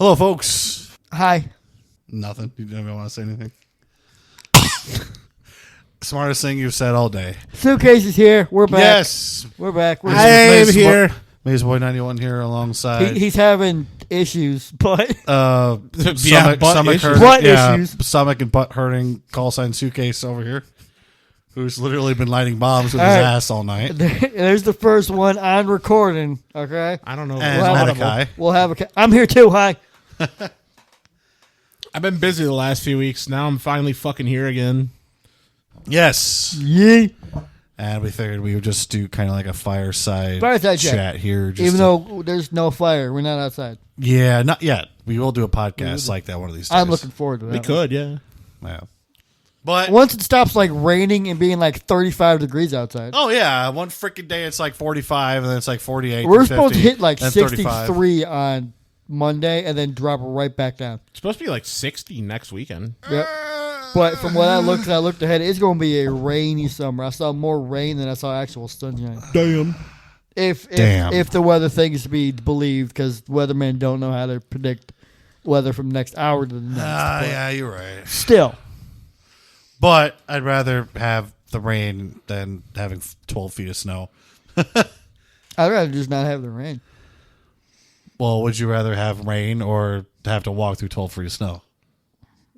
Hello, folks. Hi. Nothing. You don't even want to say anything. Smartest thing you've said all day. Suitcase is here. We're back. Yes. We're back. I am here. MayesBoy 91 here alongside. He's having issues, but Stomach issues. Stomach and butt hurting call sign Suitcase over here, who's literally been lighting bombs with All his right. ass all night. There's the first one on recording. Okay. I don't know. And Malachi. We'll have a. I'm here too. Hi. I've been busy the last few weeks. Now I'm finally fucking here again. Yes. Yee. And we figured we would just do kind of like a fireside chat here. Just Even though there's no fire, we're not outside. Yeah, not yet. We will do a podcast like that one of these days. I'm looking forward to that. We could, yeah. Yeah. But Once it stops like raining and being like 35 degrees outside. oh yeah, one freaking day it's like 45 and then it's like 48. We're and supposed to 50, hit like and 35. 63 on Monday and then drop right back down. It's supposed to be like 60 next weekend. Yep. But from what I looked ahead, it's going to be a rainy summer. I saw more rain than I saw actual sunshine. Damn. If the weather thing is to be believed, because weathermen don't know how to predict weather from next hour to the next. Yeah, you're right. Still. But I'd rather have the rain than having 12 feet of snow. I'd rather just not have the rain. Well, would you rather have rain or have to walk through 12 feet of snow?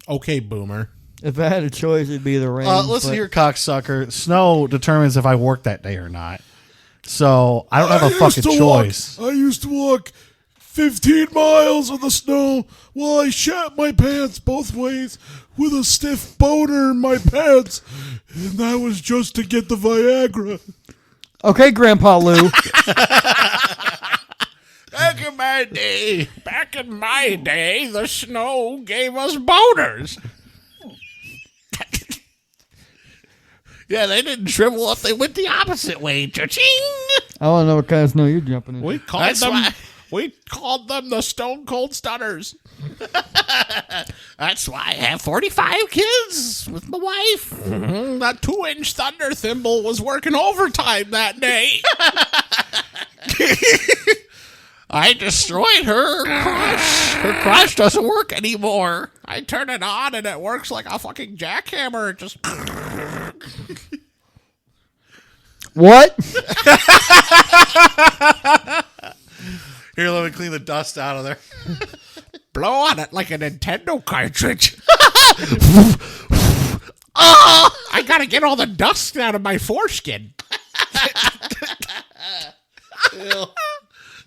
Okay, boomer. If I had a choice, it'd be the rain. Listen here, cocksucker. Snow determines if I work that day or not. So I don't have a fucking choice. I used to walk 15 miles in the snow while I shat my pants both ways with a stiff boner in my pants. And that was just to get the Viagra. Okay, Grandpa Lou. Back in my day, the snow gave us boners. Yeah, they didn't shrivel up. They went the opposite way. Cha-ching! I want to know what kind of snow you're jumping in. We called them the Stone Cold Stunners. That's why I have 45 kids with my wife. Mm-hmm. That 2-inch thunder thimble was working overtime that day. I destroyed her crush. Her crush doesn't work anymore. I turn it on and it works like a fucking jackhammer. It just... What? Here, let me clean the dust out of there. blow on it like a Nintendo cartridge. I gotta get all the dust out of my foreskin. You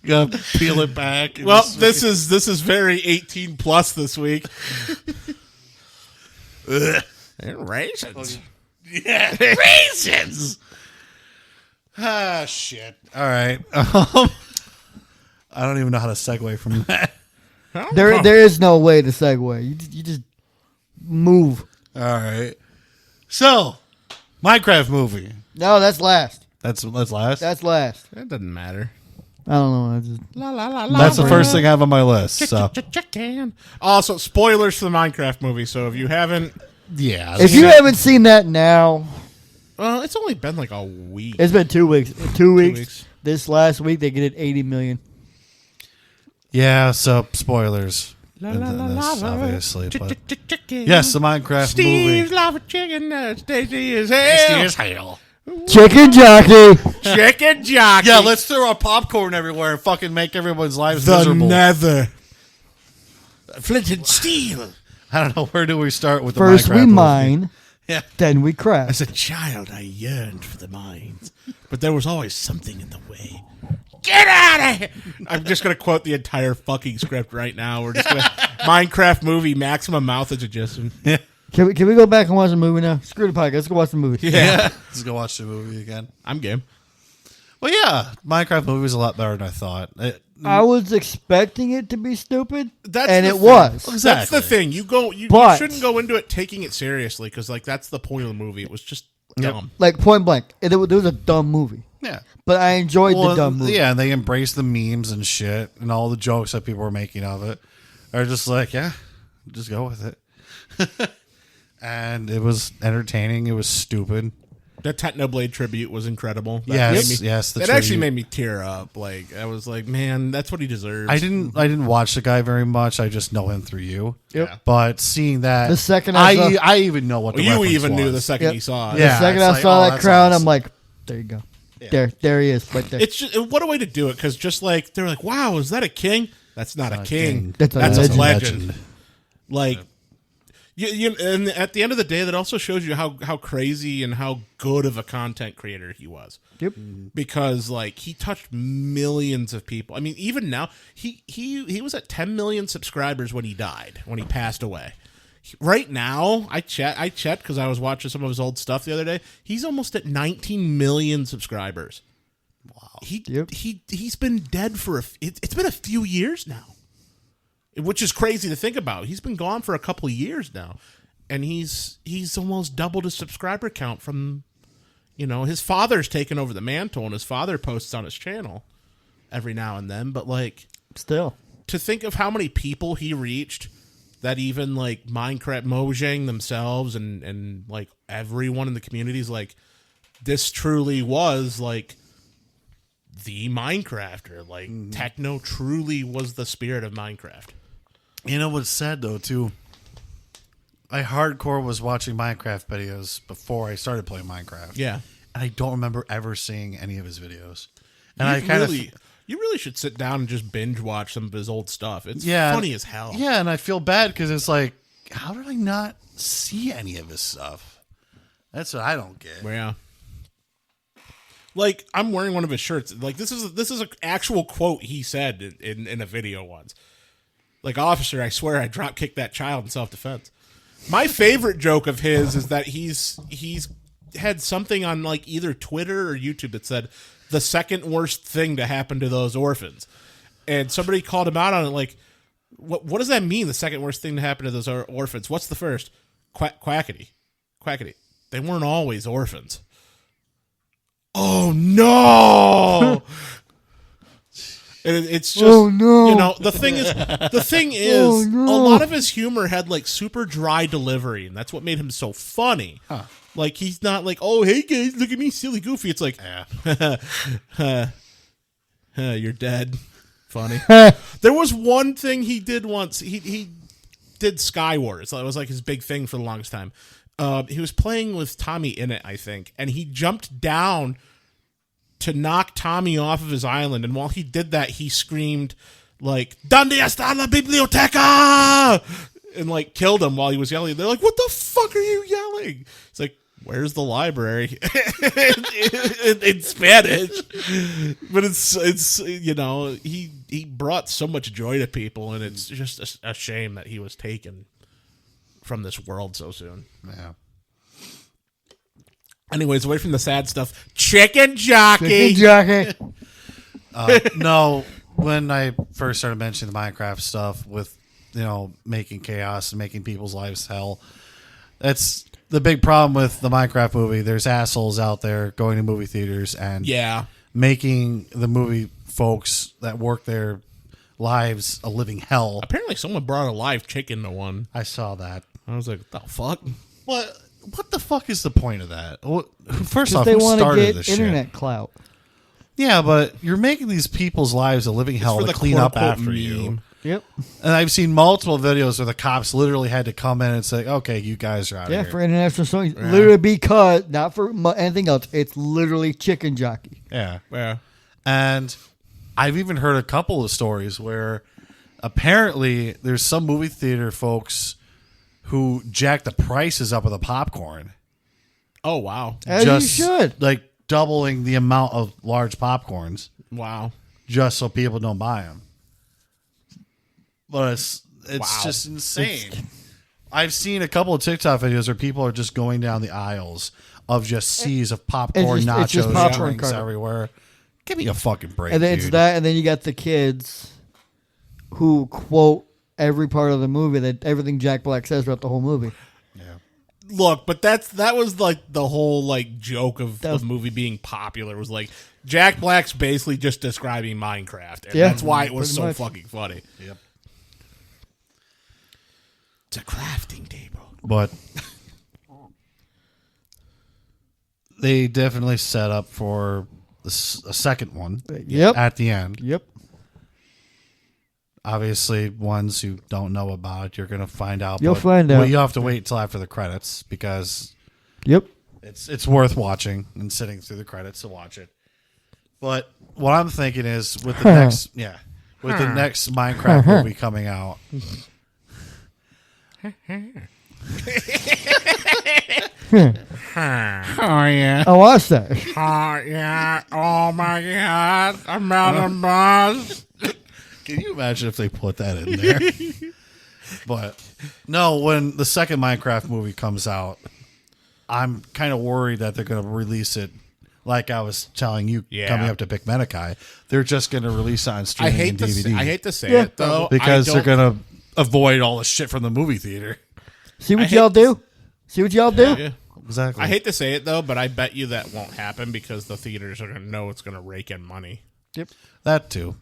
gotta peel it back. Well, this is very 18 plus this week. And raisins. Yeah, raisins. Ah, shit. All right. I don't even know how to segue from that. There is no way to segue. You just move. All right. So, Minecraft movie. No, that's last. That's last. That's last. It doesn't matter. I don't know. I just La, la, la, la, That's the la. first thing I have on my list. So, Chicken. Also, spoilers for the Minecraft movie. So if you haven't, yeah. if you haven't seen that now, well, it's only been like a week. it's been 2 weeks. 2 weeks. weeks. This last week they get it 80 million. Yeah. So, spoilers. La, in la, la, this, la, la. obviously, but Chicken. yes, the Minecraft Steve's movie. lava chicken nuts. Tasty as hell. hell. Chicken jockey. Chicken jockey. Yeah, let's throw our popcorn everywhere and fucking make everyone's lives The miserable. nether. Flint and steel. I don't know. Where do we start with First the Minecraft we movie? mine, Yeah. then we craft. As a child, I yearned for the mines, but there was always something in the way. Get out of here! I'm just gonna quote the entire fucking script right now. We're just gonna Minecraft movie maximum mouth suggestion. Yeah. Can we go back and watch the movie now? Screw the podcast. Let's go watch the movie. Yeah. Let's go watch the movie again. I'm game. Well, yeah. Minecraft movie was a lot better than I thought. I was expecting it to be stupid, That's and the it thing. was. Exactly. That's the thing. You But- shouldn't go into it taking it seriously because like that's the point of the movie. It was just dumb. Like point blank, it was a dumb movie, Yeah. but I enjoyed the dumb movie. Yeah, and they embraced the memes and shit and all the jokes that people were making of it. They're just like, yeah, just go with it. And it was entertaining. It was stupid. The Technoblade tribute was incredible. Yes. It actually made me tear up. Like I was like, man, that's what he deserves. I didn't watch the guy very much. I just know him through you. Yep. Yeah. But seeing that, The second I even know what the you reference even knew was. the second Yep. you saw it. Yeah. The second it's I like, saw oh, that that's crown, awesome. I'm like, there you go. There he is, right there. It's just what a way to do it, because just like they're like, wow, is that a king? That's not a king. That's a a legend. legend. Like, and at the end of the day, that also shows you how crazy and how good of a content creator he was. Yep. Because like he touched millions of people. I mean, even now he was at 10 million subscribers when he died, when he passed away. Right now, I checked because I was watching some of his old stuff the other day. He's almost at 19 million subscribers. Wow. He's been dead for it's been a few years now, which is crazy to think about. He's been gone for a couple of years now, and he's almost doubled his subscriber count from, his father's taken over the mantle, and his father posts on his channel every now and then. But like, Still. to think of how many people he reached, that even like Minecraft Mojang themselves and like everyone in the community is like, this truly was like the Minecrafter. Like Techno truly was the spirit of Minecraft. You know what's sad though too? I hardcore was watching Minecraft videos before I started playing Minecraft. Yeah. And I don't remember ever seeing any of his videos. And You really should sit down and just binge watch some of his old stuff. It's Yeah. funny as hell. Yeah, and I feel bad because it's like, how did I not see any of his stuff? That's what I don't get. Yeah. Like, I'm wearing one of his shirts. Like, this is an actual quote he said in a video once. Like, officer, I swear I drop kicked that child in self-defense. My favorite joke of his is that he's had something on like either Twitter or YouTube that said the second worst thing to happen to those orphans, and somebody called him out on it. Like, what does that mean? The second worst thing to happen to those orphans? What's the first? Quackity. They weren't always orphans. Oh no! And it's just, Oh, no. the thing is, no. a lot of his humor had like super dry delivery, and that's what made him so funny. Huh. Like, he's not like, oh, hey guys, look at me, silly goofy. It's like, you're dead. Funny. There was one thing he did once. He did Sky Wars. That was like his big thing for the longest time. He was playing with Tommy in it, I think, and he jumped down to knock Tommy off of his island, and while he did that, he screamed like, "Donde está la biblioteca?" and like killed him while he was yelling. They're like, "What the fuck are you yelling?" It's like, "Where's the library?" in Spanish. But it's he brought so much joy to people, and it's just a shame that he was taken from this world so soon. Yeah. Anyways, away from the sad stuff. Chicken Jockey. Chicken Jockey. No, when I first started mentioning the Minecraft stuff with, making chaos and making people's lives hell, that's the big problem with the Minecraft movie. There's assholes out there going to movie theaters and making the movie folks that work their lives a living hell. Apparently someone brought a live chicken to one. I saw that. I was like, what the fuck? What the fuck is the point of that? First off, They who want to started get this internet shit? clout. Yeah, but you're making these people's lives a living hell to clean up after meme. you. Yep. And I've seen multiple videos where the cops literally had to come in and say, "Okay, you guys are out Yeah, of here." for international songs. Literally because, not for anything else. It's literally Chicken Jockey. Yeah. Yeah. And I've even heard a couple of stories where apparently there's some movie theater folks who jack the prices up of the popcorn. Oh, wow. As you should. Like doubling the amount of large popcorns Wow. just so people don't buy them. But it's Wow. just insane. I've seen a couple of TikTok videos where people are just going down the aisles of just seas of popcorn, It's just nachos, popcorn drinks cart. everywhere. Give me a fucking break, And then dude. it's that, and then you got the kids who quote every part of the movie, that everything Jack Black says throughout the whole movie. Look, but that was like the whole like joke of the movie being popular, was like Jack Black's basically just describing Minecraft, and that's why it was pretty so much. fucking funny. Yep. It's a crafting table. But they definitely set up for a second one. Yep. At the end. Yep. Obviously, ones who don't know about it, you're going to find out. You'll find out. Well, you have to wait till after the credits because Yep. it's worth watching and sitting through the credits to watch it. But what I'm thinking is with the next Minecraft movie coming out. Oh yeah. I watched that. Oh yeah. Oh my God. I'm out of buzz. Can you imagine if they put that in there? But no, when the second Minecraft movie comes out, I'm kind of worried that they're going to release it like I was telling you coming up to Big Menakai. They're just going to release it on streaming and DVD. I hate to say it though, because they're going to avoid all the shit from the movie theater. See what y'all do? See what y'all do? Yeah. Exactly. I hate to say it though, but I bet you that won't happen because the theaters are going to know it's going to rake in money. Yep. That too.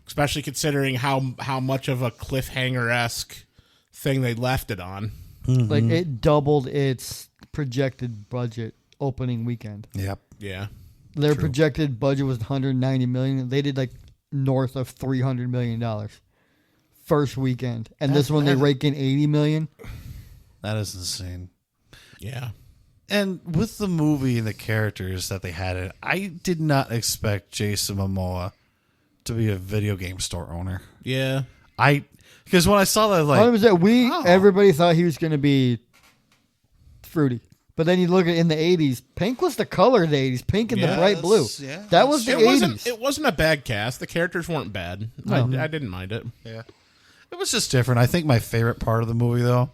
Especially considering how much of a cliffhanger-esque thing they left it on. Mm-hmm. Like it doubled its projected budget opening weekend. Yep. Yeah. Their projected budget was $190 million. They did like north of $300 million first weekend, and this one they rake in $80 million. That is insane. Yeah. And with the movie and the characters that they had in it, I did not expect Jason Momoa to be a video game store owner. Yeah. Because when I saw that, like, was that everybody thought he was going to be fruity. But then you look at in the 80s, pink was the color of the 80s, pink and the bright blue. Yeah, that was the 80s. It wasn't a bad cast. The characters weren't bad. No. I didn't mind it. Yeah. It was just different. I think my favorite part of the movie, though,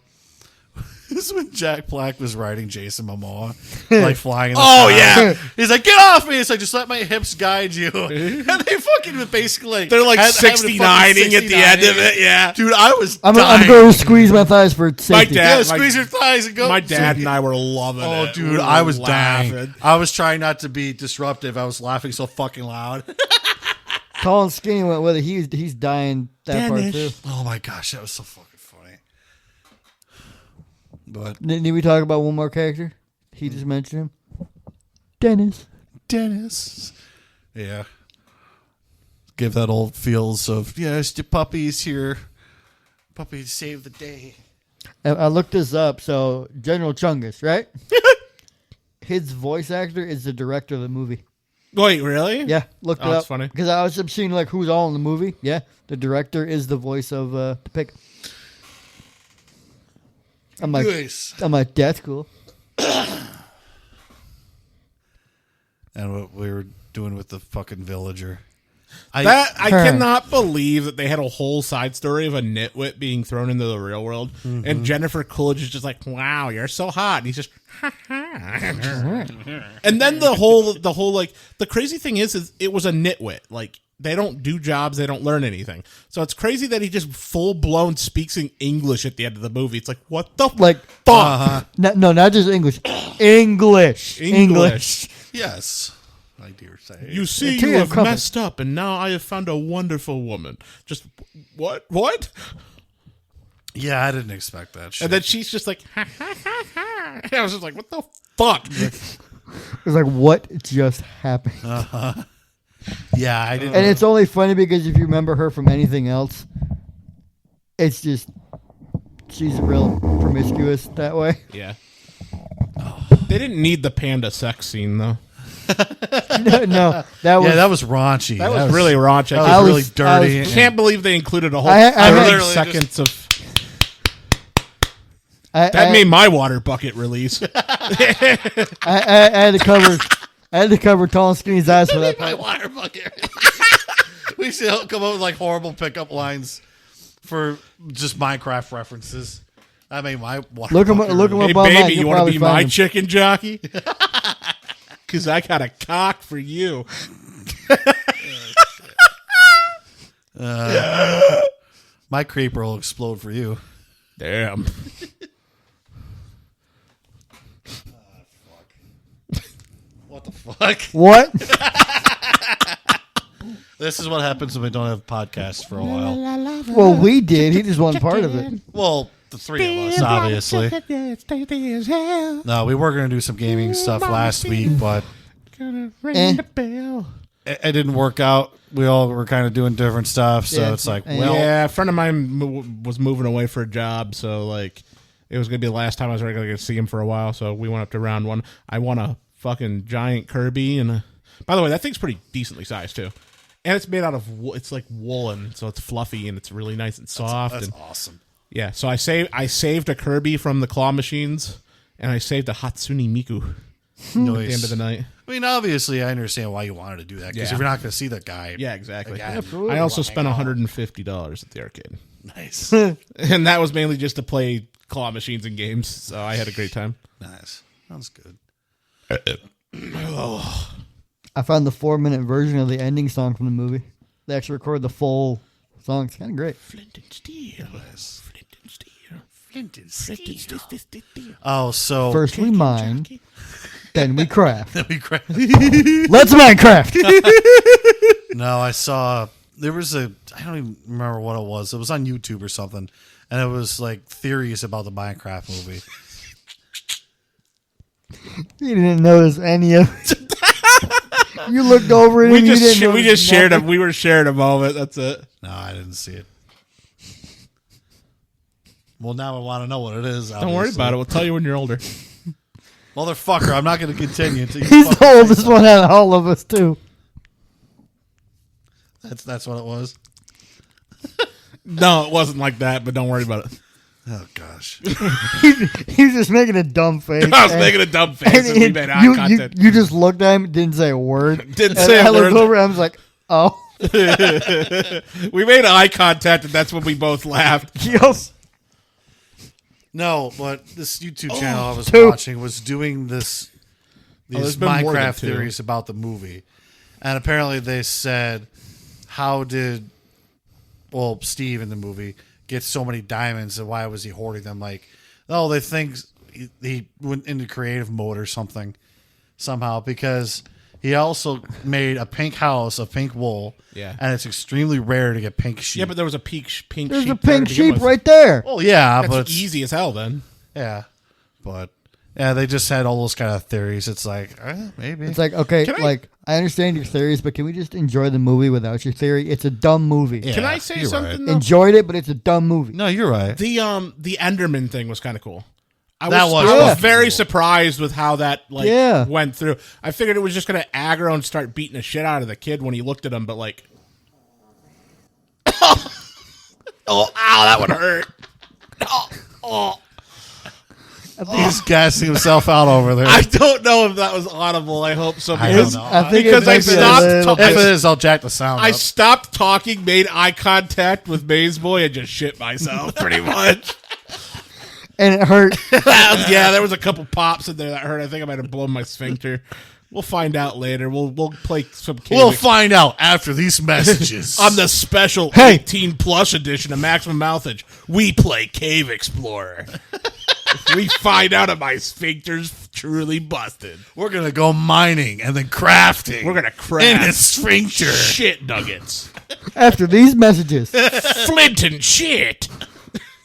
is when Jack Black was riding Jason Momoa, like flying in the sky. yeah. He's like, get off me. It's like, just let my hips guide you. And they fucking basically like, They're like having to 69ing at the end of it. Yeah. Dude, I was I'm dying. going to squeeze my thighs for safety. dad- Squeeze your thighs and go. My dad and I were loving it. Oh, dude, We were I was laughing. dying. I was trying not to be disruptive. I was laughing so fucking loud. Tall and skinny went with it. He's dying that part too. Oh my gosh, that was so fucking funny. But Didn't we talk about one more character? He just mentioned him. Dennis. Yeah. Give that old feels of, yes, the puppies here. Puppies save the day. I looked this up. So General Chungus, right? His voice actor is the director of the movie. Wait, really? Yeah, looked it up. That's funny. Because I was seeing like who's all in the movie. Yeah, the director is the voice of the pig. I'm like, that's cool. And what we were doing with the fucking villager. I cannot believe that they had a whole side story of a nitwit being thrown into the real world, and Jennifer Coolidge is just like, "Wow, you're so hot." And he's just, and then the whole like the crazy thing is it was a nitwit. Like they don't do jobs, they don't learn anything. So it's crazy that he just full blown speaks in English at the end of the movie. It's like, what the fuck? No, not just English. English. Yes. I dare say. You see, you have messed up, and now I have found a wonderful woman. Just what? Yeah, I didn't expect that shit. And then she's just like, ha, ha, ha, ha. I was just like, what the fuck? It's like, what just happened? Yeah, I didn't. And it's only funny because if you remember her from anything else, it's just she's real promiscuous that way. Yeah. They didn't need the panda sex scene though. No, that was raunchy. That was really raunchy. That I was really dirty. I can't believe they included a whole I 30 seconds of. That made my water bucket release. I had to cover tall and skinny's eyes for that. My water bucket. We should come up with like horrible pickup lines for just Minecraft references. I mean, my water look bucket. him up Hey online. baby, You'll you want probably to be find my him. chicken jockey? Because I got a cock for you. My creeper will explode for you. Damn. What the fuck? What? This is what happens when we don't have podcasts for a while. Well, we did. He just wasn't part of it. Well, the three of us, obviously. No, we were going to do some gaming stuff last week, but it didn't work out. We all were kind of doing different stuff, so it's like, well, yeah, a friend of mine was moving away for a job, so like it was gonna be the last time I was ever gonna see him for a while. So we went up to round one. I won a fucking giant Kirby, and by the way, that thing's pretty decently sized too, and it's made out of it's like woolen, so it's fluffy and it's really nice and soft. that's and awesome. yeah, so I saved a Kirby from the claw machines, and I saved a Hatsune Miku at the end of the night. I mean, obviously, I understand why you wanted to do that because Yeah. if you're not going to see that guy, Yeah, exactly. again, Absolutely. I also spent $150 at the arcade. nice, And that was mainly just to play claw machines and games, so I had a great time. nice. Sounds good. I found the 4-minute version of the ending song from the movie. They actually recorded the full song. It's kind of great. Flint and steel. Flint and steel. Flint and Flint and steel. Oh, so First we mine, then we craft. we cra- Let's Minecraft. No, I saw there was I don't even remember what it was. It was on YouTube or something, and it was like theories about the Minecraft movie. You didn't notice any of it. You looked over it. We and you just didn't we notice just shared nothing. we were sharing a moment. That's it. No, I didn't see it. Well, now I want to know what it is. Don't worry about it. We'll tell you when you're older. Motherfucker, I'm not going to continue until you He's fucking the say oldest something. one out of all of us too. That's what it was. No, it wasn't like that, but don't worry about it. Oh gosh. He was just making a dumb face. I was and- making a dumb face and and we made eye you, contact. you just looked at him, didn't say a word. Didn't And say a I looked word. over, and I was like, "Oh, We made eye contact, and that's when we both laughed. yes." No, but this YouTube channel I was Two. watching was doing these there's been more than Minecraft two. theories about the movie, and apparently they said, "How did Steve in the movie get so many diamonds, and why was he hoarding them?" Like, oh, they think he went into creative mode or something somehow because he also made a pink house of pink wool. Yeah. and it's extremely rare to get pink sheep. Yeah, but there was a pink sheep. There's a there to pink begin sheep with. right there. well, yeah, That's but it's, easy as hell. Then yeah, but yeah, they just had all those kind of theories. It's like maybe It's like, okay, Can I- like I understand your theories, but can we just enjoy the movie without your theory? It's a dumb movie. Yeah, can I say you're something? right. Though? Enjoyed it, but it's a dumb movie. No, you're right. The Enderman thing was kind of cool. I That was was I fucking was very cool. surprised with how that Yeah. went through. I figured it was just gonna aggro and start beating the shit out of the kid when he looked at him, but like, ow, that would hurt. He's gassing himself out over there. I don't know if that was audible. I hope so. I Because, don't know. I think because it I might be a stopped. little ta- if it is, I'll jack the sound I up. stopped talking, made eye contact with MayesBoy, and just shit myself pretty much. And it hurt. Yeah, there was a couple pops in there that hurt. I think I might have blown my sphincter. We'll find out later. We'll play some. We'll find out after these messages. on the special Hey. 18 plus edition of Maximum Mouthage. We play Cave Explorer. We find out if my sphincter's truly busted. We're gonna go mining and then crafting. We're gonna in craft his sphincter. shit nuggets, After these messages, flint and shit,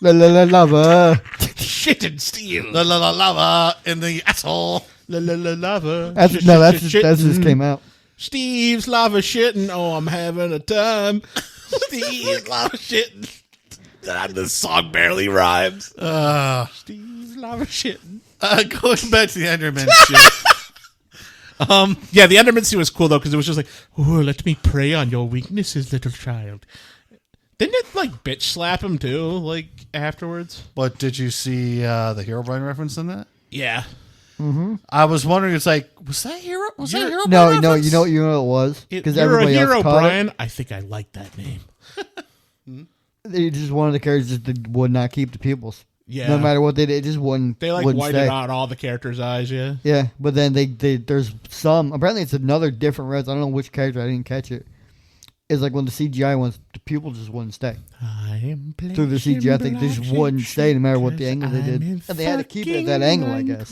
la la la lava. shit and steel. La la la lava in the asshole. La la la lava. That's Shit, no, shit, that's shit, that just shitting. came out. Steve's lava shitting. Oh, I'm having a time. Steve's lava shitting. The song barely rhymes. Steve's lava shitting. Going back to the Enderman shit. Yeah, the Enderman scene was cool though because it was just like, "Oh, let me prey on your weaknesses, little child." Didn't it like bitch slap him too? Like afterwards? But did you see the Herobrine reference in that? Yeah. I was wondering. It's like, was that Hero? Was that Herobrine? No, reference? you know what it was because You're a everybody hero, else caught Brian. I think I like that name. it. They just one of the characters just would not keep the pupils. Yeah. No matter what they did, it just wouldn't. They like wouldn't whited stay. out all the characters' eyes. Yeah. Yeah, but then they there's some apparently it's another different res. I don't know which character. I didn't catch it. It's like when the CGI ones, the pupil just wouldn't stay through the CGI. I think they just wouldn't stay no matter what the angle they did, and they had to keep it at that angle, I guess.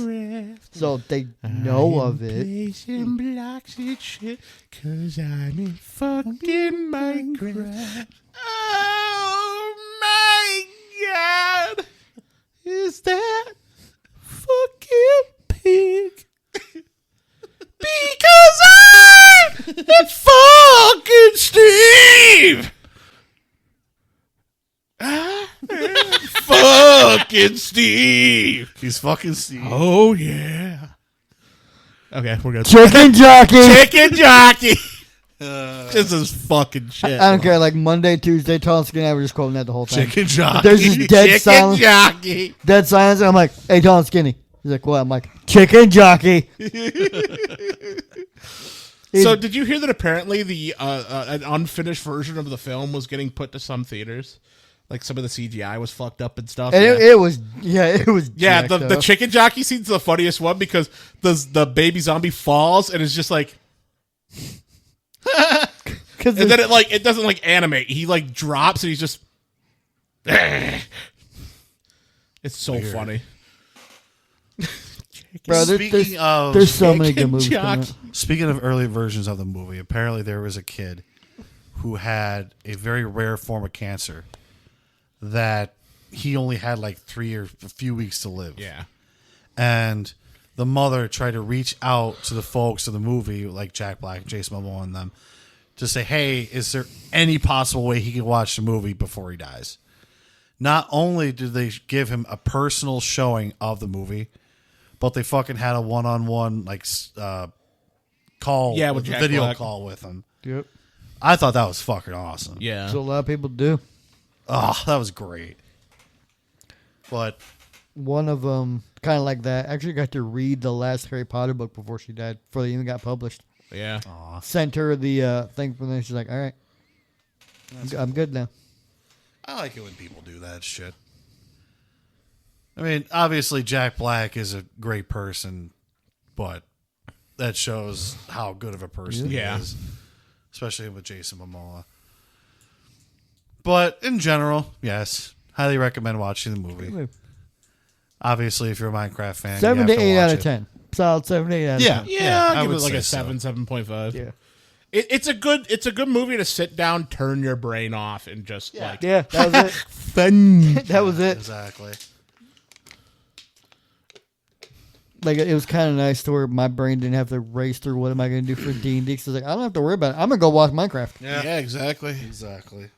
So they know of it. Blocks and shit, 'cause I'm in fucking Minecraft. Oh my god! is that fucking pig? Because I'm fucking Steve. Fucking Steve. He's fucking Steve. Oh yeah. Okay, we're good. Chicken jockey. Chicken jockey. This is fucking shit. I don't care. Like Monday, Tuesday, tall and skinny. I was just quoting that the whole time. Chicken jockey. There's just dead Chicken silence. jockey. Dead silence. And I'm like, hey, tall and skinny. He's like, what? I'm like, chicken jockey. So, did you hear that apparently the an unfinished version of the film was getting put to some theaters? Like some of the CGI was fucked up and stuff. And it was. Yeah. The chicken jockey scene's the funniest one because the baby zombie falls and is just like, and then it doesn't like animate. He like drops and he's just. It's so funny. Bro, there's so many good movies coming out. Speaking of early versions of the movie, apparently there was a kid who had a very rare form of cancer that he only had like a few weeks to live. Yeah. And the mother tried to reach out to the folks of the movie, like Jack Black, Jason Momoa, and them, to say, hey, is there any possible way he can watch the movie before he dies? Not only did they give him a personal showing of the movie, but they fucking had a one-on-one call, with Jack video Black. call with him. Yep. I thought that was fucking awesome. Yeah. So a lot of people do. Oh, that was great. But One of them, kind of like that, actually got to read the last Harry Potter book before she died, before they even got published. Yeah. Sent her the thing from there. She's like, all right, I'm good now. I like it when people do that shit. I mean, obviously Jack Black is a great person, but that shows how good of a person he is, especially with Jason Momoa. But in general, yes, highly recommend watching the movie. Obviously, if you're a Minecraft fan, 7 you to have 8 watch out of it. 10. Solid 7 to 8 out of 10. Yeah, I I'll give would it like say a so. 7.5. Yeah. It's a good movie to sit down, turn your brain off, and just like Yeah, that was it. fun. That was it. Exactly. Like, it was kind of nice to where my brain didn't have to race through what am I going to do for D&D. Because I was like, I don't have to worry about it. I'm going to go watch Minecraft. Yeah, exactly. Exactly.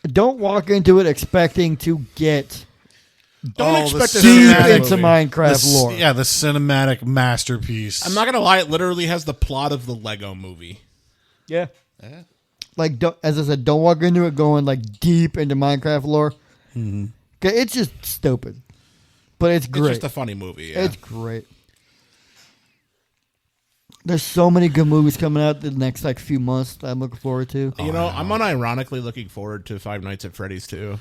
Don't walk into it expecting to get Don't expect the to deep see cinematic that into movie. Minecraft lore. Yeah, the cinematic masterpiece. I'm not gonna lie; it literally has the plot of the Lego Movie. Yeah. Like, as I said, don't walk into it going like deep into Minecraft lore. Mm-hmm. It's just stupid, but it's great. It's just a funny movie. Yeah. It's great. There's so many good movies coming out the next like few months that I'm looking forward to. You know, I'm unironically looking forward to Five Nights at Freddy's too.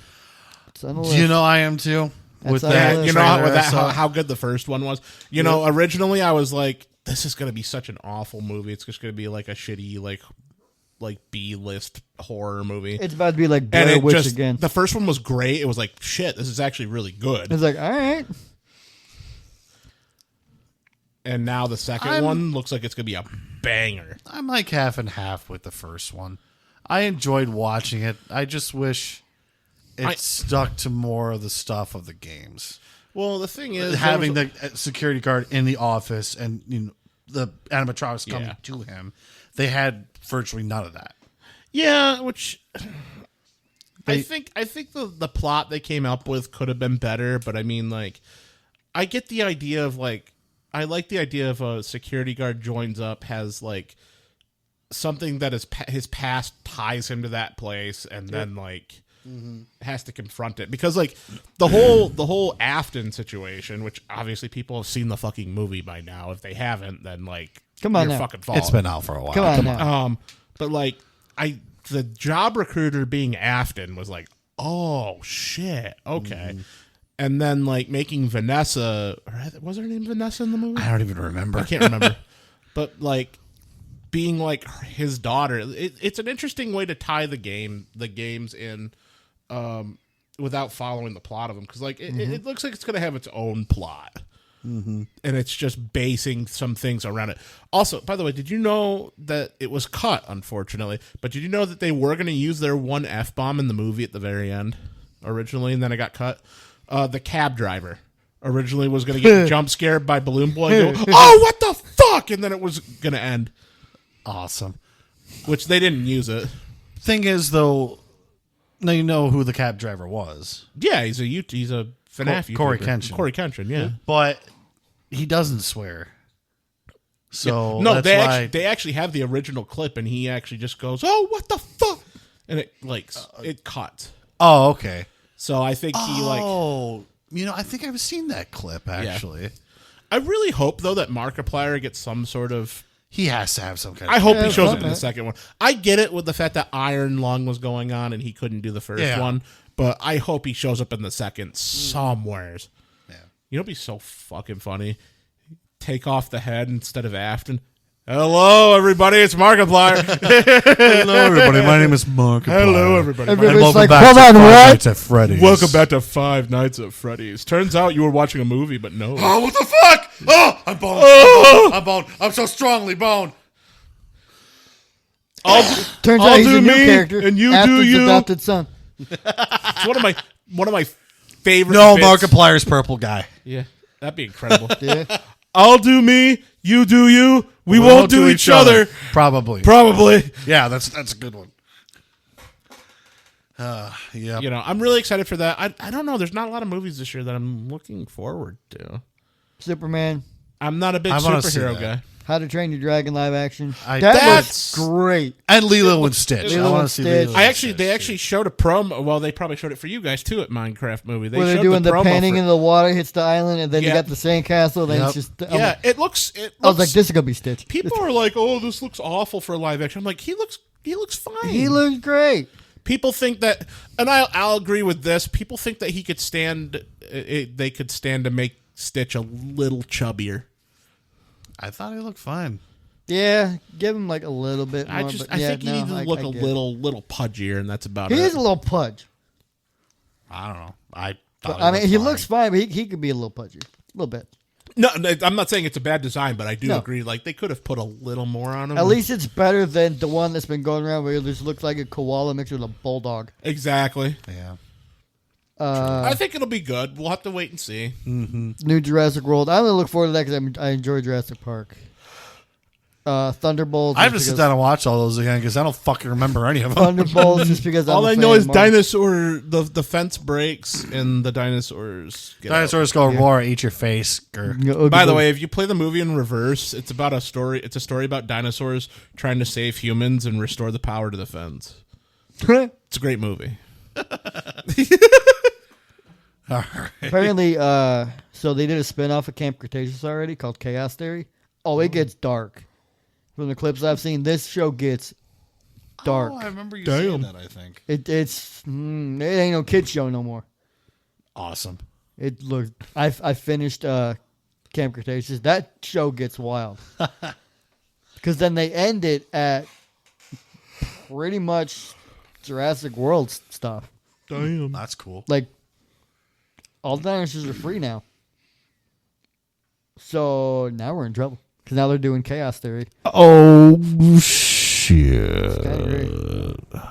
It's on the Do list. you know I am too? That's With on the that, list. You know trailer I how, saw. how good the first one was. You know, originally I was like, this is gonna be such an awful movie. It's just gonna be like a shitty like B-list horror movie. It's about to be like and Blair it Witch just again. the first one was great. It was like shit. This is actually really good. It's like, all right. And now the second one looks like it's gonna be a banger. I'm like half and half with the first one. I enjoyed watching it. I just wish it stuck to more of the stuff of the games. Well, the thing is, Having the security guard in the office and the animatronics coming to him, they had virtually none of that. yeah, which I think the plot they came up with could have been better. But I mean, like, I get the idea of like. I like the idea of a security guard joins up, has like something that is his past ties him to that place, and then like has to confront it because like the whole Afton situation, which obviously people have seen the fucking movie by now. If they haven't, then like Come on you're now. fucking fault. It's been out for a while. Come on now. But like the job recruiter being Afton was like, oh shit, okay. And then, like, making Vanessa... Was her name Vanessa in the movie? I don't even remember. I can't remember. But, like, being, like, his daughter... It's an interesting way to tie the games in without following the plot of them. Because, like, it looks like it's going to have its own plot. Mm-hmm. And it's just basing some things around it. Also, by the way, did you know that it was cut, unfortunately? But did you know that they were going to use their one F-bomb in the movie at the very end? originally, and then it got cut. The cab driver originally was going to get jump scared by Balloon Boy. Go, oh, what the fuck? And then it was going to end. Awesome. Which they didn't use it. Thing is, though, now you know who the cab driver was. Yeah, he's a FNAF Corey YouTuber. Kenshin. Corey Kenshin, yeah. But he doesn't swear. So no, that's they actually have the original clip, and he actually just goes, "Oh, what the fuck," and it it cuts. Oh, okay. So I think I think I've seen that clip actually. I really hope though that Markiplier gets some sort of. He has to have some kind I of. hope he shows up in the second one. I get it with the fact that Iron Lung was going on and he couldn't do the first one, but I hope he shows up in the second somewheres. Yeah. You know, it'd be so fucking funny. Take off the head instead of Afton. Hello, everybody. It's Markiplier. Hello, everybody. My name is Markiplier. Hello, everybody. Everybody's welcome like, back hold to on, Five what? Nights at Freddy's. Welcome back to Five Nights at Freddy's. Turns out you were watching a movie, but no. Oh, what the fuck? Oh, I'm boned. I'm boned. I'm so strongly boned. Turns I'll out he's do a new me, character. and you do Afton's you. adopted son. It's one of my favorite. No, bits. Markiplier's purple guy. Yeah, that'd be incredible. Yeah. I'll do me, you do you. We won't do each other. Probably. Probably. Yeah, that's a good one. Yeah. You know, I'm really excited for that. I don't know. There's not a lot of movies this year that I'm looking forward to. Superman. I'm not a big I wanna see superhero that. guy. How to Train Your Dragon live action. That's looks great. And Lilo and Stitch. Lilo I want and to see Stitch. Lilo. and They Stitch, actually showed a promo. Well, they probably showed it for you guys too at Minecraft movie. Where they're showed doing the promo painting for- in the water hits the island, and then you Yeah. got the sandcastle. Then Yep. it's just Yeah, it looks. I was like, this is gonna be Stitch. People are like, "Oh, this looks awful for a live action." I'm like, he looks fine. He looks great. People think that, and I'll agree with this. People think that he could stand. They could stand to make Stitch a little chubbier. I thought he looked fine. Yeah, give him like a little bit more. I but think yeah, he needs to look a get it. little pudgier, and that's about He it. is a little pudge. I don't know. I But, thought I mean, he fine. looks fine, but he could be a little pudgy. A little bit. No, I'm not saying it's a bad design, but I do No. agree. Like they could have put a little more on him. At least it's better than the one that's been going around where it just looks like a koala mixed with a bulldog. Exactly. Yeah. I think it'll be good. We'll have to wait and see. New Jurassic World. I only look forward to that because I enjoy Jurassic Park. Thunderbolts. I have to sit down and watch all those again because I don't fucking remember any of them. Thunderbolts just because All I'm a I know fan is of Marvel. dinosaur. The fence breaks and the dinosaurs. Get out. Dinosaurs go roar, eat your face. Grr. By the way, if you play the movie in reverse, it's about a story. It's a story about dinosaurs trying to save humans and restore the power to the fence. It's a great movie. All right. apparently, so they did a spin-off of Camp Cretaceous already called Chaos Theory. Oh, it gets dark. From the clips I've seen, this show gets dark. Oh, I remember you Damn. saying that, I think. It ain't no kid show no more. Awesome. It looked. I finished Camp Cretaceous. That show gets wild. Because then they end it at pretty much Jurassic World stuff. Damn. That's cool. Like all the dinosaurs are free now. So now we're in trouble because now they're doing Chaos Theory. Oh, shit. It's kind of great.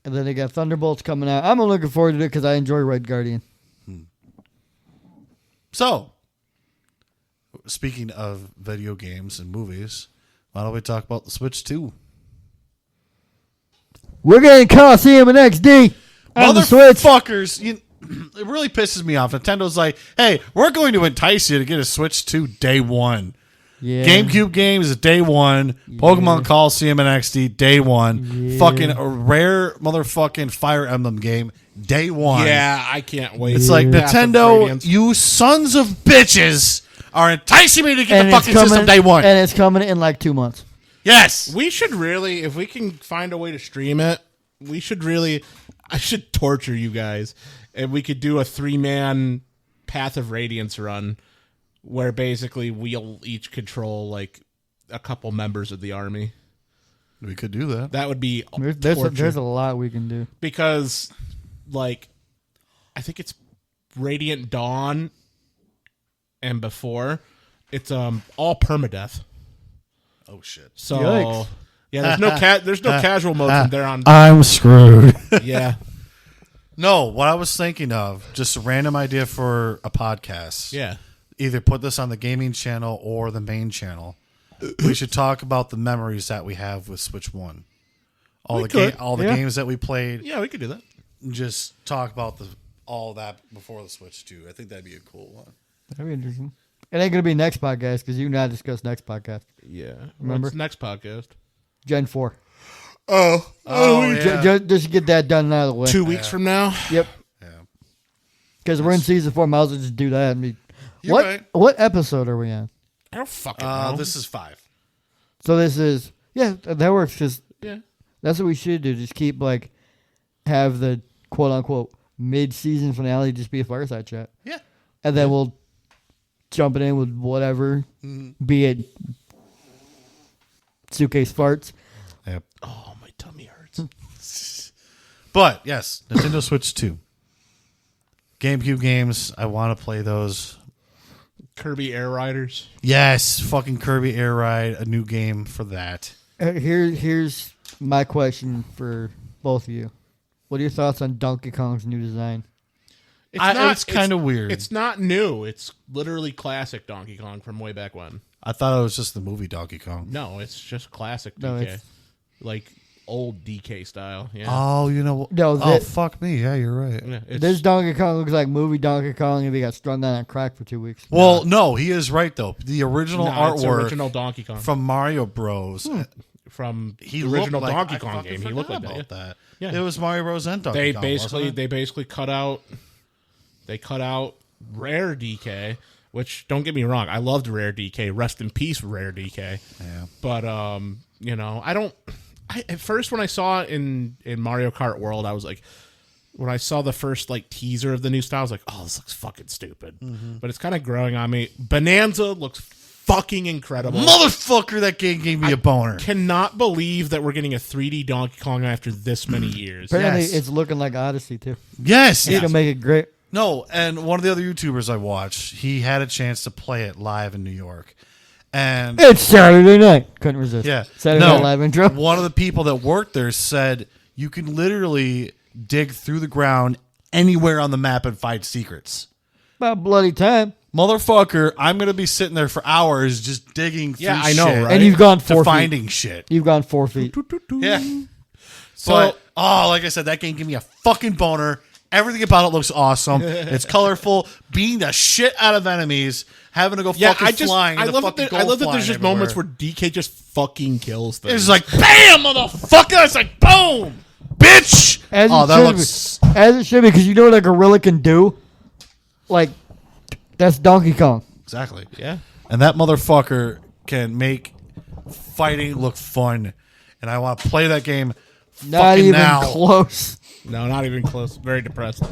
And then they got Thunderbolts coming out. I'm looking forward to it because I enjoy Red Guardian. So, speaking of video games and movies, why don't we talk about the Switch 2? We're getting Coliseum and XD on the Switch. Motherfuckers, it really pisses me off. Nintendo's like, hey, we're going to entice you to get a Switch 2 day one. Yeah. GameCube games is day one. Pokemon Coliseum and XD day one. Yeah. Fucking a rare motherfucking Fire Emblem game day one. Yeah, I can't wait. It's like, Path of Nintendo, Radiance. you sons of bitches are enticing me to get And the it's fucking system day one. And it's coming in like 2 months. Yes. We should really, if we can find a way to stream it, we should really. I should torture you guys, and we could do a 3-man Path of Radiance run, where basically we'll each control like a couple members of the army. We could do that. That would be There's a lot we can do. because, like, I think it's Radiant Dawn, and before it's all permadeath. Oh, shit. So Yikes. yeah, there's no casual mode from there on. I'm screwed. Yeah. No, what I was thinking of, just a random idea for a podcast. Yeah. Either put this on the gaming channel or the main channel. We should talk about the memories that we have with Switch 1. All the games that we played. Yeah, we could do that. Just talk about all that before the Switch 2. I think that'd be a cool one. That'd be interesting. It ain't going to be next podcast because you and I discussed next podcast. Yeah. Remember? What's next podcast? Gen 4. Oh, yeah. Just get that done out of the way. 2 weeks from now? Yep. Yeah. Because we're in season 4. Might as well just do that. You're right. What episode are we on? I don't fucking know. This is 5. So this is... Yeah, that works because Yeah. that's what we should do. Just keep, have the quote-unquote mid-season finale just be a fireside chat. Yeah. And then we'll jump it in with whatever, be it suitcase farts. Yep. Oh, my tummy hurts. But, yes, Nintendo Switch 2. GameCube games, I want to play those. Kirby Air Riders. Yes, fucking Kirby Air Ride, a new game for that. Here's my question for both of you. What are your thoughts on Donkey Kong's new design? It's kind of weird. It's not new. It's literally classic Donkey Kong from way back when. I thought it was just the movie Donkey Kong. No, it's just classic DK. No, it's- Like old DK style. Yeah. Oh, you know what? No, fuck me. Yeah, you're right. Yeah, it's, This Donkey Kong looks like movie Donkey Kong and he got strung down on crack for 2 weeks. Well, no, he is right, though. The original it's artwork original Donkey Kong from Mario Bros. from He the original looked like, Donkey I Kong fucking game. He looked like forgot that. about Yeah. that. Yeah. It was Mario Bros. And Donkey They Kong. basically cut out Rare DK, which don't get me wrong, I loved Rare DK. Rest in peace, Rare DK. Yeah. But at first when I saw it in Mario Kart World, I was like, when I saw the first teaser of the new style, I was like, oh, this looks fucking stupid. But it's kind of growing on me. Bonanza looks fucking incredible. Motherfucker, that game gave me a boner. Cannot believe that we're getting a 3D Donkey Kong after this many years. Apparently, Yes. it's looking like Odyssey, too. Yes. He's going to make it great. No, and one of the other YouTubers I watched, he had a chance to play it live in New York. And It's Saturday night. Couldn't resist. yeah. Saturday Night Live intro. One of the people that worked there said you can literally dig through the ground anywhere on the map and find secrets. About bloody time. Motherfucker, I'm going to be sitting there for hours just digging through Yeah, I know, shit right? And you've gone 4 to feet. finding shit. You've gone 4 feet. Yeah. So- But, like I said, that game gave me a fucking boner. Everything about it looks awesome. It's colorful. Beating the shit out of enemies. Having to go fucking flying. I the love fucking that. I love that gold there's just flying moments everywhere. where DK just fucking kills things. It's like, bam, motherfucker. It's like, boom, bitch. As Oh, it that should looks... be. As it should be, because you know what a gorilla can do? That's Donkey Kong. Exactly. yeah. And that motherfucker can make fighting look fun. And I want to play that game Not fucking even now. close. No, not even close. Very depressed.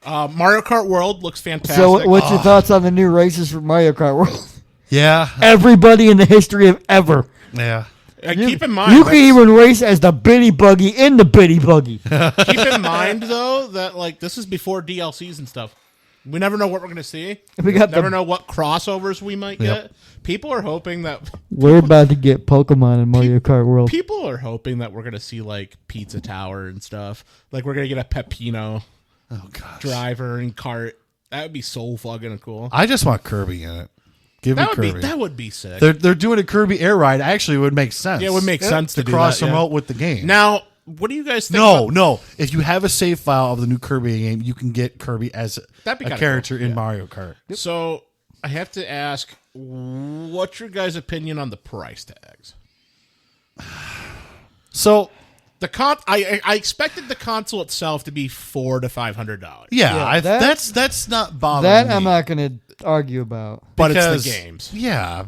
Mario Kart World looks fantastic. So, what's your thoughts on the new races for Mario Kart World? Yeah. Everybody in the history of ever. Yeah. Keep in mind, You can even race as the bitty buggy in the bitty buggy. keep in mind though that this is before DLCs and stuff. We never know what we're gonna see. We got never the- know what crossovers we might Yep. get. People are hoping that We're about to get Pokemon in Mario Kart World. people are hoping that we're gonna see Pizza Tower and stuff. We're gonna get a Peppino Oh, gosh. driver and cart. That would be so fucking cool. I just want Kirby in it. Give me Kirby. That would be sick. They're doing a Kirby Air Ride. Actually, it would make sense. Yeah, it would make sense to do cross that, yeah. remote with the game. Now, what do you guys think? No. If you have a save file of the new Kirby game, you can get Kirby as That'd be a kinda character cool. in Yeah. Mario Kart. So I have to ask, what's your guys' opinion on the price tags? So, I expected the console itself to be $400 to $500. yeah, that's not bothering That me. I'm not going to argue about. But because, it's the games. Yeah,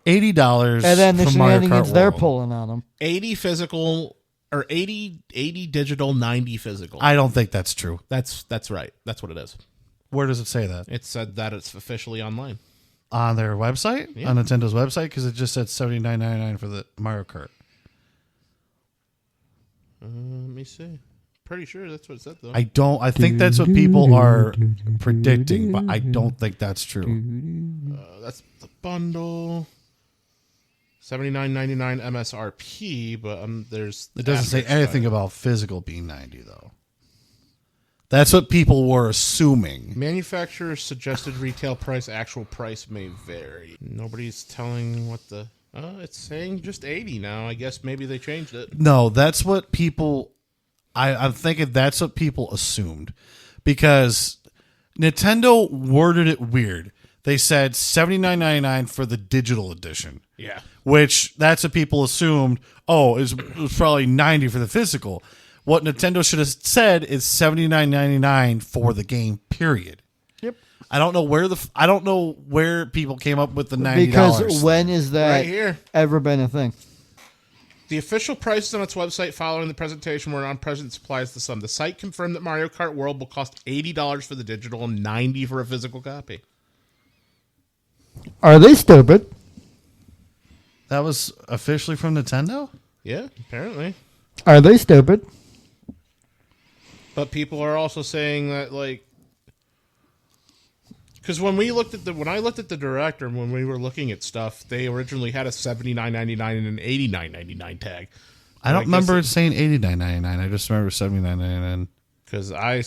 $80 And then the from Mario shenanigans Kart they're World. pulling on them. 80 physical or 80 digital, 90 physical. I don't think that's true. That's right. That's what it is. Where does it say that? It said that it's officially online. On their website? Yeah. On Nintendo's website? Because it just said $79.99 for the Mario Kart. Let me see. Pretty sure that's what it said though. I think that's what people are predicting, but I don't think that's true. That's the bundle. $79.99 MSRP, but there's It doesn't say asterisk anything on it. about physical being 90 though. That's what people were assuming. Manufacturer's suggested retail price, actual price may vary. Nobody's telling what the... it's saying just 80 now. I guess maybe they changed it. No, that's what people... I'm thinking that's what people assumed. Because Nintendo worded it weird. They said $79.99 for the digital edition. Yeah. Which, that's what people assumed, it was probably $90 for the physical. What Nintendo should have said is $79.99 for the game, period. Yep. I don't know where people came up with the $90. Because when is that Right here. ever been a thing? The official prices on its website following the presentation were on present supplies to some. The site confirmed that Mario Kart World will cost $80 for the digital and $90 for a physical copy. Are they stupid? That was officially from Nintendo? Yeah, apparently. Are they stupid? But people are also saying that, like, because when I looked at the direct, or when we were looking at stuff, they originally had a $79.99 and an $89.99 tag. I don't remember it saying $89.99. I just remember $79.99. Because I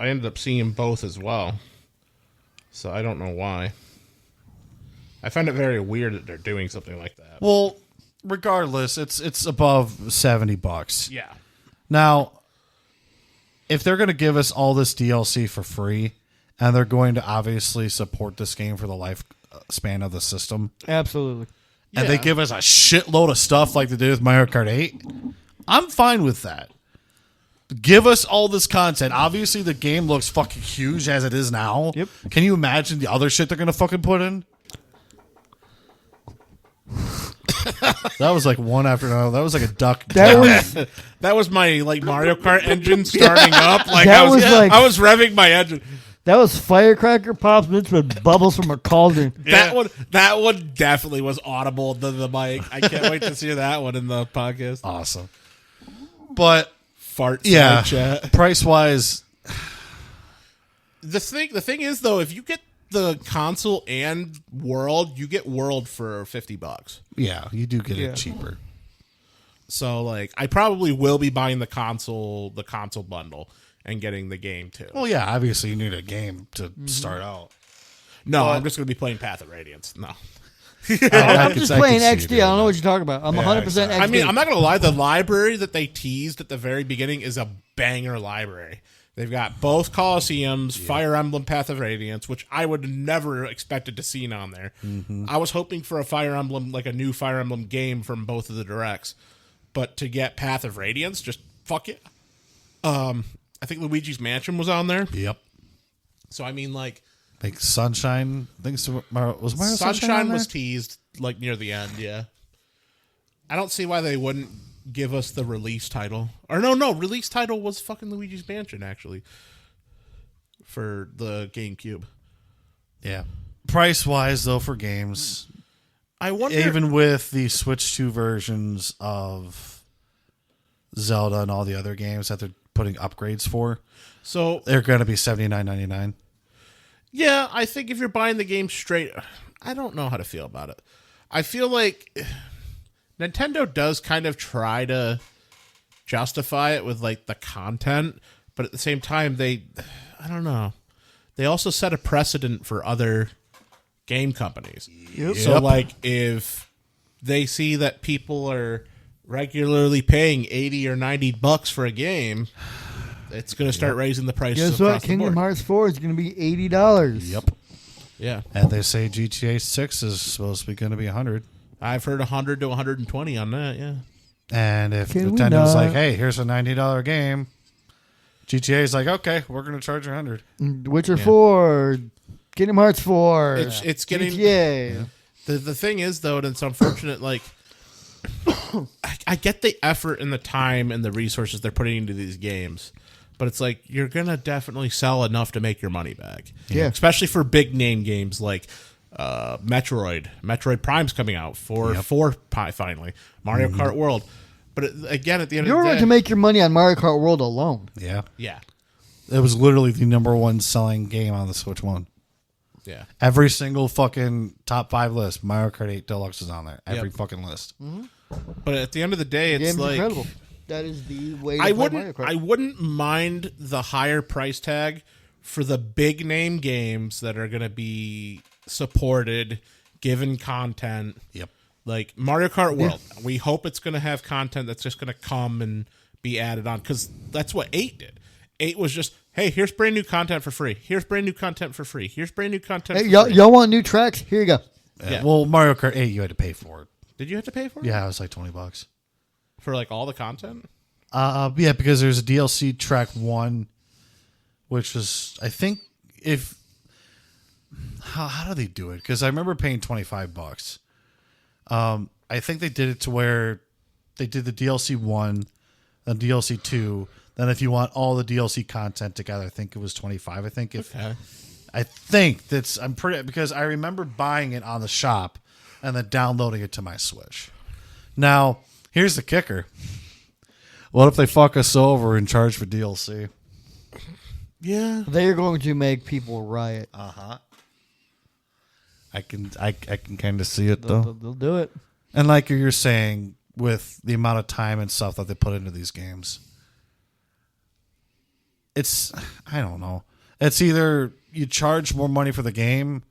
ended up seeing both as well. So I don't know why. I find it very weird that they're doing something like that. Well, regardless, it's above $70. Yeah. Now, if they're going to give us all this DLC for free, and they're going to obviously support this game for the lifespan of the system, Absolutely. and they give us a shitload of stuff like they did with Mario Kart 8, I'm fine with that. Give us all this content. Obviously, the game looks fucking huge as it is now. Yep. Can you imagine the other shit they're going to fucking put in? That was like one after another. That was like a duck. That was my Mario Kart engine starting up. Like That I was was like- I was revving my engine. That was firecracker pops mixed with bubbles from a cauldron. That one definitely was audible to the mic. I can't wait to see that one in the podcast. Awesome. But Fart yeah, chat. price wise, The thing is though, if you get the console and World, you get World for $50. yeah, you do get Yeah. it cheaper. So I probably will be buying the console bundle and getting the game too. Well, yeah, obviously you need a game to start out. No, I'm just going to be playing Path of Radiance. No. I'm just playing XD. I don't know what you're talking about. I'm 100% XD. I mean, I'm not going to lie. The library that they teased at the very beginning is a banger library. They've got both Colosseums, Fire Emblem, Path of Radiance, which I would never expected to see on there. Mm-hmm. I was hoping for a Fire Emblem, like a new Fire Emblem game from both of the directs. But to get Path of Radiance, just fuck it. I think Luigi's Mansion was on there. Yep. So, I mean, like Sunshine. I think was Mario Sunshine was teased near the end, yeah. I don't see why they wouldn't give us the release title. Or no, release title was fucking Luigi's Mansion, actually. For the GameCube. Yeah. Price wise, though, for games, I wonder, even with the Switch 2 versions of Zelda and all the other games that they're putting upgrades for, so they're going to be $79.99. yeah, I think if you're buying the game straight, I don't know how to feel about it. I feel like Nintendo does kind of try to justify it with the content, but at the same time, I don't know. They also set a precedent for other game companies. Yep. So if they see that people are regularly paying $80 or $90 for a game, it's going to start raising the prices. Guess what? across the Kingdom board. Hearts 4 is going to be $80. Yep. Yeah, And they say GTA 6 is supposed to be going to be $100. I've heard 100 to 120 on that. Yeah. And if Can we Nintendo's not? like, hey, here's a $90 game, GTA's like, okay, we're going to charge you $100. Witcher 4, Kingdom Hearts 4, It's getting GTA. the thing is though, and it's unfortunate. I get the effort and the time and the resources they're putting into these games, but it's you're gonna definitely sell enough to make your money back. Yeah. Especially for big name games like Metroid Prime's coming out for finally Mario Kart World. But again, at the end You're of the going day, to make your money on Mario Kart World alone. Yeah. yeah, It was literally the number one selling game on the Switch 1. yeah. Every single fucking top 5 list, Mario Kart 8 Deluxe is on there. Every fucking list. But at the end of the day, The it's game's incredible. that is the way to I play Mario Kart. wouldn't mind the higher price tag for the big name games that are going to be supported, given content. Yep. Like Mario Kart World. We hope it's going to have content that's just going to come and be added on, because that's what 8 did. 8 was just, hey, here's brand new content for free. Here's brand new content for free. Here's brand new content Hey, for free. y'all want new tracks? Here you go. Yeah. Well, Mario Kart 8, you had to pay for it. Did you have to pay for it? Yeah, it was like $20. For like all the content? Yeah, because there's a DLC track 1, which was, I think, if how do they do it? Because I remember paying $25. I think they did it to where they did the DLC 1, then DLC 2. Then if you want all the DLC content together, I think it was $25. I think I think that's, I'm pretty, because I remember buying it on the shop and then downloading it to my Switch. Now, here's the kicker. What if they fuck us over and charge for DLC? Yeah. They're going to make people riot. Uh-huh. I can kind of see it, though. They'll do it. And like you're saying, with the amount of time and stuff that they put into these games, it's, I don't know. It's either you charge more money for the game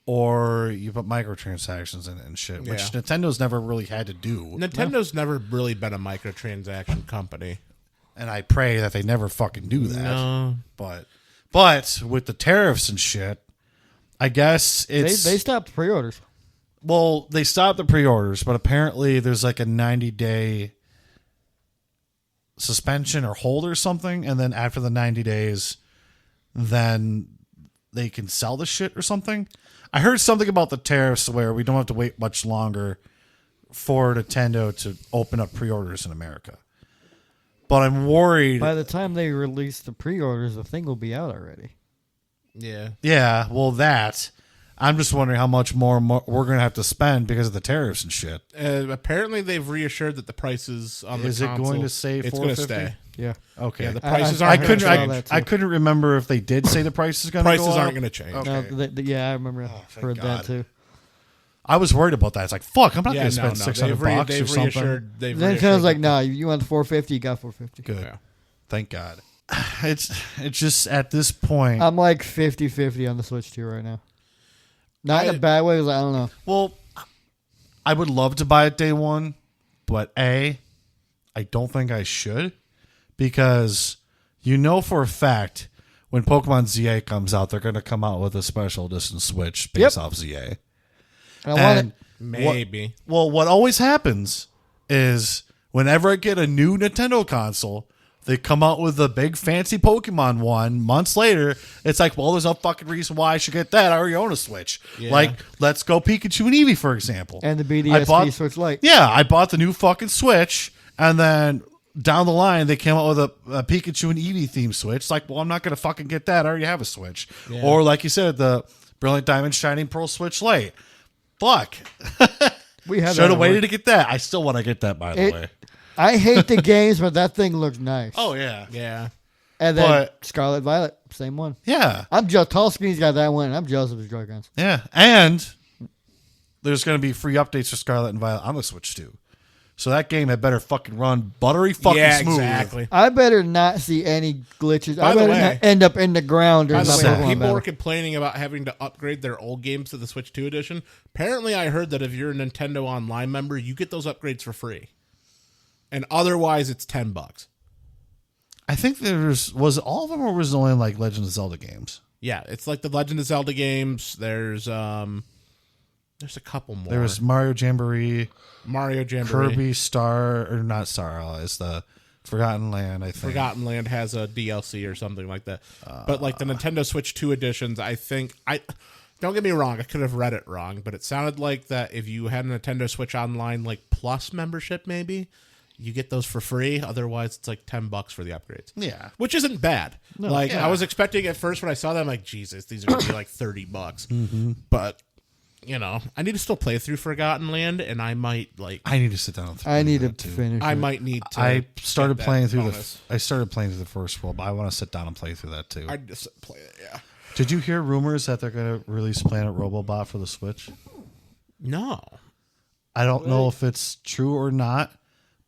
or you put microtransactions in it and shit, which Nintendo's never really had to do. Nintendo's never really been a microtransaction company. And I pray that they never fucking do that. No. But with the tariffs and shit, I guess it's... They stopped pre-orders. Well, they stopped the pre-orders, but apparently there's like a 90-day suspension or hold or something, and then after the 90 days, then they can sell the shit or something. I heard something about the tariffs where we don't have to wait much longer for Nintendo to open up pre-orders in America. But I'm worried... By the time they release the pre-orders, the thing will be out already. Yeah. Yeah, well, that... I'm just wondering how much more we're going to have to spend because of the tariffs and shit. Apparently, they've reassured that the prices on the console... Is it going to say $450? It's going to stay. Yeah. Okay. Yeah, the prices I aren't going to change. I couldn't remember if they did say the price is going to go up. Prices aren't going to change. Okay. No, yeah, I remember. Heard God. that too. I was worried about that. It's like, fuck, I'm not going to spend $600 they've or something. reassured. They've Nintendo's reassured like, nah, you want the 450, you got 450. Good. Yeah. Thank God. It's just at this point. I'm like 50-50 on the Switch 2 right now. Not in a bad way, 'cause I don't know. Well, I would love to buy it day one, but I don't think I should, because you know for a fact when Pokemon ZA comes out, they're going to come out with a special edition Switch based off ZA. I want it. Maybe. What always happens is whenever I get a new Nintendo console, they come out with a big fancy Pokemon one. Months later, it's like, well, there's no fucking reason why I should get that. I already own a Switch. Yeah. Like, Let's Go Pikachu and Eevee, for example. And the BDSP Switch Lite. Yeah, I bought the new fucking Switch, and then down the line, they came out with a Pikachu and Eevee themed Switch. It's like, well, I'm not going to fucking get that. I already have a Switch. Yeah. Or, like you said, the Brilliant Diamond Shining Pearl Switch Lite. Fuck. We should have waited to get that. I still want to get that, by the way. I hate the games, but that thing looks nice. Oh, yeah. Yeah. And then Scarlet Violet, same one. Yeah. I'm jealous. Tall Screen's got that one, and I'm jealous of his Joy-Cons. Yeah. And there's going to be free updates for Scarlet and Violet on the Switch, too. So that game had better fucking run buttery fucking smooth. Exactly. I better not see any glitches. By I the better way, not end up in the ground. By the way, people battle. were complaining about having to upgrade their old games to the Switch 2 edition. Apparently, I heard that if you're a Nintendo Online member, you get those upgrades for free. And otherwise, it's $10. I think was all of them, or was it only like Legend of Zelda games? Yeah, it's like the Legend of Zelda games. There's a couple more. There was Mario Jamboree, Kirby Star, or not Star, it's the Forgotten Land, I think. Forgotten Land has a DLC or something like that. But like the Nintendo Switch 2 editions, I think don't get me wrong, I could have read it wrong, but it sounded like that if you had a Nintendo Switch Online like Plus membership, maybe you get those for free. Otherwise, it's like $10 for the upgrades. Yeah, which isn't bad. No, I was expecting at first when I saw them, like, Jesus, these are gonna be like $30. Mm-hmm. But you know, I need to still play through Forgotten Land, and I might I need to sit down. I need to finish. I might need to. I started playing through the first world, but I want to sit down and play through that too. I just play it. Yeah. Did you hear rumors that they're going to release Planet Robobot for the Switch? No. I don't know if it's true or not,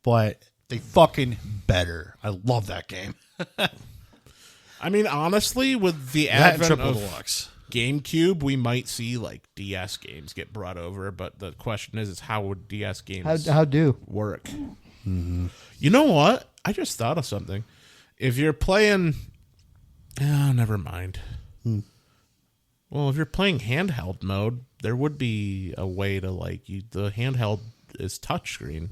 but They fucking better. I love that game. I mean, honestly, with the That and advent Triple of Deluxe. GameCube, we might see like DS games get brought over, but the question is how would DS games How do? work? Mm-hmm. You know what? I just thought of something. If you're playing, never mind. Well, if you're playing handheld mode, there would be a way to the handheld is touchscreen,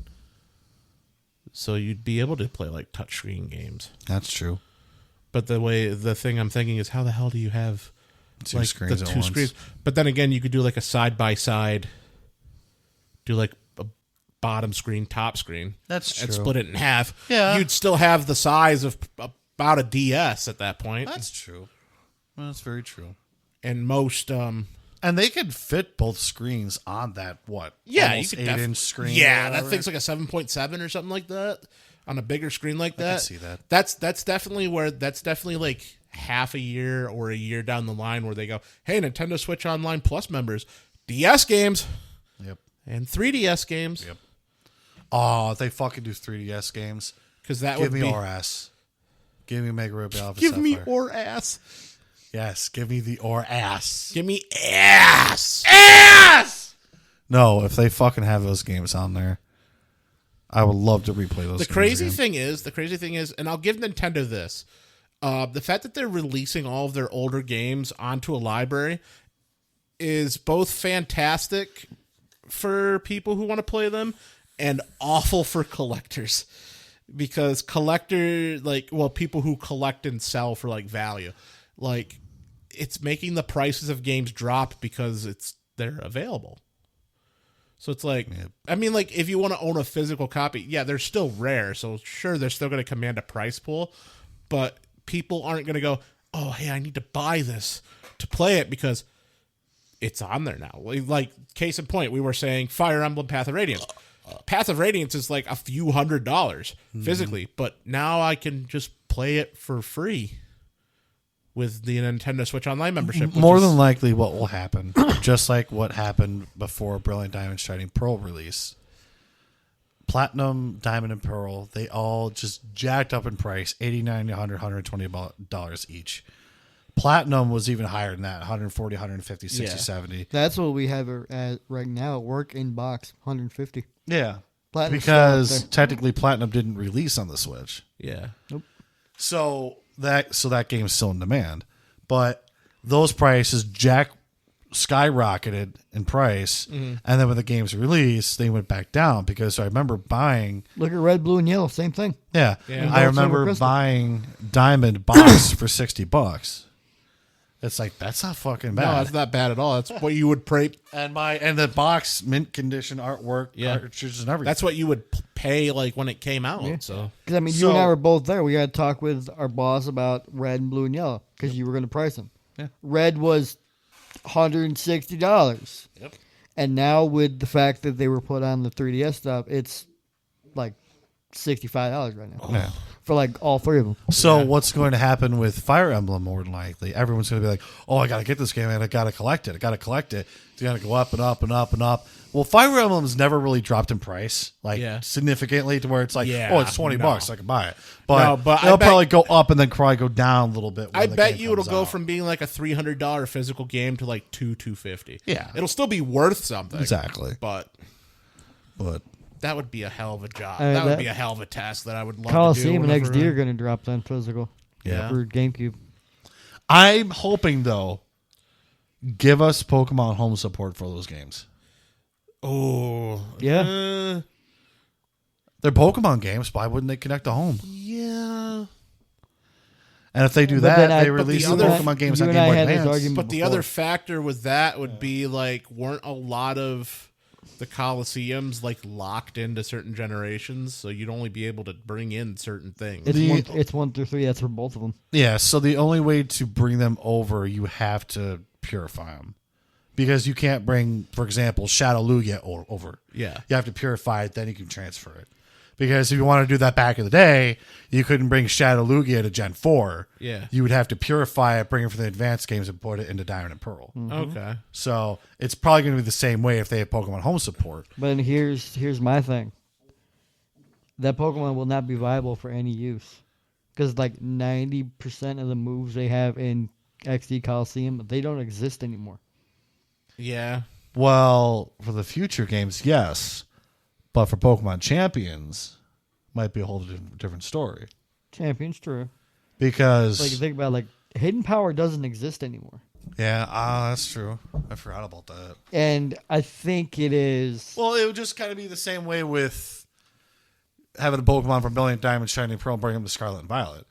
so you'd be able to play like touchscreen games. That's true. But the thing I'm thinking is, how the hell do you have Two screens the at two once. screens? But then again, you could do like a side by side, do like a bottom screen, top screen. That's and true. split it in half. Yeah. You'd still have the size of about a DS at that point. That's true. Well, that's very true. And most, And they could fit both screens on that, almost you could 8-inch screen. Yeah, or that whatever. thing's like a 7.7 or something like that on a bigger screen like that. I can see that. That's definitely like half a year or a year down the line where they go, hey, Nintendo Switch Online Plus members, DS games. Yep. And 3DS games. Yep. Oh, if they fucking do 3DS games. Because that Give would me be... or ass. Give me Mega Ruby Alpha Give me Sapphire. or ass. Yes, give me the or ass. Give me ass. Ass! No, if they fucking have those games on there, I would love to replay those The games crazy again. thing is, and I'll give Nintendo this, the fact that they're releasing all of their older games onto a library is both fantastic for people who want to play them and awful for collectors. Because people who collect and sell for value, it's making the prices of games drop because they're available. So it's I mean, if you want to own a physical copy, yeah, they're still rare. So sure, they're still going to command a price pool, but people aren't going to go, oh, hey, I need to buy this to play it because it's on there now. Case in point, we were saying Fire Emblem Path of Radiance. Path of Radiance is like a few $100s physically, but now I can just play it for free with the Nintendo Switch Online membership. More than likely, what will happen, just like what happened before Brilliant Diamond Shining Pearl release, Platinum, Diamond, and Pearl, they all just jacked up in price, $89, $100, $120 each. Platinum was even higher than that, 140, 150, 60, Yeah. 70. That's what we have at right now at work in box, 150. Yeah. Platinum's still up Because there. technically Platinum didn't release on the Switch. Yeah. So that game's still in demand. But those prices skyrocketed in price. And then when the game's released, they went back down because I remember buying Look at red, blue, and yellow. Same thing. I Gold, silver, remember crystal. buying Diamond box for $60. It's that's not fucking bad. No, that's not bad at all. That's what you would pay. and the box mint condition artwork, Yeah. cartridges and everything. That's what you would pay when it came out. Yeah. So Because, I mean, you So- and I were both there. We had to talk with our boss about red and blue and yellow because you were going to price them. Yeah. Red was $160. Yep. And now with the fact that they were put on the 3DS stuff, it's like $65 right now Yeah. for all three of them. So what's going to happen with Fire Emblem more than likely? Everyone's going to be like, oh, I got to get this game and I got to collect it. It's going to go up and up and up and up. Well, Fire Emblem's never really dropped in price, significantly to where it's it's $20. I can buy it. But, No, but it'll I bet- probably go up and then probably go down a little bit. I when the bet game you it'll comes go out. from being like a $300 physical game to $250. Yeah. It'll still be worth something. Exactly. But But that would be a hell of a job. I mean, that would that- be a hell of a task that I would love to do. Coliseum and whenever, XD are going to drop on physical Yeah. for GameCube. I'm hoping, though, give us Pokemon Home support for those games. Oh. Yeah. They're Pokemon games. Why wouldn't they connect to home? Yeah. And if they do But then that, they but release the the other- Pokemon games you on and Game I Boy had this Advance. argument But the before. other factor with that would be weren't a lot of the Coliseums locked into certain generations, so you'd only be able to bring in certain things. It's 1 through 3. That's for both of them. Yeah, so the only way to bring them over, you have to purify them. Because you can't bring, for example, Shadow Lugia over. Yeah. You have to purify it, then you can transfer it. Because if you want to do that back in the day, you couldn't bring Shadow Lugia to Gen 4. Yeah. You would have to purify it, bring it from the advanced games, and put it into Diamond and Pearl. Okay. So it's probably going to be the same way if they have Pokemon Home support. But here's my thing. that Pokemon will not be viable for any use. Because like 90% of the moves they have in XD Coliseum, they don't exist anymore. Yeah. Well, for the future games, yes. But for Pokemon Champions, might be a whole different story. Champions, true. Because... Like, think about like Hidden Power doesn't exist anymore. Yeah, that's true. I forgot about that. And I think it is... Well, it would just kind of be the same way with having a Pokemon from Brilliant Diamond, Shining Pearl, and bring them to Scarlet and Violet.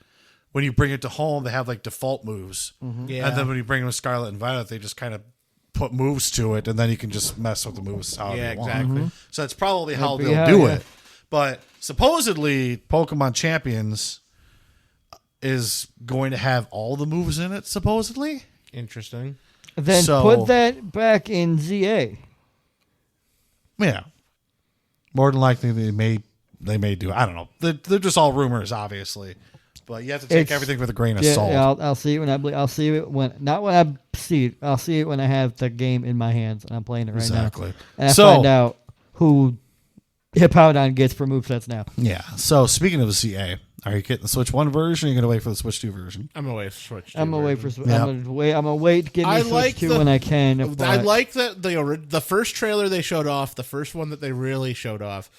When you bring it to home, they have like default moves. Yeah. And then when you bring them to Scarlet and Violet, they just kind of put moves to it, and then you can just mess with the moves however you want. Exactly. So that's probably how That'd be they'll how, do yeah. it. But supposedly, Pokemon Champions is going to have all the moves in it, supposedly. Interesting. Then So- put that back in ZA. Yeah. More than likely, they may do. I don't know. They're just all rumors, obviously. But you have to take It's- everything with a grain of Yeah, salt. I'll see it when I'll see it when not when I see it. I'll see it when I have the game in my hands and I'm playing it right Exactly. now. And I So- find out who Hippowdon gets for movesets now. Yeah. So speaking of CA, are you getting the Switch 1 version, or are you going to wait for the Switch 2 version? I'm gonna wait for Switch. I'm gonna wait for. Yeah. I'm gonna wait to get I me Switch like 2 the- when I can. I like that the first trailer they showed off, the first one that they really showed off.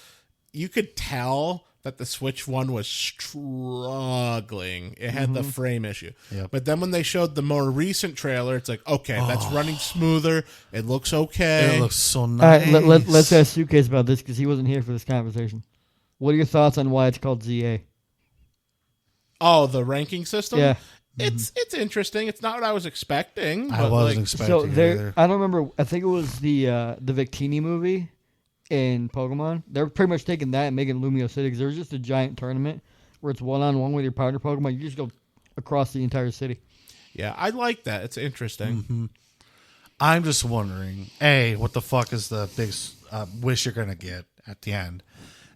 You could tell that the Switch 1 was struggling. It had the frame issue. Yep. But then when they showed the more recent trailer, it's like, okay, that's running smoother. It looks okay. It looks so All nice. right, let's ask Suitcase about this because he wasn't here for this conversation. What are your thoughts on why it's called ZA? Oh, the ranking system? Yeah. It's interesting. It's not what I was expecting. I but, wasn't like, expecting So it there, either. I don't remember. I think it was the Victini movie in Pokemon. They're pretty much taking that and making Lumio City because there was just a giant tournament where it's one-on-one with your partner Pokemon. You just go across the entire city. Yeah, I like that. It's interesting. I'm just wondering, A, what the fuck is the big wish you're going to get at the end?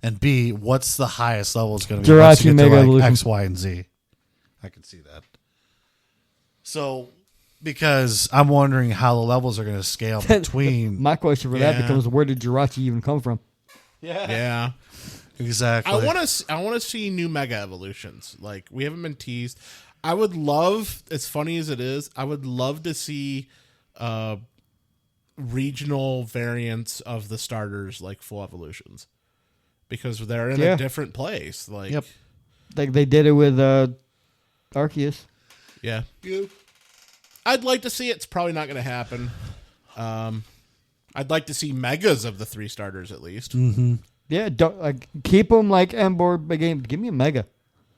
And B, what's the highest level it's going to be? once you Jirachi get to, Mega like, Evolution. X, Y, and Z. I can see that. So, because I'm wondering how the levels are going to scale between. My question for that Yeah. becomes, where did Jirachi even come from? Yeah. Exactly. I want to see new Mega Evolutions. Like, we haven't been teased. I would love, as funny as it is, I would love to see regional variants of the starters, like full evolutions, because they're in Yeah. a different place. Like, Yep. Like they did it with Arceus. yeah. I'd like to see it. It's probably not going to happen. I'd like to see megas of the 3 starters at least. Yeah, don't keep them like Emboar big game. Give me a Mega,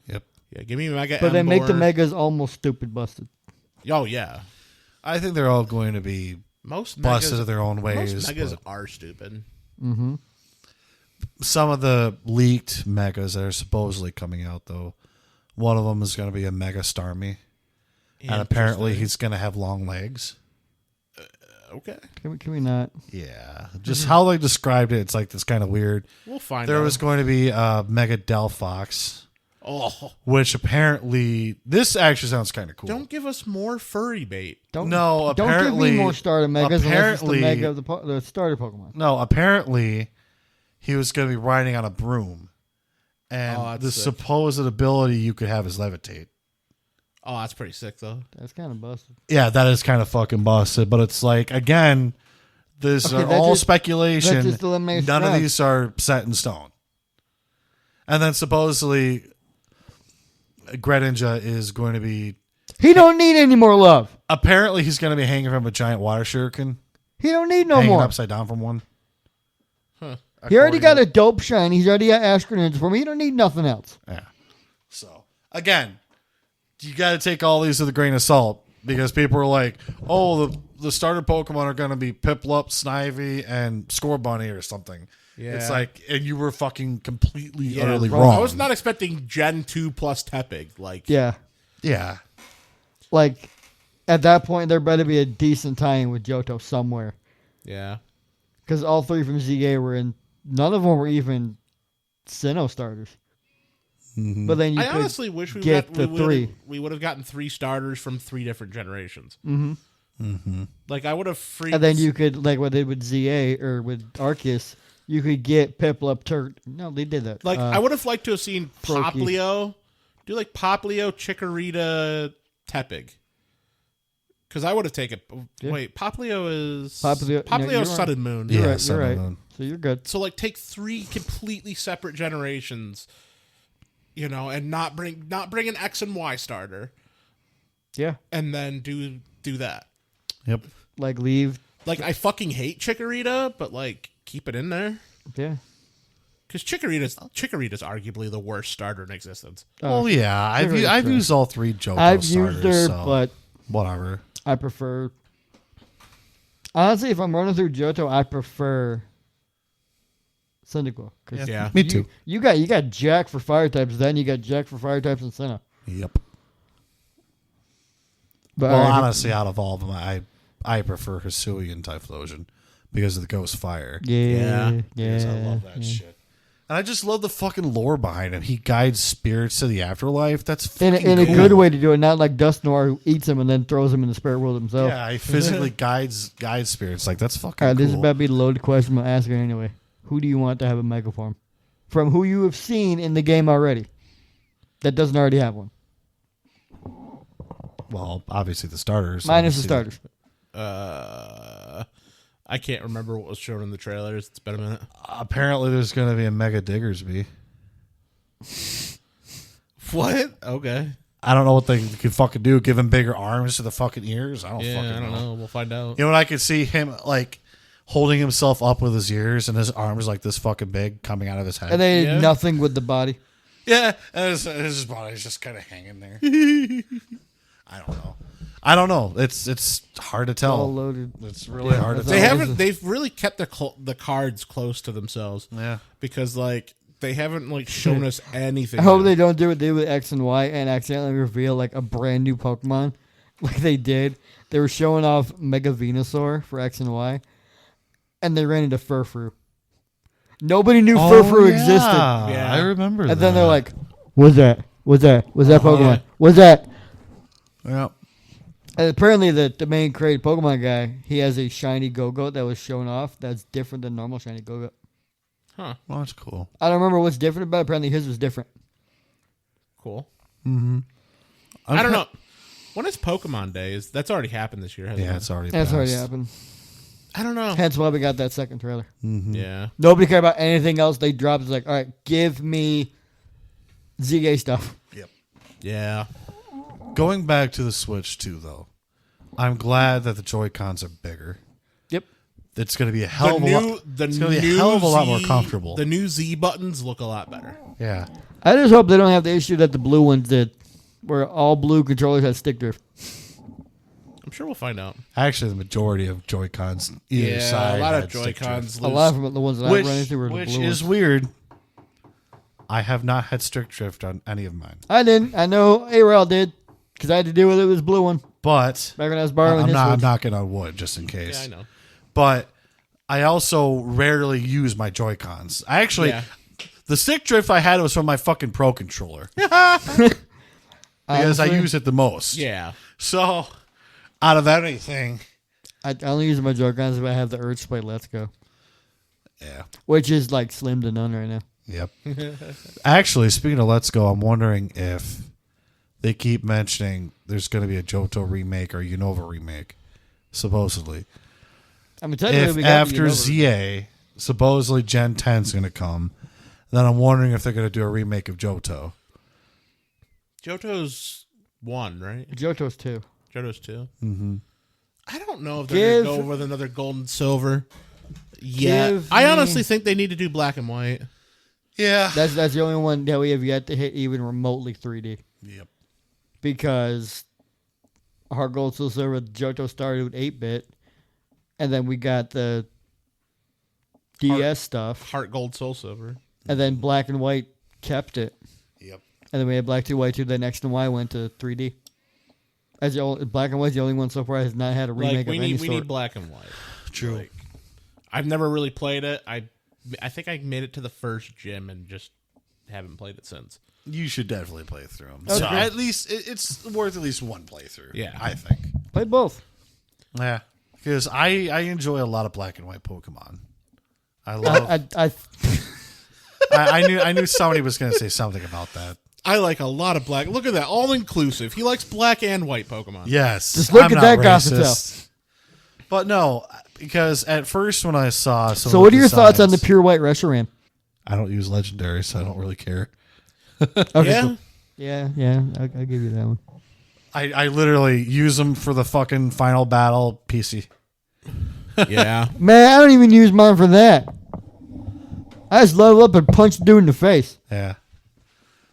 Yep. Yeah, give me Mega. but then make the Emboar. Megas almost stupid busted. Oh yeah, I think they're all going to be most busted megas, in their own ways. most megas but are stupid. some of the leaked megas that are supposedly coming out, though, one of them is going to be a Mega Starmie. And apparently he's going to have long legs. Okay, Can we not? Yeah. Just how they described it, it's like this kind of weird. we'll find. There out. was going to be a Mega Delphox, Oh, which apparently, this actually sounds kind of cool. don't give us more furry bait. Don't No, Don't give apparently- me more starter Megas unless it's the apparently- Mega of the starter Pokemon. No, apparently he was going to be riding on a broom. Oh, And that's the sick. supposed ability you could have is levitate. Oh, that's pretty sick though. That's kind of busted. Yeah, that is kind of fucking busted. But it's like, again, these Okay, are that all just- speculation. that just eliminates None of Sprout. these are set in stone. And then supposedly, Greninja is going to be. He don't need any more love. Apparently, he's going to be hanging from a giant water shuriken. He don't need no hanging more. upside down from one. He already got a dope shine. He's already got Ash Greninja for me. He don't need nothing else. Yeah. So, again, you got to take all these with a grain of salt because people are like, oh, the starter Pokemon are going to be Piplup, Snivy, and Scorbunny or something. Yeah. It's like, and you were fucking completely, Yeah, utterly wrong. wrong. I was not expecting Gen 2 plus Tepig. Like, Yeah. Yeah. Like, at that point, there better be a decent tie-in with Johto somewhere. yeah. Because all 3 from ZA were in. None of them were even Sinnoh starters. But then you I could honestly wish we get got, the 3. We would have gotten 3 starters from 3 different generations. Like I would have freaked. And then you could, like what they did with ZA or with Arceus, you could get Piplup Turk. No, they did that. Like, I would have liked to have seen Froakie. Poplio. Do like Poplio, Chikorita, Tepig. Because I would have taken... Yeah. Wait, Poplio is... Poplio- no, Poplio you're is Sun right. and Moon. You're Yeah, right. Sun You're and right. Moon. So you're good. So, like, take 3 completely separate generations, and not bring an X and Y starter, Yeah. and then do that. Yep. Like leave. Like, I fucking hate Chikorita, but, like, keep it in there. Yeah. Because Chikorita's arguably the worst starter in existence. Oh yeah, I've used all 3 Johto I've starters. used her, so but whatever. I prefer. Honestly, if I'm running through Johto, I prefer Cyndaquil. Yeah. Me too. You got Jack for fire types, then you got Jack for fire types and Senna. Yep. But Well, all right, honestly, out of all of them, I prefer Hisui and Typhlosion because of the Ghost Fire. yeah. Because I love that shit. And I just love the fucking lore behind him. He guides spirits to the afterlife. That's fucking In a cool. good way to do it, not like Dusknoir who eats him and then throws him in the spirit world himself. Yeah, he physically guides spirits. Like, that's fucking All right, cool. this is about to be the loaded question, but I'm asking anyway. Who do you want to have a Mega Form? From who you have seen in the game already that doesn't already have one. Well, obviously the starters. Minus the Obviously. starters. I can't remember what was shown in the trailers. It's been a minute. Apparently there's going to be a Mega Diggersby. What? Okay. I don't know what they could fucking do. Give him bigger arms to the fucking ears? I don't Yeah, fucking I don't know. We'll find out. You know what? I could see him, like, holding himself up with his ears and his arms like this fucking big coming out of his head. And they Yeah. did nothing with the body. Yeah, and his body's just kind of hanging there. I don't know. It's hard to tell. All loaded. It's really hard to that's tell. They all- haven't. They've really kept the cards close to themselves. Yeah. Because like they haven't like shown us anything. I hope new. they don't do what they did with X and Y and accidentally reveal like a brand new Pokemon like they did. They were showing off Mega Venusaur for X and Y, and they ran into Furfrou. Nobody knew Furfrou existed. Yeah. I remember that. And then they're like, what's that? What's that Pokemon? yeah. What's that? yeah. And apparently the main created Pokemon guy, he has a shiny Go-Goat that was shown off that's different than normal shiny Go-Goat. Huh. Well, that's cool. I don't remember what's different about it. Apparently his was different. Cool. Mm-hmm. I don't know. When is Pokemon Days? That's already happened this year, hasn't Yeah, it? it's already That's already passed. happened. I don't know. Hence why we got that second trailer. Mm-hmm. Yeah. Nobody cared about anything else they dropped. It's like, all right, give me ZA stuff. Yep. Yeah. Going back to the Switch too, though, I'm glad that the Joy-Cons are bigger. Yep. It's going to be a hell of a lot. The It's going to be a new hell of a lot more Z- comfortable. The new Z buttons look a lot better. Yeah. I just hope they don't have the issue that the blue ones did, where all blue controllers had stick drift. I'm sure we'll find out. Actually, the majority of Joy-Cons either side a lot of had stick Joy-Cons. drift. A lot of them, the ones that Which, I run into were the which blue is ones. weird. I have not had stick drift on any of mine, I didn't. I know ARL did, because I had to deal with it with his blue one but back when I was borrowing I'm his not. I'm Switch. knocking on wood just in case. Yeah, I know. But I also rarely use my Joy-Cons. I actually, Yeah. the stick drift I had was from my fucking Pro controller because I Honestly, use it the most. Yeah. So, out of anything, I only use my Joy-Cons if I have the urge to play Let's Go, yeah. which is like slim to none right now. Yep. Actually, speaking of Let's Go, I'm wondering if they keep mentioning there's going to be a Johto remake or Unova remake, supposedly. I mean, technically, If we got after the Unova. ZA, supposedly Gen 10 is going to come, then I'm wondering if they're going to do a remake of Johto. Johto's 1, right? Johto's 2. Johto's 2. Mm-hmm. I don't know if they're going to go with another gold and silver. Yeah. I honestly think they need to do black and white. Yeah. That's the only one that we have yet to hit even remotely 3D. Yep. Because Heart Gold Soul Silver, Johto started with 8-bit, and then we got the DS stuff, Heart Gold, Soul Silver. and then Black and White kept it, Yep. and then we had Black 2, White 2, then X and Y went to 3D. As the only, Black and White's the only one so far that has not had a remake Like, of any we sort. need black and white. True. Like, I've never really played it. I think I made it to the first gym and just haven't played it since. You should definitely play through them. Okay. So at least it's worth at least one playthrough. Yeah. I think. Play both. Yeah, because I enjoy a lot of black and white Pokemon. I love. I knew somebody was going to say something about that. I like a lot of black. Look at that, all inclusive. He likes black and white Pokemon. Yes, Just look I'm at not that gossip racist. But no, because at first when I saw, so what are your thoughts on the pure white Reshiram? I don't use legendary, so I don't really care. Okay, Yeah. cool. Yeah, I'll give you that one. I literally use them for the fucking final battle PC. Yeah. Man, I don't even use mine for that. I just level up and punch the dude in the face. Yeah.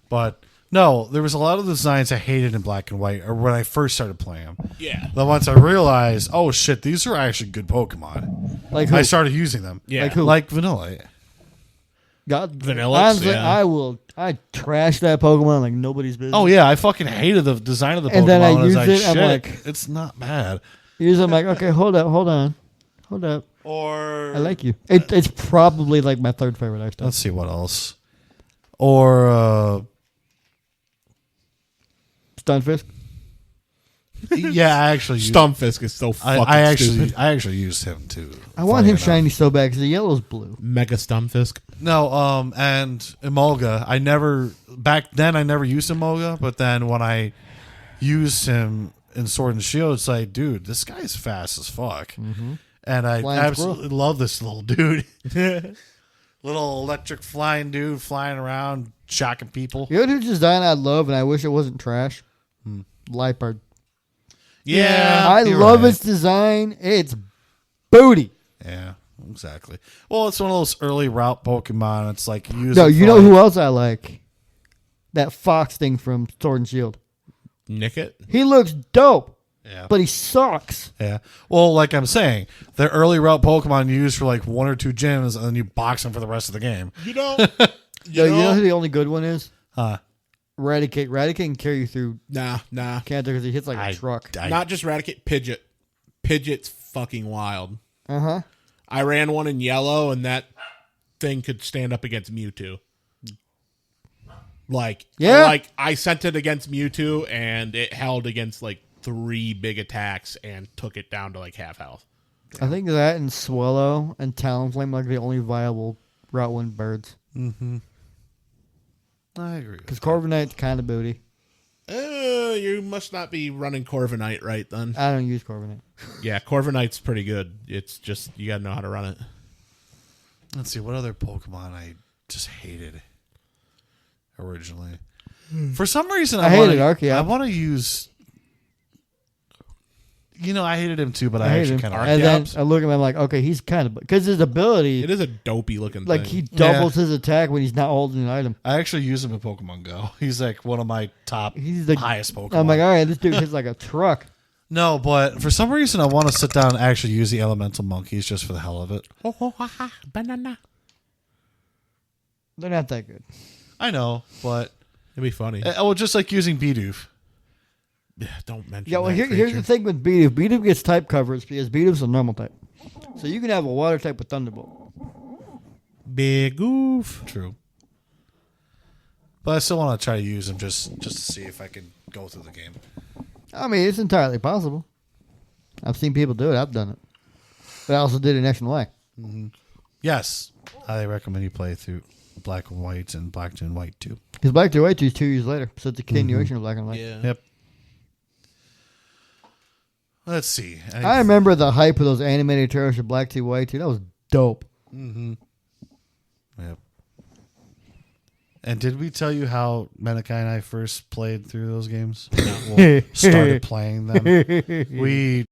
But no, there was a lot of designs I hated in black and white, or when I first started playing them. Yeah. Then once I realized, oh shit, these are actually good Pokemon. Like who? I started using them. Yeah. Like who? Like Vanilla. God, Vanillix, honestly, yeah. I trash that Pokemon like nobody's business. Oh yeah, I fucking hated the design of the Pokemon. And then I was used it, I'm shit, like- it's not bad. Usually I'm like, okay, hold up. Or I like you. It's probably like my third favorite art style. let's see what else. Or Stunfisk. yeah, I actually used, Stumpfisk is so fucking I stupid. actually used him too. I want funny him enough. shiny so bad because the yellow's blue. Mega Stumpfisk. No, and Emolga. I never used Emolga, but then when I used him in Sword and Shield, it's like, dude, this guy's fast as fuck. Mm-hmm. And I Flying absolutely love this little dude. Little electric flying dude flying around, shocking people. You know whose design I love and I wish it wasn't trash? Liepard. Yeah, I you're love right. its design. It's booty. Yeah, exactly. Well, it's one of those early route Pokemon. It's like No, you know who else I like? That fox thing from Sword and Shield. Nickit. He looks dope, Yeah, but he sucks. yeah. Well, like I'm saying, the early route Pokemon you use for like 1 or 2 gyms, and then you box them for the rest of the game. You know. You know who the only good one is? Huh? Eradicate. Eradicate can carry you through Nah. Canter because he hits like a truck. Not just Raticate, Pidgeot. Pidgeot's fucking wild. Uh-huh. I ran one in yellow, and that thing could stand up against Mewtwo. Yeah. I sent it against Mewtwo, and it held against like 3 big attacks and took it down to like half health. I think that and Swallow and Talonflame are like the only viable Route 1 birds. Mm-hmm. I agree. Because Corviknight's kind of booty. You must not be running Corviknight right then. I don't use Corviknight. Yeah, Corviknight's pretty good. It's just you gotta know how to run it. Let's see what other Pokemon I just hated originally. For some reason, I hated Arceus. I want to use. You know, I hated him too, but I hate actually him. kind of And then Arceus. I look at him, I'm like, okay, he's kind of... Because his ability, It is a dopey looking like, thing. he doubles his attack when he's not holding an item. I actually use him in Pokemon Go. He's like one of my top He's the highest Pokemon. I'm like, all right, this dude hits like a truck. No, but for some reason, I want to sit down and actually use the elemental monkeys just for the hell of it. Banana. They're not that good. I know, but It'd be funny. well, just like using Bidoof. Yeah, don't mention Yeah, well, that here's creature. the thing with Bidoof. Bidoof gets type coverage because Bidoof's a normal type. So you can have a water type with Thunderbolt. Big oof. True. But I still want to try to use him just to see if I can go through the game. I mean, it's entirely possible. I've seen people do it. I've done it. But I also did it in X and Y. Yes, I recommend you play through Black and White and Black and White too. Because Black to White 2 is 2 years later. So it's a continuation of Black and White. Yeah. Yep. Let's see. I remember the hype of those animated turtles for Black to White 2. That was dope. Yep. And did we tell you how Menekai and I first played through those games? Well, started playing them. We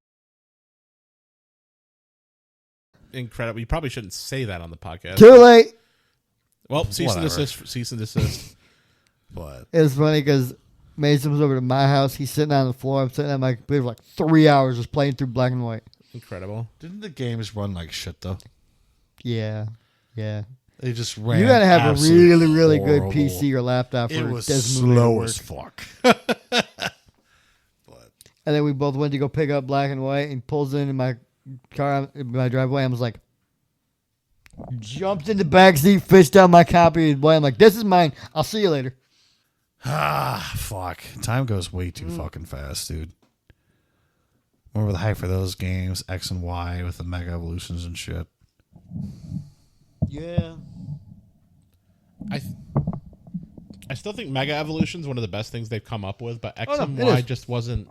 Incredible. You probably shouldn't say that on the podcast. Too late. Well, cease and Whatever. desist. Cease and desist. but It was funny because Mason was over to my house. He's sitting on the floor. I'm sitting at my computer for like 3 hours just playing through Black and White. Incredible. didn't the games run like shit though? Yeah. Yeah. They just ran. You got to have a absolutely really, really good horrible. PC or laptop for It was this movie to slow work. as fuck. And then we both went to go pick up Black and White and pulls in my car, in my driveway. I was like, jumped in the back seat, fished down my copy of White. I'm like, this is mine. I'll see you later. Fuck. Time goes way too fucking fast, dude. Remember the hype for those games, X and Y with the Mega Evolutions and shit. Yeah. I still think Mega Evolution is one of the best things they've come up with, but X Oh, no, and it Y is. just wasn't.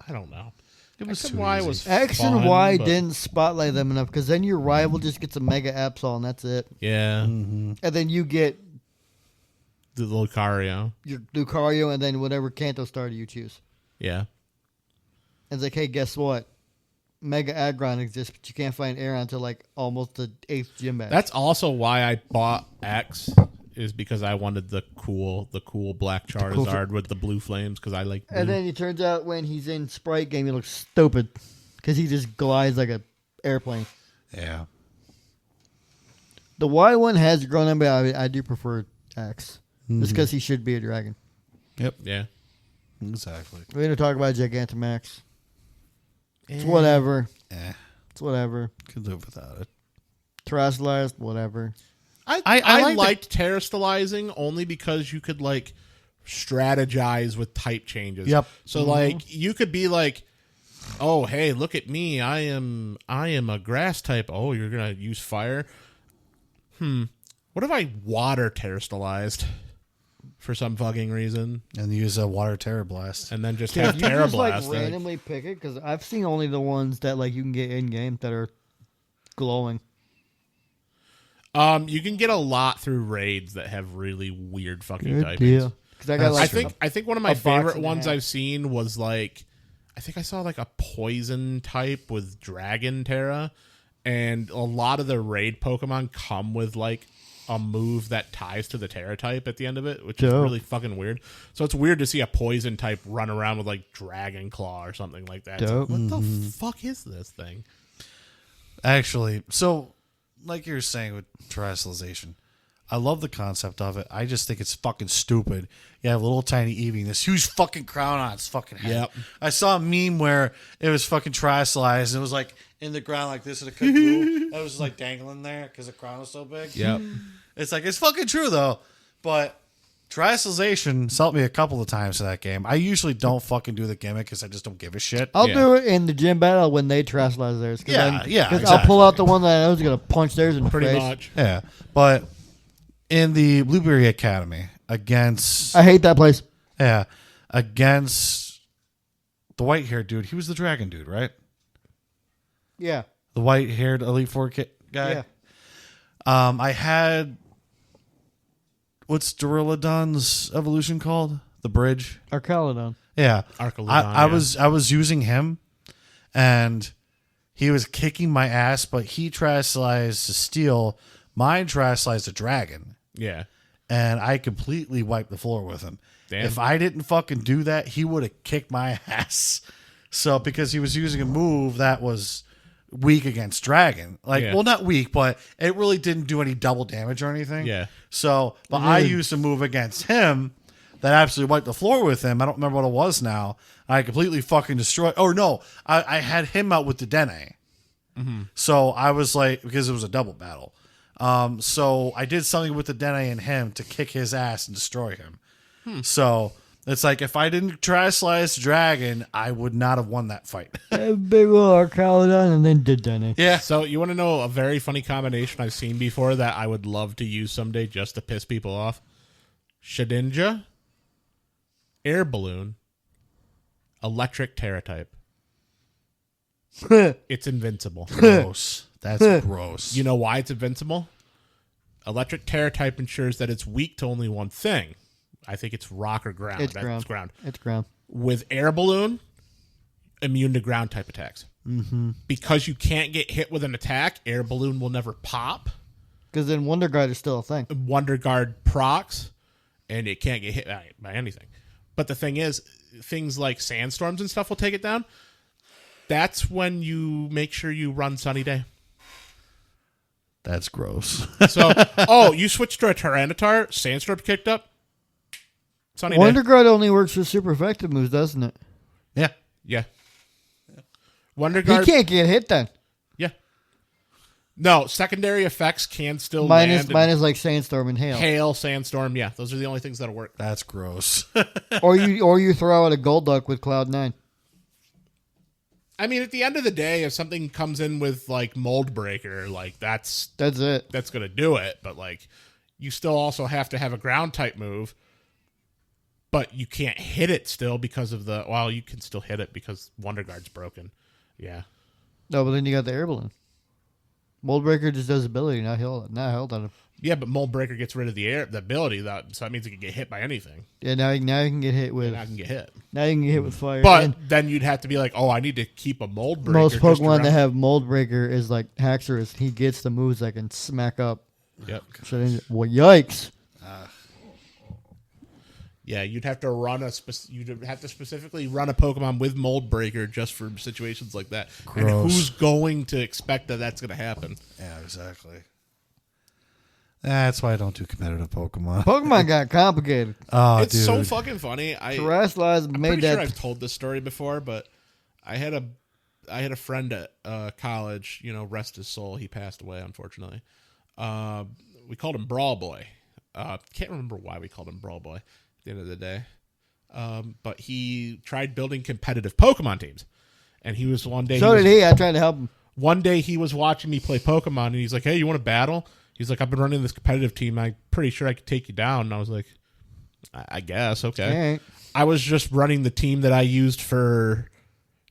I don't know. It was X and too Y easy. was X fun, and Y but- didn't spotlight them enough because then your rival just gets a Mega Absol and that's it. Yeah, And then you get the Lucario. your Lucario and then whatever Kanto starter you choose. Yeah, And it's like, hey, guess what? Mega Aggron exists, but you can't find Aeron until like almost the 8th gym badge. that's also why I bought X. Is because I wanted the cool black Charizard with the blue flames because I like blue. And then it turns out when he's in Sprite game, he looks stupid because he just glides like a airplane. Yeah. The Y one has grown on, but I do prefer X just because he should be a dragon. Yep. Yeah. Exactly. We're going to talk about Gigantamax. It's whatever. Eh. It's whatever. Could live without it. Terrestrialized, whatever. I liked terrestrializing only because you could like strategize with type changes. Yep. So like you could be like, oh hey, look at me, I am a grass type. Oh, you're gonna use fire. What if I water terrestrialized for some fucking reason, And use a water terror blast. and then just Can have you Terra just like Blast? randomly pick it? Because I've seen only the ones that like you can get in game that are glowing. You can get a lot through raids that have really weird fucking typings. Because I got like I think one of my a box favorite and a ones half. I've seen was like, I think I saw like a poison type with Dragon Terra, and a lot of the raid Pokemon come with like a move that ties to the Terra type at the end of it, which is Dope. really fucking weird. So it's weird to see a poison type run around with like Dragon Claw or something like that. It's Dope. like, what the fuck is this thing? Actually, so like you're saying with terrestrialization, I love the concept of it. I just think it's fucking stupid. You have a little tiny Eevee, and this huge fucking crown on its fucking head. Yep. I saw a meme where it was fucking terrestrialized, and it was like in the ground like this, and it couldn't move. It was just like dangling there because the crown was so big. Yep. It's like, it's fucking true though. But terrestrialization helped me a couple of times in that game. I usually don't fucking do the gimmick because I just don't give a shit. I'll Yeah. do it in the gym battle when they terrestrialize theirs. Yeah, yeah, Because I'll pull exactly. out the one that I know is going to punch theirs in the Pretty face. much. Yeah. But in the Blueberry Academy against I hate that place. against the white haired dude, he was the dragon dude, right? Yeah. The white haired Elite Four guy. Yeah. I had what's Duraludon's evolution called? The bridge. Arcalodon. Yeah. Arcaludon, I yeah. was using him, and he was kicking my ass, but he terrestrialized to steel. Mine terrestrialized a dragon, Yeah. and I completely wiped the floor with him. Damn. If I didn't fucking do that, he would have kicked my ass. So because he was using a move that was weak against dragon, like Yeah. well, not weak, but it really didn't do any double damage or anything. Yeah. So, but I used a move against him that absolutely wiped the floor with him. I don't remember what it was now. I completely fucking destroyed. Oh no, I had him out with the Dene. So I was like, because it was a double battle. So I did something with the Dene and him to kick his ass and destroy him. So it's like if I didn't terrestrialize the dragon, I would not have won that fight. Big ol' Arcalodon and then did Denny. Yeah. So you want to know a very funny combination I've seen before that I would love to use someday just to piss people off? Shedinja, air balloon, electric Terra type. It's invincible. Gross. That's gross. You know why it's invincible? Electric Terra type ensures that it's weak to only one thing. I think it's rock or ground. It's That's ground. ground. It's ground. With air balloon, immune to ground type attacks. Mm-hmm. Because you can't get hit with an attack, air balloon will never pop. Because then Wonder Guard is still a thing. Wonder Guard procs, and it can't get hit by anything. But the thing is, things like sandstorms and stuff will take it down. That's when you make sure you run Sunny Day. That's gross. So, you switched to a Tyranitar, sandstorm kicked up, Sunny Wonder Day. Guard only works for super effective moves, doesn't it? Yeah. Yeah. Wonder He Guard. can't get hit then. Yeah. No, secondary effects can still Minus land. like Sandstorm and Hail. Hail, sandstorm. Yeah, those are the only things that'll work. That's gross. or you throw out a Golduck with Cloud 9. I mean, at the end of the day, if something comes in with like Mold Breaker, like that's it. That's gonna do it. But like, you still also have to have a ground type move, but you can't hit it still because of the. Well, you can still hit it because Wonder Guard's broken. Yeah. No, but then you got the air balloon. Mold Breaker just does ability, not held on him. Yeah, but Mold Breaker gets rid of the ability, so that means it can get hit by anything. Yeah, now you can get hit with. Now I can get hit. Now you can get hit with fire. But and then you'd have to be like, oh, I need to keep a Mold Breaker. most just Pokemon around. that have Mold Breaker is like Haxorus. He gets the moves that can smack up. Yep. So then, well, yikes. Yeah, you'd have to specifically run a Pokemon with Mold Breaker just for situations like that. Gross. And who's going to expect that that's going to happen? Yeah, exactly. That's why I don't do competitive Pokemon. Pokemon got complicated. Oh, It's dude. so fucking funny. Terrestrialized I'm made pretty that. sure I've told this story before, but I had a friend at college. You know, rest his soul. He passed away, unfortunately. We called him Brawl Boy. Can't remember why we called him Brawl Boy. At the end of the day, but he tried building competitive Pokemon teams, and he was one day. So did he. I tried to help him. One day he was watching me play Pokemon, and he's like, "Hey, you want to battle?" He's like, "I've been running this competitive team. I'm pretty sure I could take you down." And I was like, "I guess, okay." All right. I was just running the team that I used for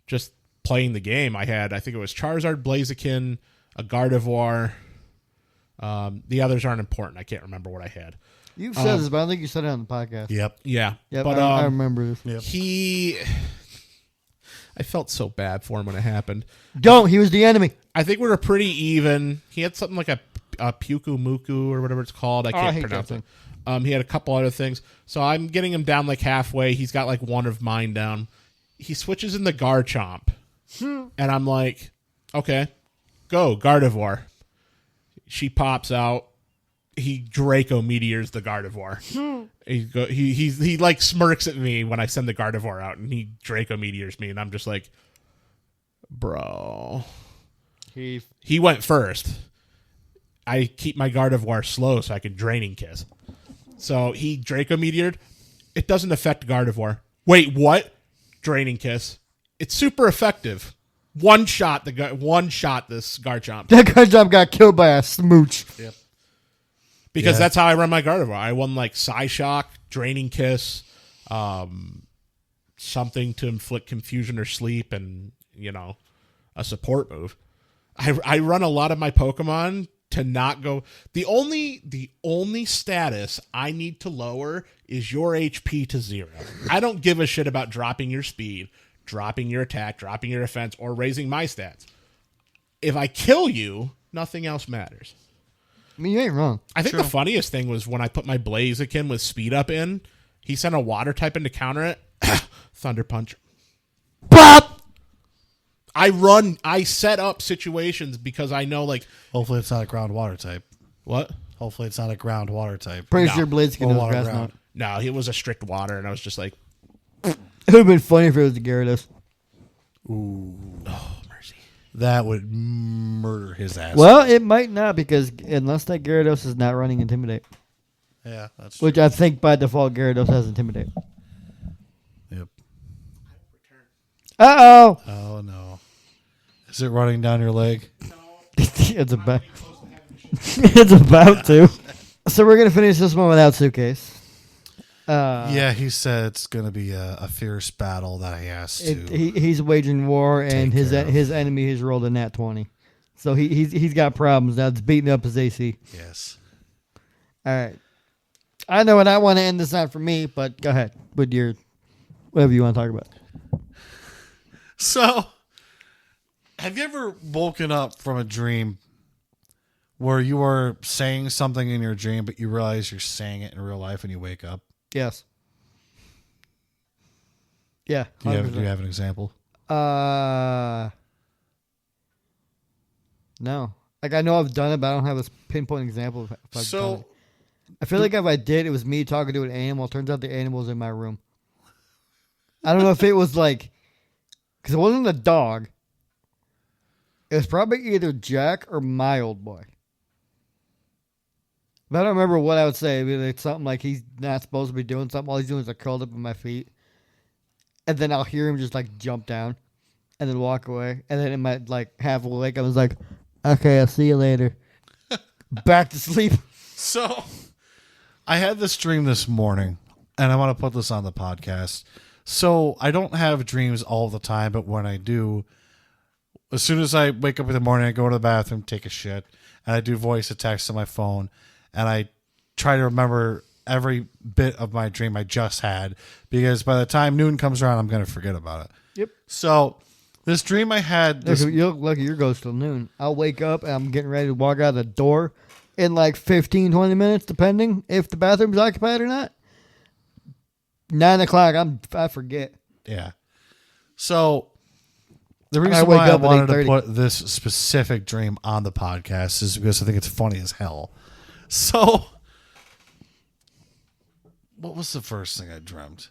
just playing the game. I think it was Charizard, Blaziken, a Gardevoir. The others aren't important. I can't remember what I had. You've said this, but I don't think you said it on the podcast. Yep. Yeah. Yep, But I remember this. Yep. I felt so bad for him when it happened. Don't. He was the enemy. I think we were pretty even. He had something like a Puku Muku or whatever it's called. I can't hate pronounce that it. He had a couple other things. So I'm getting him down like halfway. He's got like one of mine down. He switches in the Garchomp. And I'm like, okay, go, Gardevoir. She pops out. He Draco Meteors the Gardevoir. He like smirks at me when I send the Gardevoir out, and he Draco Meteors me, and I'm just like, bro. He went first. I keep my Gardevoir slow so I can Draining Kiss. So he Draco Meteored. It doesn't affect Gardevoir. Wait, what? Draining Kiss. It's super effective. One shot this Garchomp. That Garchomp got killed by a smooch. Yep. Because Yeah. that's how I run my Gardevoir. I won like Psyshock, Draining Kiss, something to inflict confusion or sleep, and a support move. I run a lot of my Pokemon to not go. The only status I need to lower is your HP to 0. I don't give a shit about dropping your speed, dropping your attack, dropping your defense, or raising my stats. If I kill you, nothing else matters. I mean, you ain't wrong. I think the funniest thing was when I put my Blaziken with speed up in, he sent a water type in to counter it. Thunder Punch. Bop! I set up situations because I know, like, Hopefully it's not a ground water type. what? Hopefully it's not a ground water type. Pretty No. sure Blaziken Or knows water grass ground. knot. No, it was a strict water, and I was just like, It would have been funny if it was the Gyarados. oh, mercy. That would murder his ass. Well, it might not because unless that Gyarados is not running Intimidate, Yeah, that's which I think by default Gyarados has Intimidate. Yep. Uh-oh. Oh, no. Is it running down your leg? It's about it's about to. So we're going to finish this one without Suitcase. Yeah, he said it's going to be a fierce battle that he has to. He's waging war, and Take care of. his enemy has rolled a nat 20. So he's got problems now. It's beating up his AC. Yes. All right. I know, and I want to end this on for me, but go ahead with your whatever you want to talk about. So, have you ever woken up from a dream where you were saying something in your dream, but you realize you're saying it in real life when you wake up? Yes. Yeah. Do you 100%. have an example? No. Like, I know I've done it, but I don't have a pinpoint example of if I've done So, it. I feel like if I did, it was me talking to an animal. Turns out the animal was in my room. I don't know if it was like, because it wasn't a dog. It was probably either Jack or my old boy. But I don't remember what I would say. It'd be like something like he's not supposed to be doing something. All he's doing is like curled up in my feet. And then I'll hear him just like jump down. and then walk away. And then in my like half awake, I was like, okay, I'll see you later. Back to sleep. So I had this dream this morning, and I want to put this on the podcast. So I don't have dreams all the time, but when I do, as soon as I wake up in the morning, I go to the bathroom, take a shit, and I do voice to text on my phone, and I try to remember every bit of my dream I just had, because by the time noon comes around, I'm going to forget about it. Yep. So this dream I had... This, you look lucky your goes till noon. I'll wake up, and I'm getting ready to walk out the door in like 15, 20 minutes, depending if the bathroom's occupied or not. 9 o'clock, I forget. Yeah. So... The reason why I wanted to put this specific dream on the podcast is because I think it's funny as hell. So, what was the first thing I dreamt?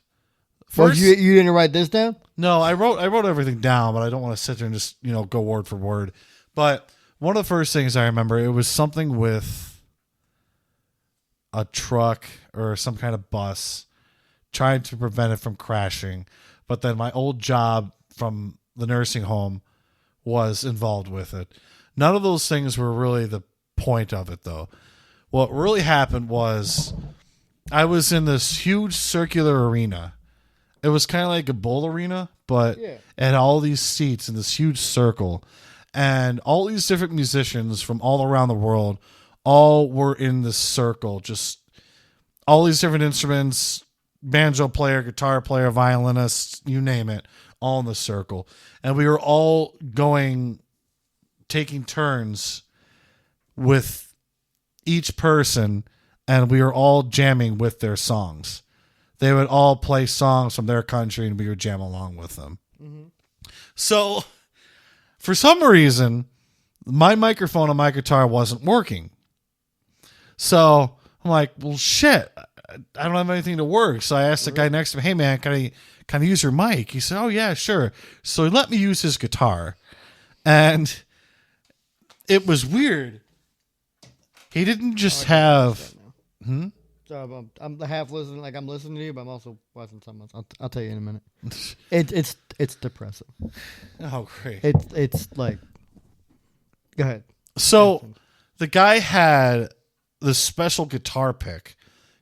First, you didn't write this down? No, I wrote everything down, but I don't want to sit there and just go word for word. But one of the first things I remember, it was something with a truck or some kind of bus trying to prevent it from crashing. But then my old job from the nursing home was involved with it. None of those things were really the point of it, though. What really happened was I was in this huge circular arena. It was kind of like a bowl arena, but it had all these seats in this huge circle. And all these different musicians from all around the world all were in this circle. Just all these different instruments, banjo player, guitar player, violinist, you name it, all in the circle. And we were all taking turns with each person, and we were all jamming with their songs. They would all play songs from their country, and we would jam along with them. Mm-hmm. So, for some reason, my microphone on my guitar wasn't working. So, I'm like, well, shit, I don't have anything to work. So I asked the guy next to me, hey, man, can I use your mic? He said, oh, yeah, sure. So he let me use his guitar. And it was weird. He didn't just have... So I'm half listening, like I'm listening to you, but I'm also watching something else. I'll tell you in a minute. It's depressing. Oh, great. It's like... Go ahead. So the guy had this special guitar pick.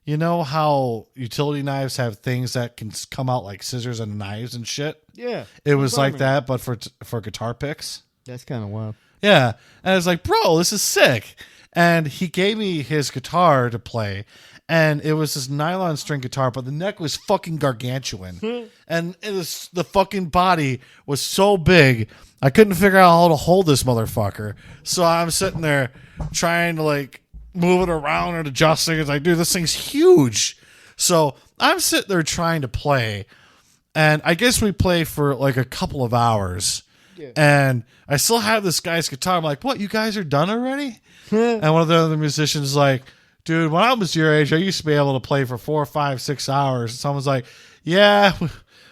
You know how utility knives have things that can come out like scissors and knives and shit? Yeah. It was like that, but for guitar picks. That's kind of wild. Yeah. And I was like, bro, this is sick. And he gave me his guitar to play. And it was this nylon string guitar, but the neck was fucking gargantuan. And the fucking body was so big, I couldn't figure out how to hold this motherfucker. So I'm sitting there trying to like move it around and adjusting. It's like, dude, this thing's huge. So I'm sitting there trying to play, and I guess we play for like a couple of hours. Yeah. And I still have this guy's guitar. I'm like, what, you guys are done already? And one of the other musicians is like, dude, when I was your age, I used to be able to play for 4, 5, 6 hours. And someone's like, yeah,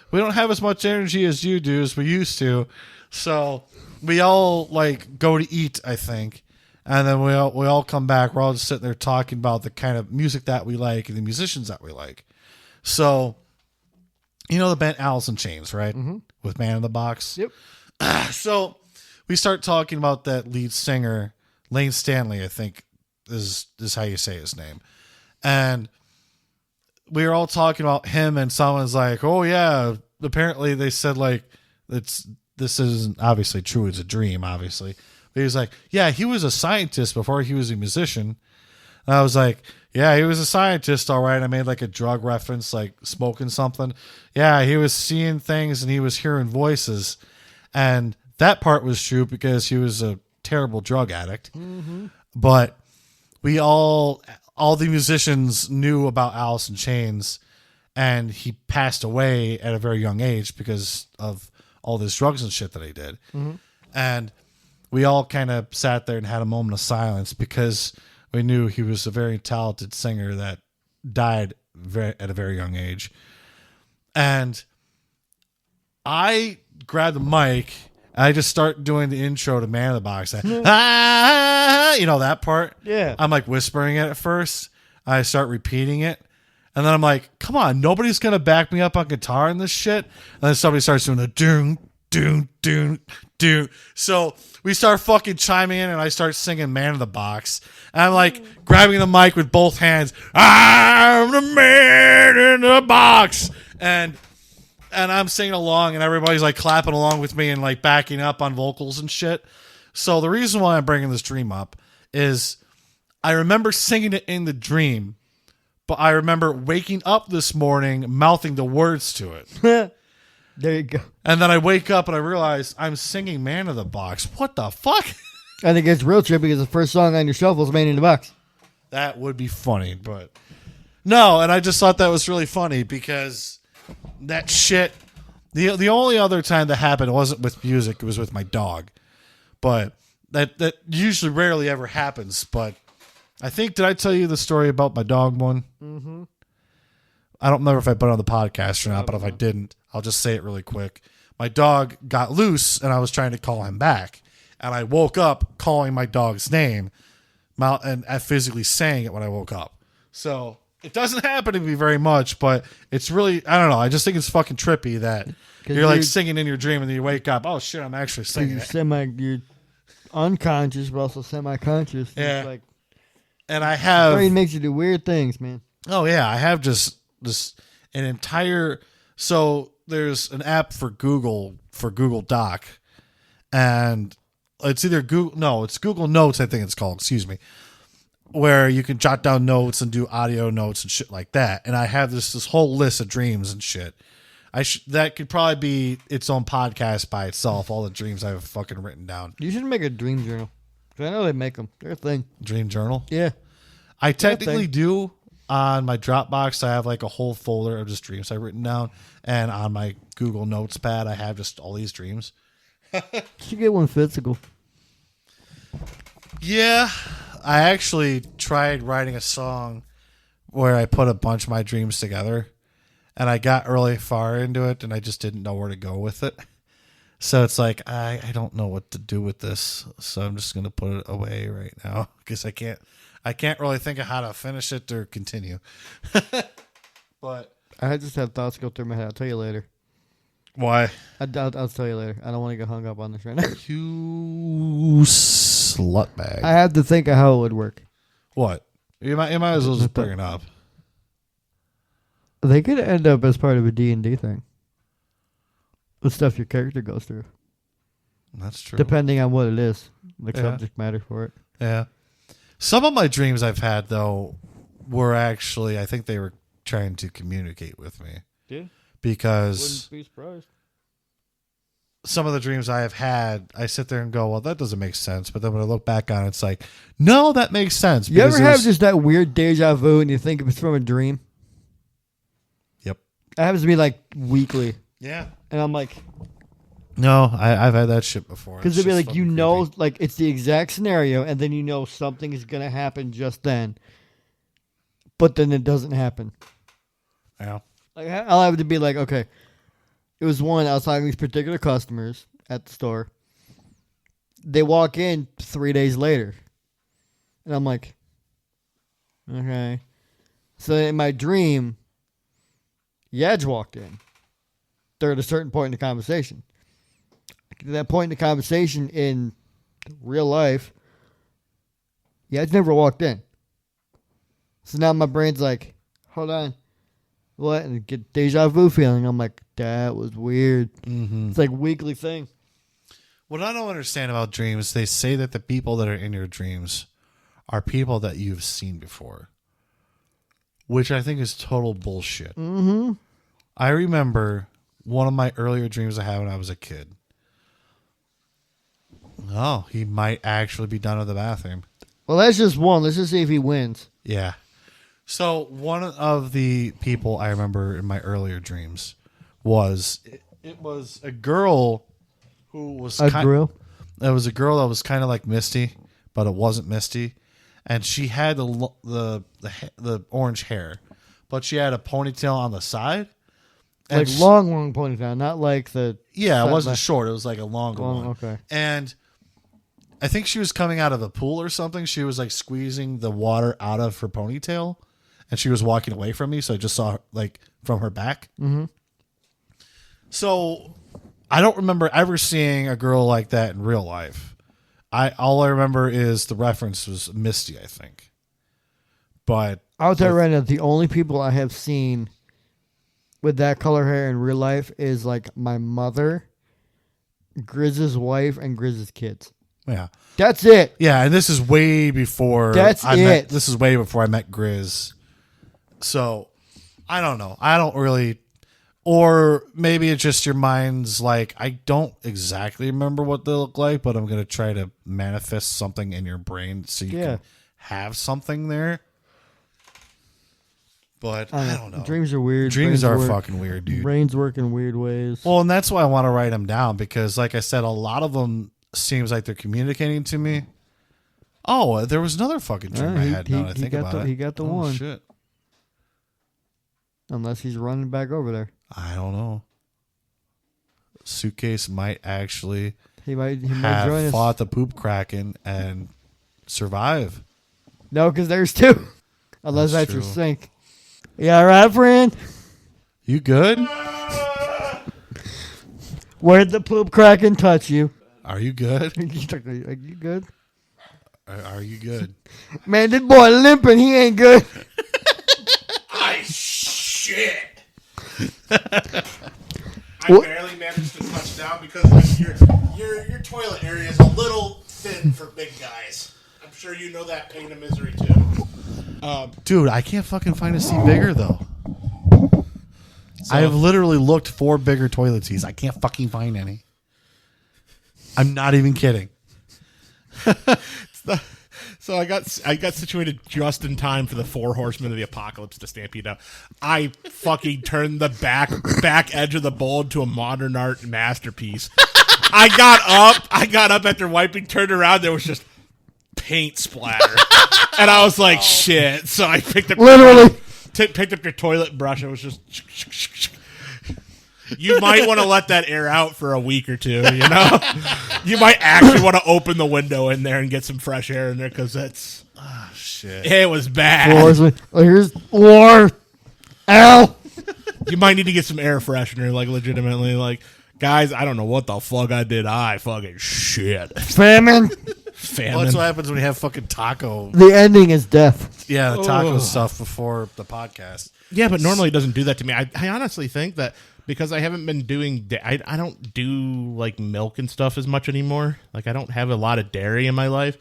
we don't have as much energy as you do as we used to. So we all like go to eat, I think. And then we all come back. We're all just sitting there talking about the kind of music that we like and the musicians that we like. So, you know the band Alice in Chains, right? Mm-hmm. With Man in the Box? Yep. So we start talking about that lead singer, Lane Stanley, I think is how you say his name. And we were all talking about him, and someone's like, oh, yeah, apparently they said, like, this isn't obviously true. It's a dream, obviously. But he was like, yeah, he was a scientist before he was a musician. And I was like, yeah, he was a scientist, all right. I made like a drug reference, like smoking something. Yeah, he was seeing things and he was hearing voices. And that part was true because he was a terrible drug addict. Mm-hmm. But we all the musicians knew about Alice in Chains, and he passed away at a very young age because of all these drugs and shit that he did. Mm-hmm. And we all kind of sat there and had a moment of silence because we knew he was a very talented singer that died at a very young age. And I grabbed the mic and I just start doing the intro to Man in the Box. You know that part? Yeah. I'm like whispering it at first. I start repeating it. And then I'm like, come on, nobody's going to back me up on guitar in this shit. And then somebody starts doing the doom, doon, doon, doon. So we start fucking chiming in, and I start singing Man in the Box. And I'm like grabbing the mic with both hands. I'm the man in the box. And I'm singing along, and everybody's like clapping along with me and like backing up on vocals and shit. So the reason why I'm bringing this dream up is I remember singing it in the dream, but I remember waking up this morning mouthing the words to it. There you go. And then I wake up and I realize I'm singing Man in the Box. What the fuck? I think it's real trippy because the first song on your shuffle is Man in the Box. That would be funny, but no. And I just thought that was really funny because that shit. The only other time that happened wasn't with music; it was with my dog. But that usually rarely ever happens. But I think, did I tell you the story about my dog one? Mm-hmm. I don't remember if I put it on the podcast or not, but if I didn't, I'll just say it really quick. My dog got loose, and I was trying to call him back. And I woke up calling my dog's name, and physically saying it when I woke up. So it doesn't happen to me very much, but it's really, I don't know. I just think it's fucking trippy that you're like singing in your dream, and then you wake up, oh shit, I'm actually singing it. You're unconscious, but also semi-conscious. Yeah. It's like, and I have... brain makes you do weird things, man. Oh, yeah. I have just an entire... So there's an app for Google Doc, and it's either Google... No, it's Google Notes, I think it's called. Excuse me. Where you can jot down notes and do audio notes and shit like that. And I have this whole list of dreams and shit. That could probably be its own podcast by itself, all the dreams I've fucking written down. You should make a dream journal. 'Cause I know they make them. They're a thing. Dream journal? Yeah. I technically do. On my Dropbox, I have like a whole folder of just dreams I've written down. And on my Google Notes pad, I have just all these dreams. You should get one physical. Yeah. I actually tried writing a song where I put a bunch of my dreams together. And I got really far into it, and I just didn't know where to go with it. So it's like, I don't know what to do with this. So I'm just going to put it away right now because I can't really think of how to finish it or continue. But I just have thoughts go through my head. I'll tell you later. Why? I'll tell you later. I don't want to get hung up on this right now. You slutbag. I have to think of how it would work. What? You might as well just bring it up. They could end up as part of a D&D thing. The stuff your character goes through. That's true. Depending on what it is. The Yeah. subject matter for it. Yeah. Some of my dreams I've had, though, were actually, I think they were trying to communicate with me. Yeah. Because Wouldn't be surprised. some of the dreams I have had, I sit there and go, well, that doesn't make sense. But then when I look back on it, it's like, no, that makes sense. You ever have just that weird deja vu and you think it's from a dream? Yep. It happens to me like weekly. Yeah. And I'm like... No, I've had that shit before. Because it'd be like, you know, like it's the exact scenario, and then you know something is going to happen just then. But then it doesn't happen. Yeah. Like I'll have to be like, okay, it was one, I was talking to these particular customers at the store. They walk in 3 days later. And I'm like, okay. So in my dream, Yedge walked in. They're at a certain point in the conversation. At that point in the conversation in real life, Yedge never walked in. So now my brain's like, hold on. What? And get deja vu feeling. I'm like, that was weird. Mm-hmm. It's like a weekly thing. What I don't understand about dreams, they say that the people that are in your dreams are people that you've seen before, which I think is total bullshit. Mm-hmm. I remember one of my earlier dreams I had when I was a kid. Oh, he might actually be done with the bathroom. Well, that's just one. Let's just see if he wins. Yeah. So one of the people I remember in my earlier dreams was it was a girl who was It was a girl that was kind of like Misty, but it wasn't Misty, and she had the orange hair, but she had a ponytail on the side, like long ponytail, not like the yeah, it wasn't short. It was like a longer long. one. Okay, and I think she was coming out of a pool or something. She was like squeezing the water out of her ponytail, and she was walking away from me. So I just saw her, like from her back. Mm-hmm. So I don't remember ever seeing a girl like that in real life. All I remember is the reference was Misty, I think. But I'll tell you right now, the only people I have seen with that color hair in real life is like my mother, Grizz's wife, and Grizz's kids. yeah. That's it. Yeah, and this is way before this is way before I met Grizz. So I don't know. I don't really, or maybe it's just your mind's like, I don't exactly remember what they look like, but I'm going to try to manifest something in your brain so you can have something there. But I don't know. Dreams are weird. Dreams are fucking weird, dude. Brains work in weird ways. Well, and that's why I want to write them down because, like I said, a lot of them seems like they're communicating to me. Oh, there was another fucking dream I had now that I think about it. He got the one. Shit. Unless he's running back over there. I don't know. Suitcase might actually He might join have us. fought the poop kraken and survive. No, because there's two. Unless that's your true. sink. You all right, friend? You good? Where'd the poop kraken touch you? Are you good? Are you good? Are you good? Man, this boy limping. He ain't good. Shit. I barely managed to touch down because your toilet area is a little thin for big guys. I'm sure you know that pain and misery too. Dude, I can't fucking find a seat bigger though. I have literally looked for bigger toilet seats. I can't fucking find any. I'm not even kidding. So I got situated just in time for the 4 horsemen of the apocalypse to stampede out. I fucking turned the back edge of the bowl into a modern art masterpiece. I got up after wiping, turned around, there was just paint splatter. And I was like, shit. So I picked up picked up your toilet brush. It was just you might want to let that air out for a week or two, you know? You might actually want to open the window in there and get some fresh air in there because that's... Oh, shit. It was bad. Here's war. Ow. You might need to get some air freshener, like legitimately. Like, guys, I don't know what the fuck I did. I fucking shit. Famine. Famine. Well, that's what happens when you have fucking taco. The ending is death. Yeah, the taco stuff before the podcast. Yeah, but normally it doesn't do that to me. I honestly think that because I haven't been doing... I don't do, like, milk and stuff as much anymore. Like, I don't have a lot of dairy in my life.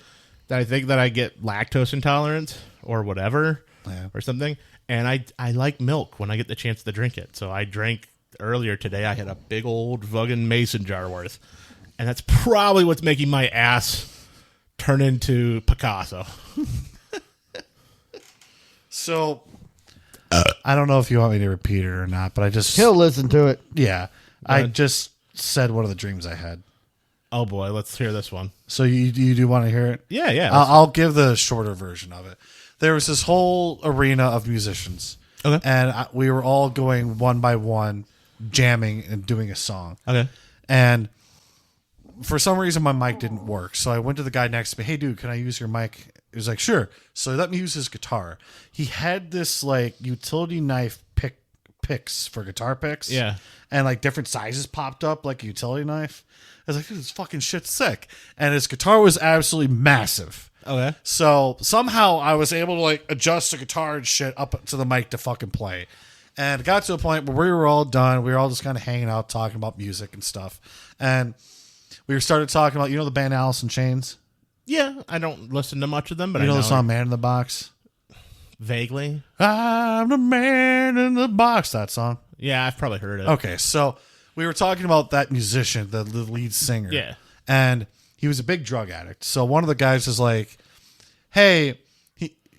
That I think that I get lactose intolerant or whatever or something. And I like milk when I get the chance to drink it. So I drank earlier today. I had a big old fucking mason jar worth. And that's probably what's making my ass turn into Picasso. So... I don't know if you want me to repeat it or not, but He'll listen to it. Yeah. I just said one of the dreams I had. Oh, boy. Let's hear this one. So you do want to hear it? Yeah. I'll give the shorter version of it. There was this whole arena of musicians. Okay. And we were all going one by one, jamming and doing a song. Okay. And for some reason, my mic didn't work. So I went to the guy next to me. Hey, dude, can I use your mic? He was like, sure. So he let me use his guitar. He had this like utility knife picks for guitar picks. Yeah. And like different sizes popped up like a utility knife. I was like, dude, this fucking shit's sick. And his guitar was absolutely massive. Okay. So somehow I was able to like adjust the guitar and shit up to the mic to fucking play. And it got to a point where we were all done. We were all just kind of hanging out, talking about music and stuff. And we started talking about, the band Alice in Chains? Yeah, I don't listen to much of them, but You I know know the song Man in the Box? vaguely. I'm the man in the box, that song. Yeah, I've probably heard it. Okay, so we were talking about that musician, the lead singer. Yeah. And he was a big drug addict. So one of the guys was like, hey,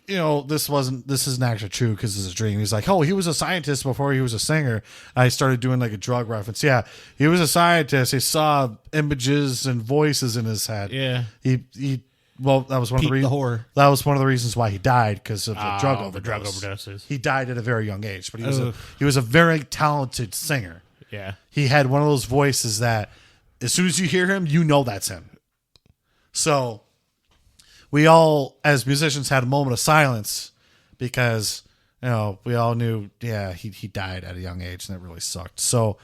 this isn't actually true because it's a dream. He's like, oh, he was a scientist before he was a singer. I started doing like a drug reference. Yeah, he was a scientist. He saw images and voices in his head. Yeah. Well, that was one of the reasons. That was one of the reasons why he died because of the drug overdose. The drug overdoses. He died at a very young age, but he was a very talented singer. Yeah. He had one of those voices that as soon as you hear him, you know that's him. So we all, as musicians, had a moment of silence because, we all knew, he died at a young age and that really sucked. So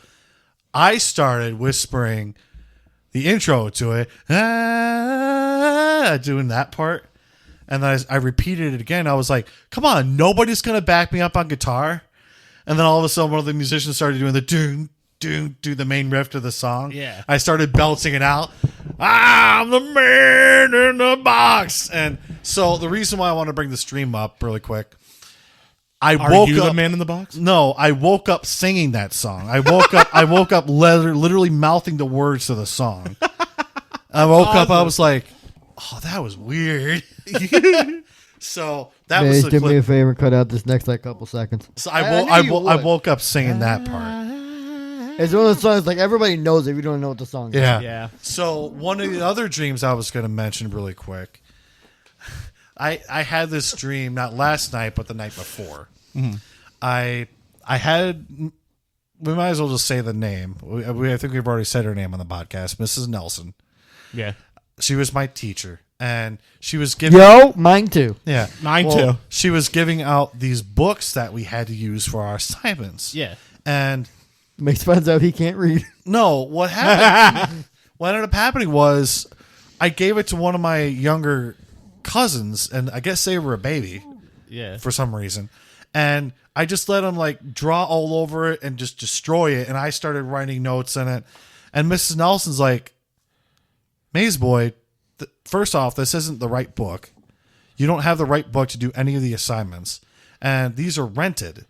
I started whispering the intro to it, doing that part. And then I repeated it again. I was like, come on, nobody's going to back me up on guitar. And then all of a sudden, one of the musicians started doing the doom, doom, do the main riff to the song. Yeah. I started belting it out. I'm the man in the box. And so the reason why I want to bring the stream up really quick, Are you the man in the box? No, I woke up singing that song. I woke up literally mouthing the words to the song. I woke up, I was like, oh, that was weird. So that was the do clip. me a favor, cut out this next couple seconds. So I woke up singing that part. It's one of those songs like everybody knows it if you don't know what the song is. Yeah. Yeah. So one of the other dreams I was going to mention really quick. I had this dream not last night but the night before. Mm-hmm. I had. We might as well just say the name. I think we've already said her name on the podcast, Mrs. Nelson. Yeah. She was my teacher, and she was giving. Yo, mine too. Yeah, Mine too. She was giving out these books that we had to use for our assignments. Yeah. And Makes finds out he can't read. no, what happened? What ended up happening was I gave it to one of my younger cousins, and I guess they were a baby Yeah. for some reason, and I just let him like draw all over it and just destroy it, and I started writing notes in it, and Mrs. Nelson's like, MayesBoy, first off, this isn't the right book. You don't have the right book to do any of the assignments. And these are rented.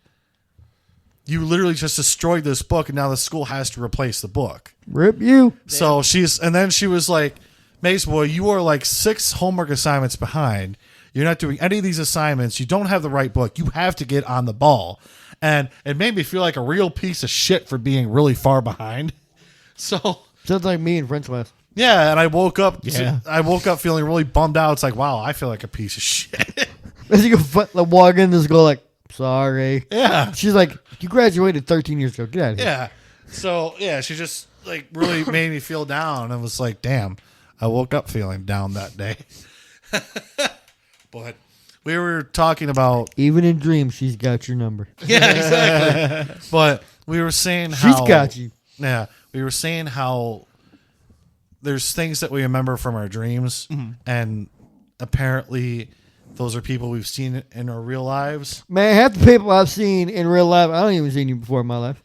You literally just destroyed this book, and now the school has to replace the book. Rip you. So then she was like, MayesBoy, you are like 6 homework assignments behind. You're not doing any of these assignments. You don't have the right book. You have to get on the ball. And it made me feel like a real piece of shit for being really far behind. So Sounds like me in French class. yeah, and I woke up. Yeah. I woke up feeling really bummed out. It's like, wow, I feel like a piece of shit. As you go walk in, this girl like, sorry. Yeah, She's like, you graduated 13 years ago. Get out of here. yeah. So yeah, she just like really made me feel down, and was like, damn, I woke up feeling down that day. But we were talking about Even in dreams, she's got your number. yeah, exactly. But we were saying She's how got you. Yeah, we were saying how there's things that we remember from our dreams, and apparently those are people we've seen in our real lives. Man, half the people I've seen in real life, I don't even seen you before in my life.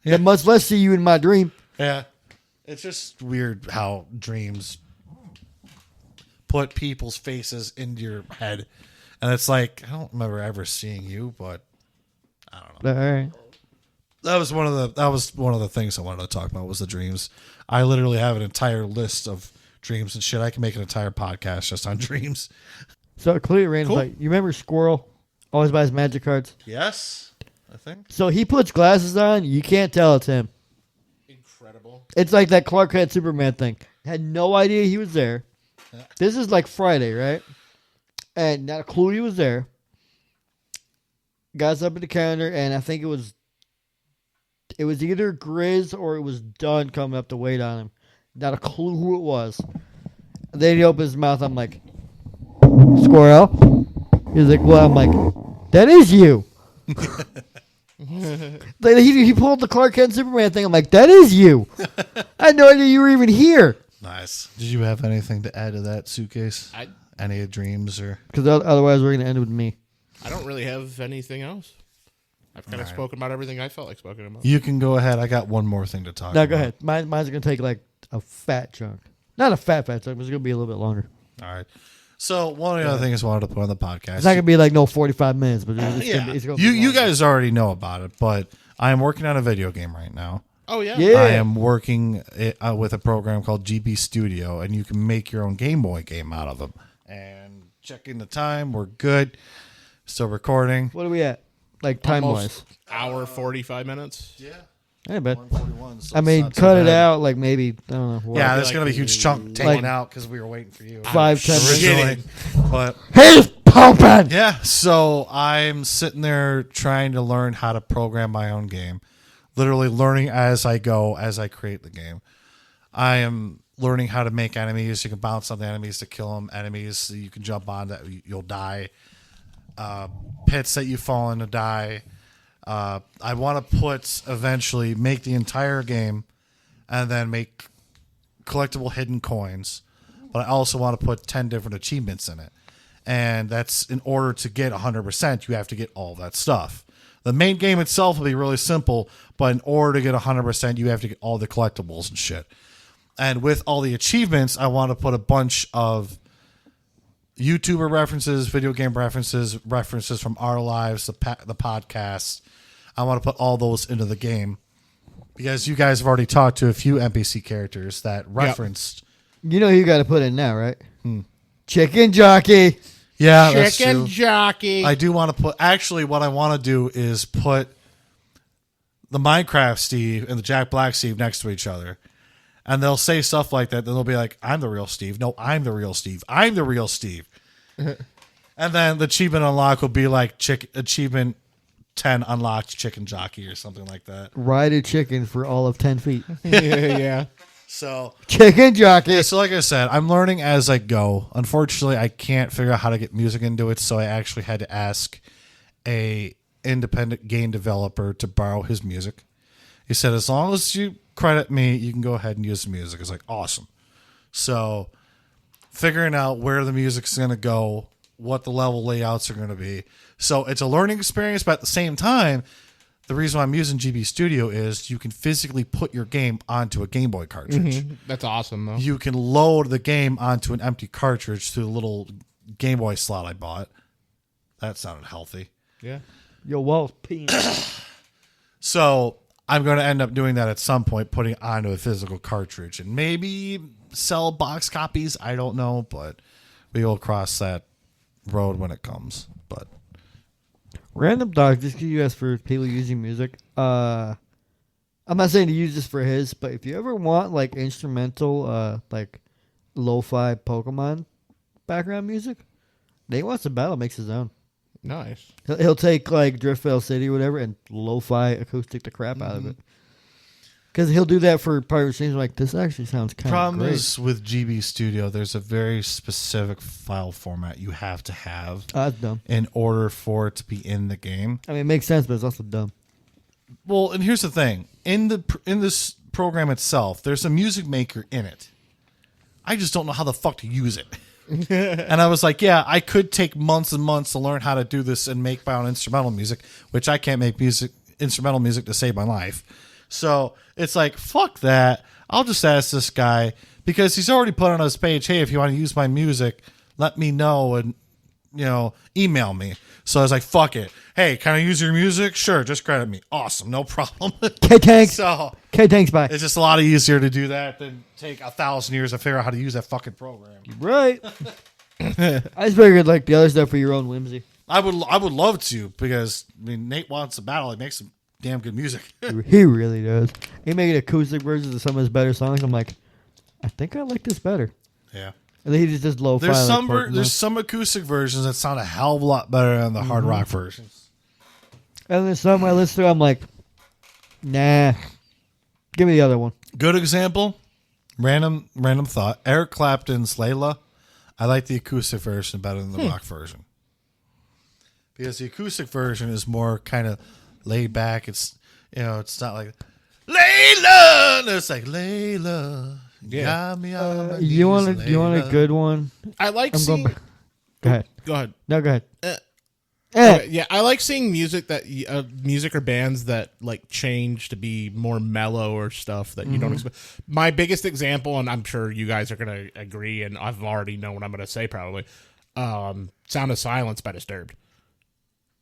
Yeah. Much less see you in my dream. Yeah, it's just weird how dreams put people's faces into your head, and it's like I don't remember ever seeing you, but I don't know. All right. That was one of the things I wanted to talk about was the dreams. I literally have an entire list of dreams and shit. I can make an entire podcast just on dreams. So clearly, Rand's Cool. like, you remember Squirrel? Always buys magic cards. Yes, I think. So he puts glasses on. You can't tell it's him. Incredible. It's like that Clark Kent Superman thing. Had no idea he was there. This is like Friday, right? And not a clue he was there. Guys up at the counter, and I think it was either Grizz or it was Dunn coming up to wait on him. Not a clue who it was. And then he opens his mouth. I'm like, Squirrel. He's like, well, I'm like, that is you. Like, he pulled the Clark Kent Superman thing. I'm like, that is you. I had no idea you were even here. Nice. Did you have anything to add to that suitcase? Any dreams or? Because otherwise we're going to end with me. I don't really have anything else. I've kind of spoken about everything I felt like spoken about. You can go ahead. I got one more thing to talk about. No, go ahead. Mine's going to take like a fat chunk. Not a fat chunk, but it's going to be a little bit longer. All right. So one of the other things I wanted to put on the podcast. It's not going to be like no 45 minutes, but it's yeah. gonna be You longer. guys already know about it, but I am working on a video game right now. Oh, yeah? Yeah. I am working with a program called GB Studio, and you can make your own Game Boy game out of them. And checking the time, we're good. Still recording. What are we at? Like time-wise? Hour 45 minutes. Yeah. I bet. 141. So I it's mean, not too cut it bad. out like maybe, I don't know. What, Yeah, there's like going to be a huge chunk taken like- out because we were waiting for you. 5-10 minutes. Originally. But He's pumping! yeah, so I'm sitting there trying to learn how to program my own game. Literally learning as I go, as I create the game. I am learning how to make enemies. You can bounce on the enemies to kill them. Enemies that you can jump on that you'll die. Pits that you fall in to die. I want to eventually make the entire game and then make collectible hidden coins. But I also want to put 10 different achievements in it. And that's in order to get 100%, you have to get all that stuff. The main game itself will be really simple, but in order to get 100%, you have to get all the collectibles and shit. And with all the achievements, I want to put a bunch of YouTuber references, video game references from our lives, the podcasts. I want to put all those into the game because you guys have already talked to a few NPC characters that referenced. You know who you got to put in now, right? Chicken Jockey. Yeah, that's true. Chicken Jockey. I do want to put. Actually, what I want to do is put the Minecraft Steve and the Jack Black Steve next to each other. And they'll say stuff like that. Then they'll be like, I'm the real Steve. No, I'm the real Steve. I'm the real Steve. And then the achievement unlock will be like achievement 10 unlocked chicken jockey or something like that. Ride a chicken for all of 10 feet. Yeah. So Chicken Jockey. yeah, so like I said, I'm learning as I go. Unfortunately, I can't figure out how to get music into it, so I actually had to ask a independent game developer to borrow his music. He said, as long as you credit me, you can go ahead and use the music. It's like, awesome. So figuring out where the music's going to go, what the level layouts are going to be. So it's a learning experience, but at the same time, the reason why I'm using GB Studio is you can physically put your game onto a Game Boy cartridge. That's awesome, though. You can load the game onto an empty cartridge through the little Game Boy slot I bought. That sounded healthy. Yeah. Yo, Walt's peeing. So I'm going to end up doing that at some point, putting it onto a physical cartridge and maybe sell box copies. I don't know, but we will cross that road when it comes. But Random Dog, just because you asked for people using music. I'm not saying to use this for his, but if you ever want like instrumental, like lo-fi Pokemon background music, Nate Wants to Battle makes his own. Nice. He'll take like Driftvale City or whatever and lo-fi acoustic the crap out of it. Because he'll do that for part of the scenes. Like, this actually sounds kind of problem great. is with GB Studio, there's a very specific file format you have to have That's dumb. in order for it to be in the game. I mean, it makes sense, but it's also dumb. Well, and here's the thing: in this program itself, there's a music maker in it. I just don't know how the fuck to use it. And I was like, yeah, I could take months and months to learn how to do this and make my own instrumental music, which I can't make instrumental music to save my life. So it's like, fuck that. I'll just ask this guy because he's already put on his page, hey, if you want to use my music, let me know and, email me. So I was like, fuck it. Hey, can I use your music? Sure, just credit me. Awesome, no problem. K-Tanks. So K-Tanks, bye. it's just a lot easier to do that than take 1,000 years to figure out how to use that fucking program. Right. I just figured like the other stuff for your own whimsy. I would love to because Nate Wants to Battle. He makes some damn good music. He really does. He made acoustic versions of some of his better songs. I'm like, I think I like this better. Yeah. And then he just does low-fi. There's some acoustic versions that sound a hell of a lot better than the hard rock versions. And then some I listen to, I'm like, nah. Give me the other one. Good example. Random thought. Eric Clapton's Layla. I like the acoustic version better than the rock version. Because the acoustic version is more kind of laid back. It's it's not like Layla. No, it's like Layla. Yeah. Got me on my You want knees, a Layla. good one? I like I'm seeing. going. Go ahead. Go ahead. No, go ahead. Yeah, I like seeing music that music or bands that like change to be more mellow or stuff that you don't expect. My biggest example, and I'm sure you guys are gonna agree, and I've already know what I'm gonna say probably. Sound of Silence by Disturbed.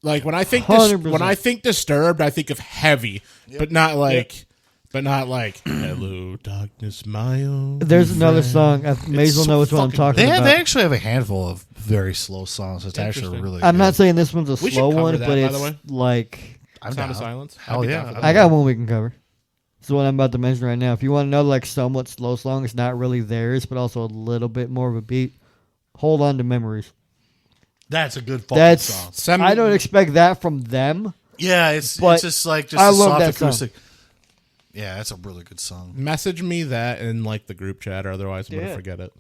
Like when I think 100%. Disturbed, I think of heavy, but not like. But not like "Hello, Darkness, My Own." There's another friend." song. Maze will know which one I'm talking about. They actually have a handful of very slow songs. It's actually really I'm good. not saying this one's a We should slow cover one, that, but by it's the way. like I'm Sound of down. Silence. Hell I'd be yeah. down for I that. got one we can cover. It's the one I'm about to mention right now. If you want another like somewhat slow song, it's not really theirs, but also a little bit more of a beat. Hold On to Memories. That's a good fucking That's song. I don't expect that from them. Yeah, it's But just like I a love soft that song. acoustic. Yeah, that's a really good song. Message me that in like the group chat, or otherwise I'm Yeah. gonna forget it.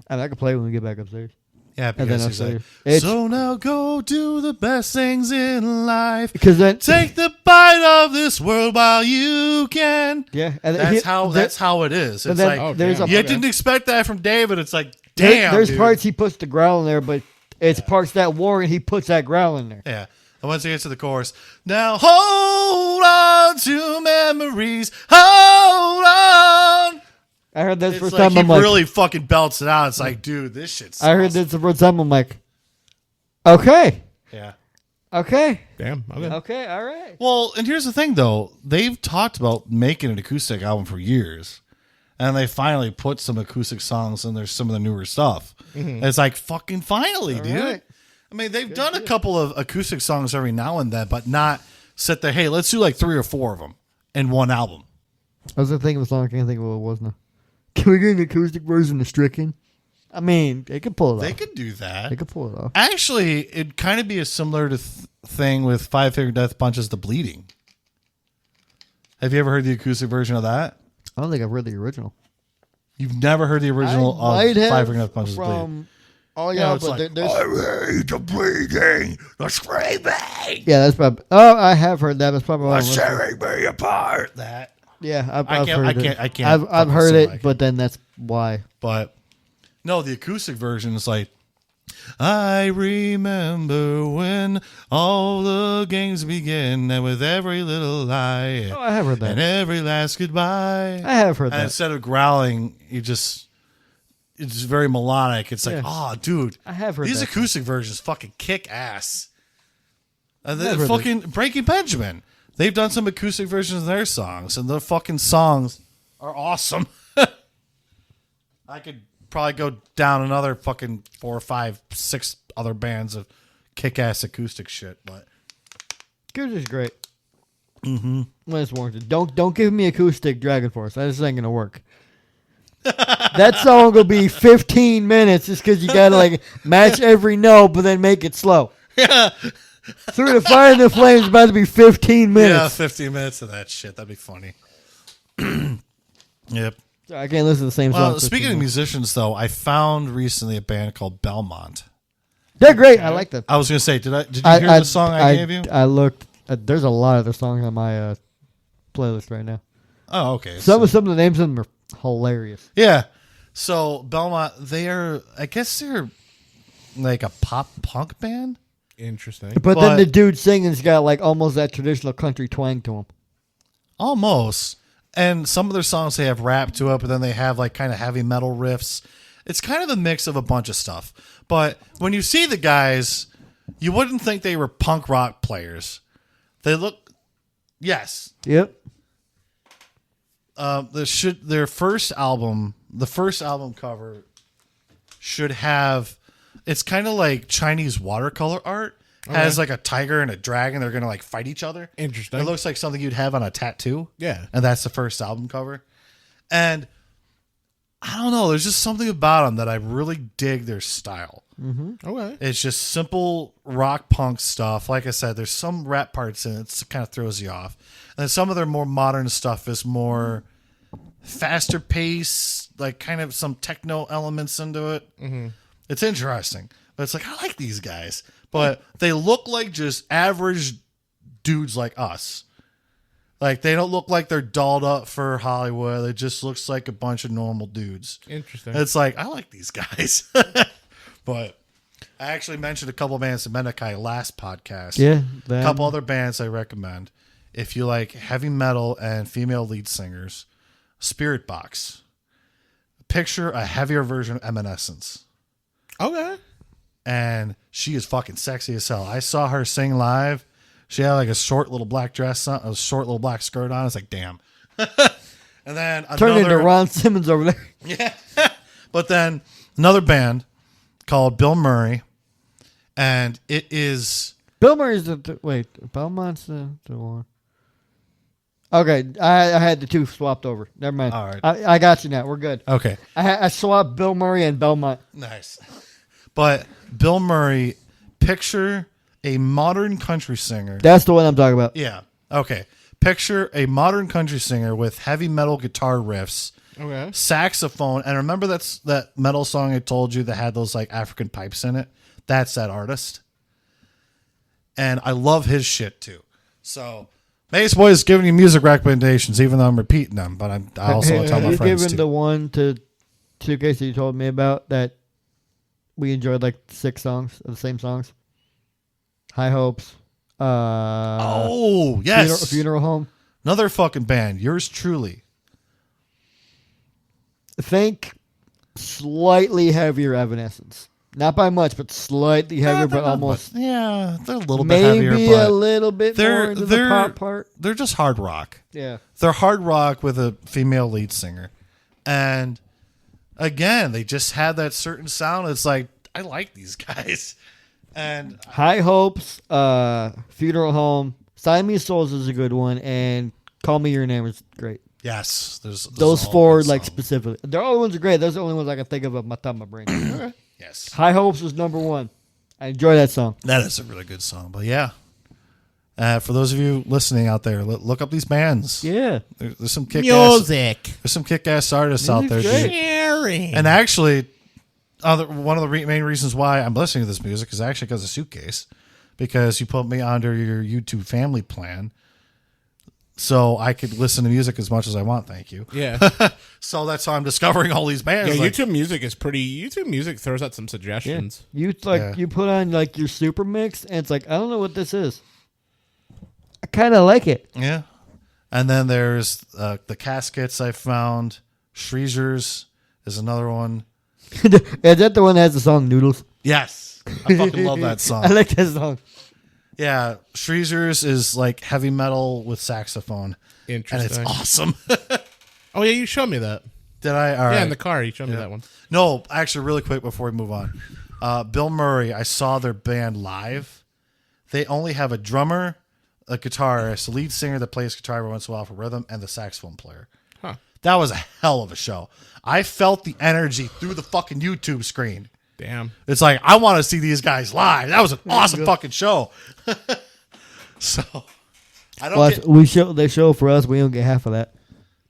And I can play it when we get back upstairs. Yeah, And then because he's I'll like, say- so now go do the best things in life. Because then, Take the bite of this world while you can. yeah, and That's how it is. but It's then like there's damn. a you Okay. didn't expect that from David. It's like, damn. there's dude. parts he puts the growl in there, but it's parts that war and he puts that growl in there. Yeah. And once he gets to the chorus, now hold on to memories. Hold on. I heard this It's first like time. he I'm like, really fucking belts it out. It's like, dude, this shit's I heard awesome. this the first time. I'm like, okay, Yeah. Damn. Okay. okay, all right. Well, and here's the thing, though. They've talked about making an acoustic album for years. And they finally put some acoustic songs in there, some of the newer stuff. It's like, fucking finally, dude. right. I mean, they've done a couple of acoustic songs every now and then, but not sit there, hey, let's do like 3 or 4 of them in one album. I was thinking of a song. I can't think of what it was now. Can we get an acoustic version of Stricken? I mean, they could pull it They off. could do that. They could pull it off. Actually, it'd kind of be a similar to thing with Five Finger Death Punch's The Bleeding. Have you ever heard the acoustic version of that? I don't think I've read the original. You've never heard the original of might have Five Finger Death Punch's Bleeding? from. Oh You yeah, know, it's but like, there's. I hate the bleeding, the screaming, Yeah, that's probably. Oh, I have heard that. That's probably why. the tearing me apart. That, Yeah, I've I can't- heard I it. can't- I can't I've fucking heard sing it, like it. but then that's why. but no, the acoustic version is like, I remember when all the games begin, and with every little lie, Oh, I have heard that. and every last goodbye. I have heard And that. instead of growling, it's very melodic. It's like, Yeah. oh, dude, I have heard these that. acoustic versions fucking kick ass. And then I've heard fucking Breaking Benjamin, they've done some acoustic versions of their songs, and the fucking songs are awesome. I could probably go down another fucking 4, 5, 6 other bands of kick-ass acoustic shit, but Goose is great. Mm-hmm. When it's warranted. Don't give me acoustic Dragon Force. That just ain't gonna work. That song will be 15 minutes just because you gotta like match every note, but then make it slow. yeah, Through the Fire and the Flames is about to be 15 yeah, minutes. 15 minutes of that shit. That'd be funny. Yep. I can't listen to the same song. Well, 15 speaking of minutes. musicians, though, I found recently a band called Belmont. They're great. I like them. I was going to say, did you hear the song I gave you? I looked. There's a lot of their songs on my playlist right now. Oh, okay. Some of the names of them are hilarious. Yeah. So Belmont, I guess they're like a pop punk band. Interesting. But then But- the dude singing's got like almost that traditional country twang to him. Almost. And some of their songs, they have rap to it, but then they have like kind of heavy metal riffs. It's kind of a mix of a bunch of stuff. But when you see the guys, you wouldn't think they were punk rock players. They look, yes. Yep. Their first album, the first album cover should have, it's kind of like Chinese watercolor art. Has like a tiger and a dragon. They're going to like fight each other. Interesting. It looks like something you'd have on a tattoo. Yeah. And that's the first album cover. And I don't know. There's just something about them that I really dig their style. Okay. It's just simple rock punk stuff. Like I said, there's some rap parts in it that kind of throws you off. And then some of their more modern stuff is more faster pace, like kind of some techno elements into it. It's interesting. But it's like, I like these guys. But they look like just average dudes like us. Like, they don't look like they're dolled up for Hollywood. It just looks like a bunch of normal dudes. Interesting. It's like, I like these guys. But I actually mentioned a couple bands in Menachai last podcast. Yeah. A couple other bands I recommend. If you like heavy metal and female lead singers, Spirit Box. Picture a heavier version of Evanescence. Okay. And she is fucking sexy as hell. I saw her sing live. She had like a short little black dress on, a short little black skirt on. It's like, damn. And then Turned into Ron Simmons over there. Yeah. But then another band called Bill Murray. And it is, Bill Murray's wait, Belmont's the one. Okay, I had the two swapped over. Never mind. All right. I got you now. We're good. okay. I swapped Bill Murray and Belmont. Nice. But Bill Murray, picture a modern country singer. That's the one I'm talking about. Yeah. Okay. Picture a modern country singer with heavy metal guitar riffs Okay. saxophone. And remember that metal song I told you that had those like African pipes in it? That's that artist. And I love his shit too. So MayesBoy is giving you music recommendations, even though I'm repeating them. But I also want to tell my You're friends giving too. the one to Suitcase that you told me about that we enjoyed like 6 songs of the same songs. High Hopes. Oh yes, Funeral Home. another fucking band. Yours truly. Think slightly heavier Evanescence. Not by much, but slightly heavier, but almost. Yeah, they're a little bit heavier. Maybe But a little bit more into the pop part. They're just hard rock. Yeah. They're hard rock with a female lead singer. And again, they just had that certain sound. It's like, I like these guys. And High Hopes, Funeral Home, Siamese Souls is a good one, and Call Me Your Name is great. yes, there's Those all 4, good like, songs. specifically. The other ones are great. Those are the only ones I can think of off my top of my brain. Yes. High Hopes was number 1. I enjoy that song. That is a really good song. But yeah. For those of you listening out there, look up these bands. Yeah. There's some kick-ass, Music. there's some kick-ass artists out there. Music's Dude. great. Sharing. And actually, one of the main reasons why I'm listening to this music is actually because of Suitcase, because you put me under your YouTube family plan, so I could listen to music as much as I want. Thank you. Yeah. So that's how I'm discovering all these bands. Yeah, like- YouTube Music throws out some suggestions. You you put on like your super mix, and it's like, I don't know what this is. I kind of like it. Yeah. And then there's the Caskets I found. Shreezers is another one. Is that the one that has the song Noodles? Yes. I fucking love that song. I like that song. Yeah. Shreezers is like heavy metal with saxophone. And it's Interesting. awesome. Oh, yeah, you showed me that. Did I? All Yeah, right. in the car. You showed me that one. No, actually, really quick before we move on. Bill Murray, I saw their band live. They only have a drummer, a guitarist, a lead singer that plays guitar every once in a while for rhythm, and the saxophone player. Huh. That was a hell of a show. I felt the energy through the fucking YouTube screen. Damn. It's like, I want to see these guys live. That was an awesome fucking show. So, I don't get... They show for us. We don't get half of that.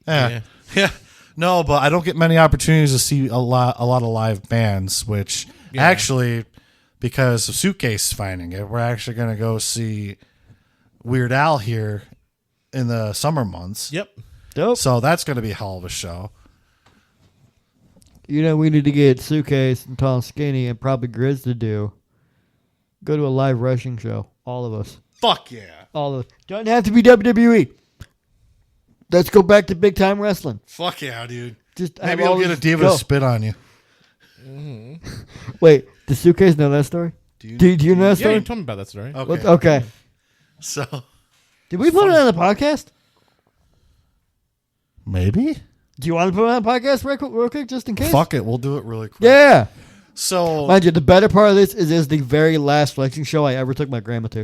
Yeah. No, but I don't get many opportunities to see a lot of live bands, which actually, because of Suitcase finding it, we're actually going to go see Weird Al here in the summer months. Yep. Dope. So that's going to be a hell of a show. You know, we need to get Suitcase and Tall and Skinny and probably Grizz to go to a live wrestling show. All of us. Fuck yeah. All of us. Doesn't have to be WWE. Let's go back to big time wrestling. Fuck yeah, dude. Just Maybe have you'll all get a this diva go. to spit on you. Wait, does Suitcase know that story? Do you know that Yeah, story? you told me about that story. Okay. Okay. So, Did we put it on the podcast? maybe? Do you want to put it on the podcast real quick just in case? Fuck it. We'll do it really quick. Yeah. So, Mind you, the better part of this is the very last flexing show I ever took my grandma to.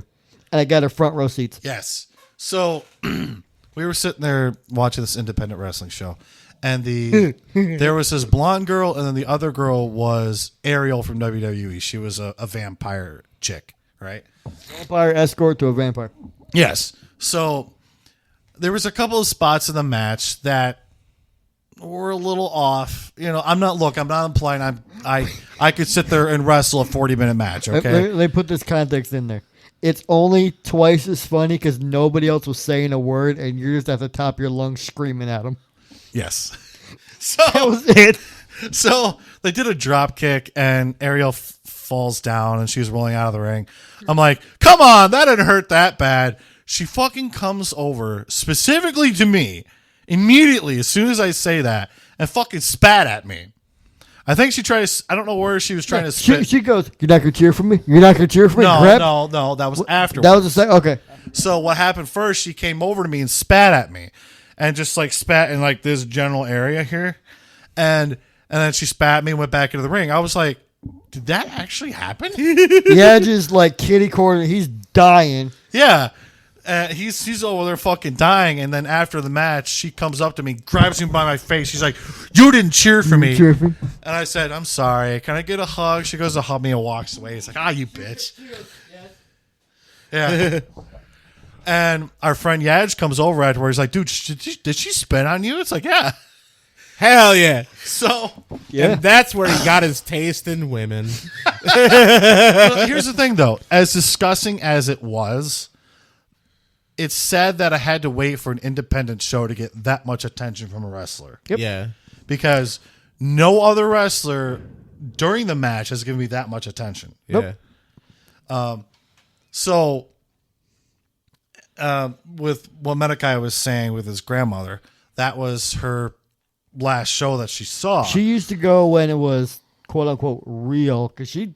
And I got her front row seats. yes. So, we were sitting there watching this independent wrestling show. And there was this blonde girl, and then the other girl was Ariel from WWE. She was a vampire chick, right? Vampire escort to a vampire. Yes. So there was a couple of spots in the match that were a little off. You know, I'm not implying I could sit there and wrestle a 40-minute match, okay? They put this context in there. It's only twice as funny because nobody else was saying a word, and you're just at the top of your lungs screaming at them. Yes. So That was it. So they did a drop kick, and Ariel falls down, and she's rolling out of the ring. I'm like, come on, that didn't hurt that bad. She fucking comes over specifically to me immediately as soon as I say that and fucking spat at me. I think she tried to, I don't know where she was trying to spit. She goes, "You're not going to cheer for me? You're not going to cheer for me?" No, that was afterwards. That was the second. Okay. So what happened first, she came over to me and spat at me. And just like spat in like this general area here. And then she spat at me and went back into the ring. I was like, did that actually happen? Yeah, just like kitty corner. He's dying. Yeah. He's over there fucking dying. And then after the match, she comes up to me, grabs me by my face. She's like, you didn't cheer for me. Cheer for me. And I said, I'm sorry. Can I get a hug? She goes to hug me and walks away. It's like, you bitch. Yeah. And our friend Yaj comes over afterwards. He's like, dude, did she spit on you? It's like, yeah. Hell yeah. So Yeah. And that's where he got his taste in women. here's the thing, though. As disgusting as it was, it's sad that I had to wait for an independent show to get that much attention from a wrestler. Yep. Yeah. Because no other wrestler during the match has given me that much attention. Yeah. So, with what Medekai was saying with his grandmother, that was her last show that she saw. She used to go when it was quote unquote real because she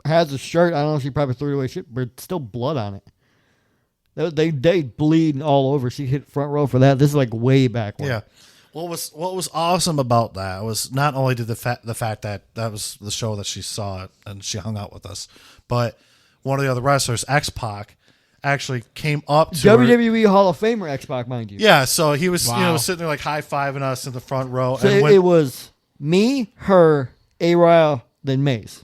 has a shirt. I don't know if she probably threw it away, shit, but it's still blood on it. They bleeding all over. She hit front row for that. This is like way back when. Yeah. What was awesome about that was not only did the fact that was the show that she saw and she hung out with us, but one of the other wrestlers, X-Pac, actually came up to her. WWE Hall of Famer X-Pac, mind you. Yeah, so he was Wow. sitting there like high-fiving us in the front row. So and it was me, her, A-Ryle, then Maze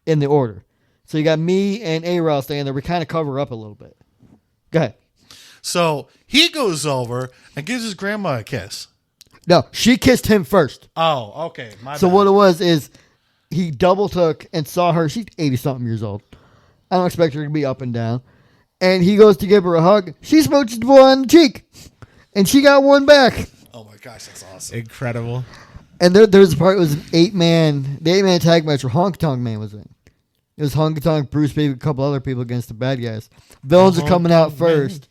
in the order. So you got me and A-Ryle standing there. We kind of cover up a little bit. Go ahead. So he goes over and gives his grandma a kiss. No, she kissed him first. Oh, okay. My So bad. what it was is he double took and saw her. She's 80-something years old. I don't expect her to be up and down. And he goes to give her a hug. She smooches the boy on the cheek. And she got one back. Oh my gosh, that's awesome. Incredible. And there's a part, it was the 8-man tag match where Honky Tonk Man was in. It was Honky Tonk, Bruce Baby, a couple other people against the bad guys. Villains are coming out first.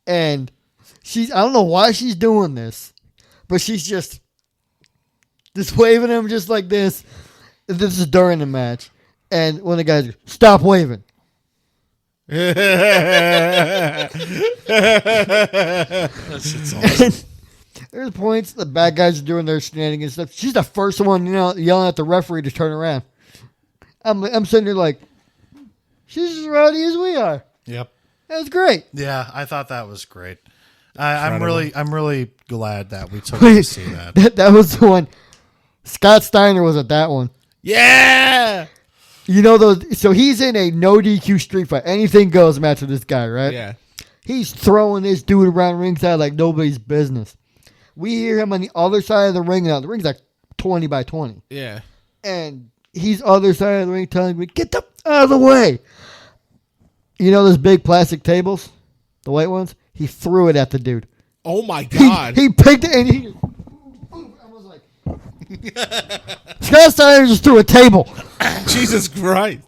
And I don't know why she's doing this, but she's just waving him just like this. This is during the match. And one of the guys goes, stop waving. That shit's awesome. There's points the bad guys are doing their shenanigans stuff. She's the first one, yelling at the referee to turn around. I'm sitting there like, she's as rowdy as we are. Yep. That was great. Yeah, I thought that was great. I'm really glad that we took to see that. That was the one. Scott Steiner was at that one. Yeah. You know those. So he's in a no DQ street fight. Anything goes match with this guy, right? Yeah. He's throwing this dude around ringside like nobody's business. We hear him on the other side of the ring now. The ring's like 20 by 20. Yeah. And he's other side of the ring telling me, get the out of the way. You know those big plastic tables? The white ones? He threw it at the dude. Oh my God. He picked it and he I was like, Scott Steiner just threw a table. Jesus Christ.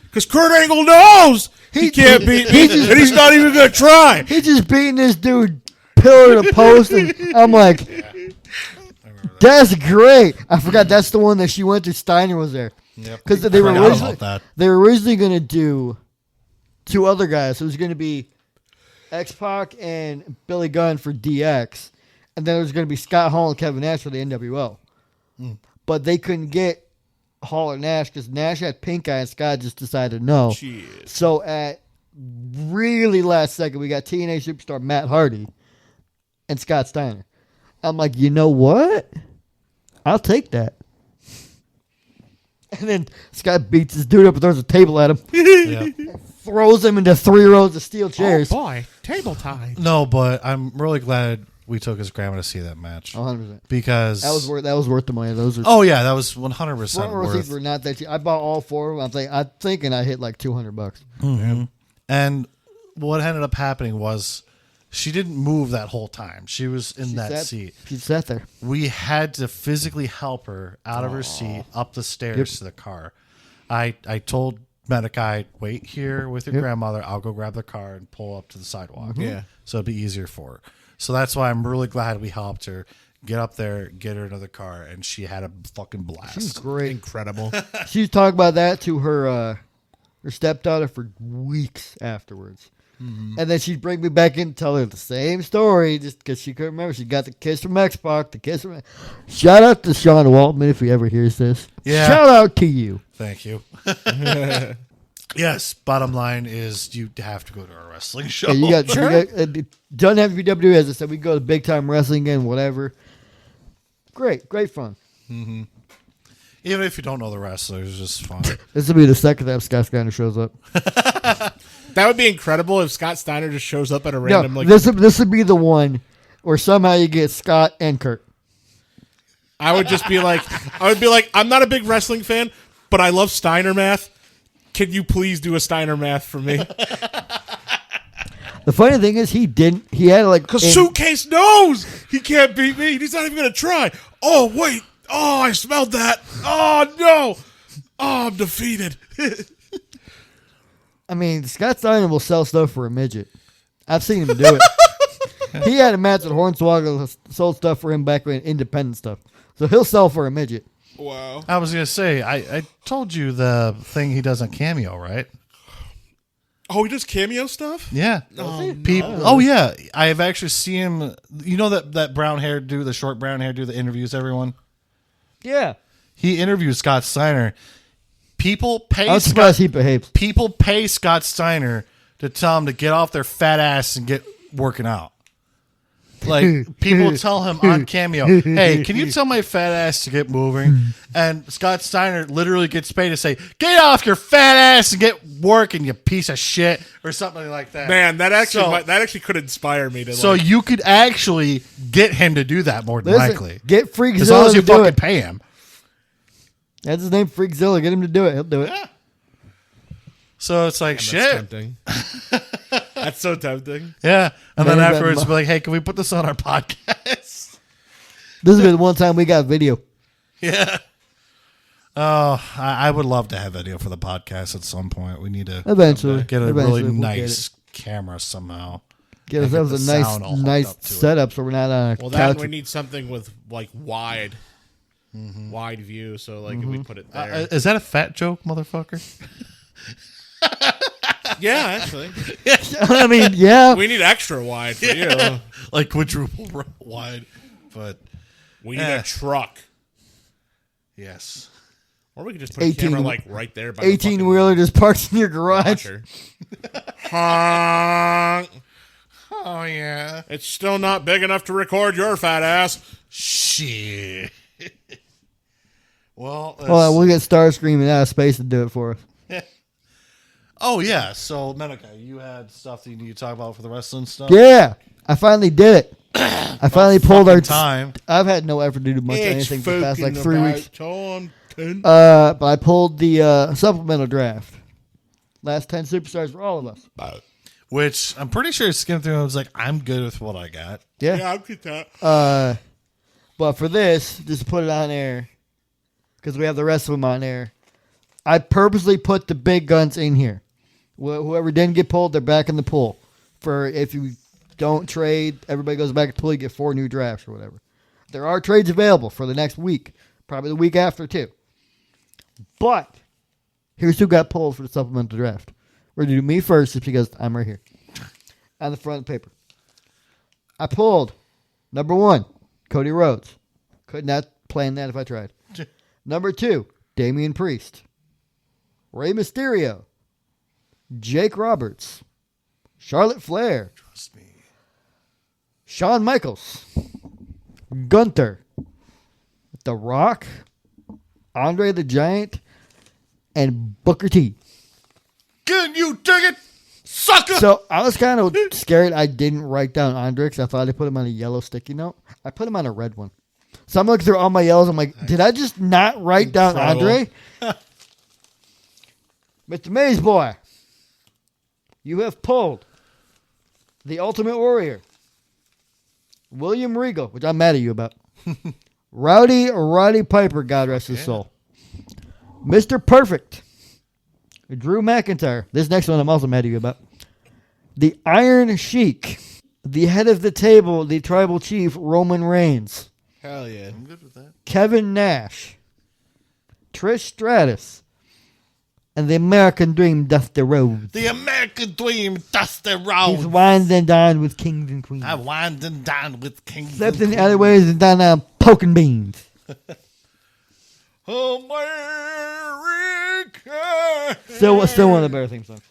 Because Kurt Angle knows he can't beat me, and he's not even going to try. He's just beating this dude pillar to post. And I'm like, that's great. I forgot that's the one that she went to. Steiner was there. Yep. Because I they were forgot about that. originally going to do two other guys. It was going to be X-Pac and Billy Gunn for DX. And then it was going to be Scott Hall and Kevin Nash for the NWO. But they couldn't get Hall or Nash because Nash had pink eye and Scott just decided no. Jeez. So at really last second, we got TNA superstar Matt Hardy and Scott Steiner. I'm like, you know what? I'll take that. And then Scott beats this dude up and throws a table at him. Yeah. Throws him into 3 rows of steel chairs. Oh boy, table time. No, but I'm really glad we took his grandma to see that match 100%. because That was worth the money. Those are Oh yeah, that was 100% front row seats worth. were not that cheap. I bought all 4 of them. I'm thinking I hit like $200. And what ended up happening was she didn't move that whole time. She was in that seat. She sat there. We had to physically help her out of her seat up the stairs to the car. I told Medekai, wait here with your grandmother. I'll go grab the car and pull up to the sidewalk. Yeah. So it'd be easier for her. So that's why I'm really glad we helped her get up there, get her another car, and she had a fucking blast. She was great. Incredible. She was talking about that to her stepdaughter for weeks afterwards. And then she'd bring me back in and tell her the same story just because she couldn't remember. She got the kiss from X-Pac, the kiss from... Shout out to Sean Waltman if he ever hears this. Yeah. Shout out to you. Thank you. Yes, bottom line is you have to go to a wrestling show. Yeah, you got, it doesn't have to be WWE, as I said. We can go to big time wrestling again, whatever. Great fun. Even if you don't know the wrestlers, it's just fun. This will be the second time Scott Steiner shows up. That would be incredible if Scott Steiner just shows up at a random No, this would be the one where somehow you get Scott and Kurt. I would be like, I'm not a big wrestling fan, but I love Steiner math. Can you please do a Steiner math for me? The funny thing is, he didn't. He had like Because Suitcase knows he can't beat me. He's not even going to try. Oh, wait. Oh, I smelled that. Oh, no. Oh, I'm defeated. I mean, Scott Steiner will sell stuff for a midget. I've seen him do it. He had a match at Hornswoggle, sold stuff for him back when independent stuff. So he'll sell for a midget. Wow. I was going to say, I told you the thing he does on Cameo, right? Oh, he does cameo stuff? Yeah. Yeah. I have actually seen him. You know that brown hair dude, the short brown hair dude that interviews everyone? Yeah. He interviews Scott Steiner. People pay I'm surprised he behaves. People pay Scott Steiner to tell him to get off their fat ass and get working out. Like, people tell him on Cameo, hey, can you tell my fat ass to get moving? And Scott Steiner literally gets paid to say, get off your fat ass and get working, you piece of shit, or something like that. Man, that actually could inspire me to. So you could actually get him to do that more than likely. Get Freakzilla As long as you to do fucking it. pay him. That's his name, Freakzilla. Get him to do it. He'll do it. Yeah. So it's like, That's shit. tempting. That's so tempting. Yeah. And Man, then that afterwards, be like, hey, can we put this on our podcast? This has been one time we got video. Yeah. Oh, I would love to have video for the podcast at some point. We need to Eventually. get a Eventually really we'll get nice it. camera somehow. Get And ourselves the a sound all hooked nice up to it. setup so we're not on a Well, couch. we need something with like wide view. So like if we put it there, Is that a fat joke, motherfucker? yeah, actually, I mean, yeah. we need extra wide for you. Like quadruple wide. But We need a truck, yes. or we could just put a 18 camera like right there. By 18-wheeler just parked in your garage. Honk. Oh, yeah. It's still not big enough to record your fat ass. Shit. Well, We'll get Starscream and out of space to do it for us. oh, yeah. So, Menica, you had stuff that you need to talk about for the wrestling stuff? Yeah, I finally did it. I finally pulled our time. I've had no effort to do much of It's anything for the past like fucking 3 about weeks. time. But I pulled the supplemental draft. Last 10 superstars for all of us. Which I'm pretty sure skimmed through and was like, I'm good with what I got. Yeah. Yeah, I'll get that. But for this, just put it on air because we have the rest of them on air. I purposely put the big guns in here. Whoever didn't get pulled, they're back in the pool. For if you don't trade, everybody goes back to the pool. You get 4 new drafts or whatever. There are trades available for the next week, probably the week after too. But here's who got pulled for the supplemental draft. We're going to do me first just because I'm right here. On the front of the paper. I pulled number 1, Cody Rhodes. Could not plan that if I tried. Number 2, Damian Priest. Rey Mysterio. Jake Roberts. Charlotte Flair. Trust me. Shawn Michaels. Gunther. The Rock. Andre the Giant. And Booker T. Can you dig it, sucker? So I was kind of scared I didn't write down Andre because I thought I put him on a yellow sticky note. I put him on a red one. So I'm looking through all my yellows. I'm like, did I just not write down Andre? Mr. MayesBoy, you have pulled the Ultimate Warrior, William Regal, which I'm mad at you about, Roddy Piper, God rest his soul, Mr. Perfect, Drew McIntyre. This next one I'm also mad at you about. The Iron Sheik. The head of the table, the tribal chief, Roman Reigns. Hell yeah. I'm good with that. Kevin Nash. Trish Stratus. And the American Dream, Dusty Rhodes. The American Dream, Dusty He's Rhodes. wined and dined with kings and queens. I wined and dined with kings. Slept and in the alleyways and down there poking beans. America. Still one of the better theme songs.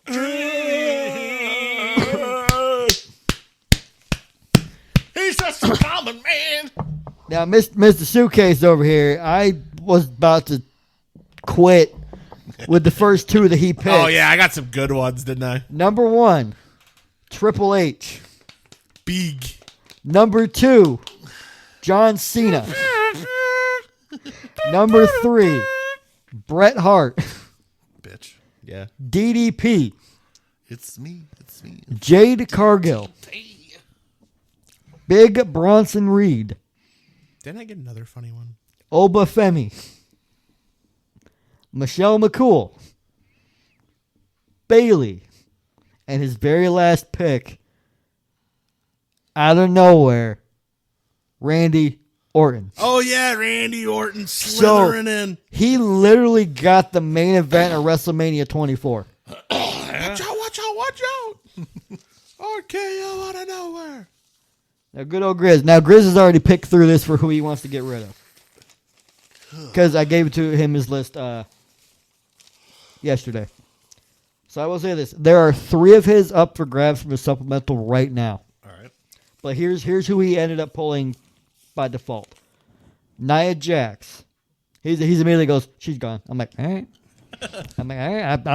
He's just a common man. Now, Mr. Suitcase over here, I was about to quit with the first 2 that he picked. Oh yeah, I got some good ones, didn't I? Number 1, Triple H. Big. Number 2, John Cena. Number 3, Bret Hart. Bitch. Yeah. DDP. It's me. It's me. Jade Cargill. Big Bronson Reed. Didn't I get another funny one? Obafemi. Michelle McCool. Bailey. And his very last pick, out of nowhere, Randy Orton. Oh, yeah, Randy Orton slithering in. He literally got the main event of WrestleMania 24. Watch out, watch out, watch out. RKO out of nowhere. Now, good old Grizz. Now, Grizz has already picked through this for who he wants to get rid of. Because I gave it to him his list yesterday. So I will say this. There are 3 of his up for grabs from the supplemental right now. All right. But here's who he ended up pulling by default. Nia Jax. He immediately goes, she's gone. I'm like, all right. I'm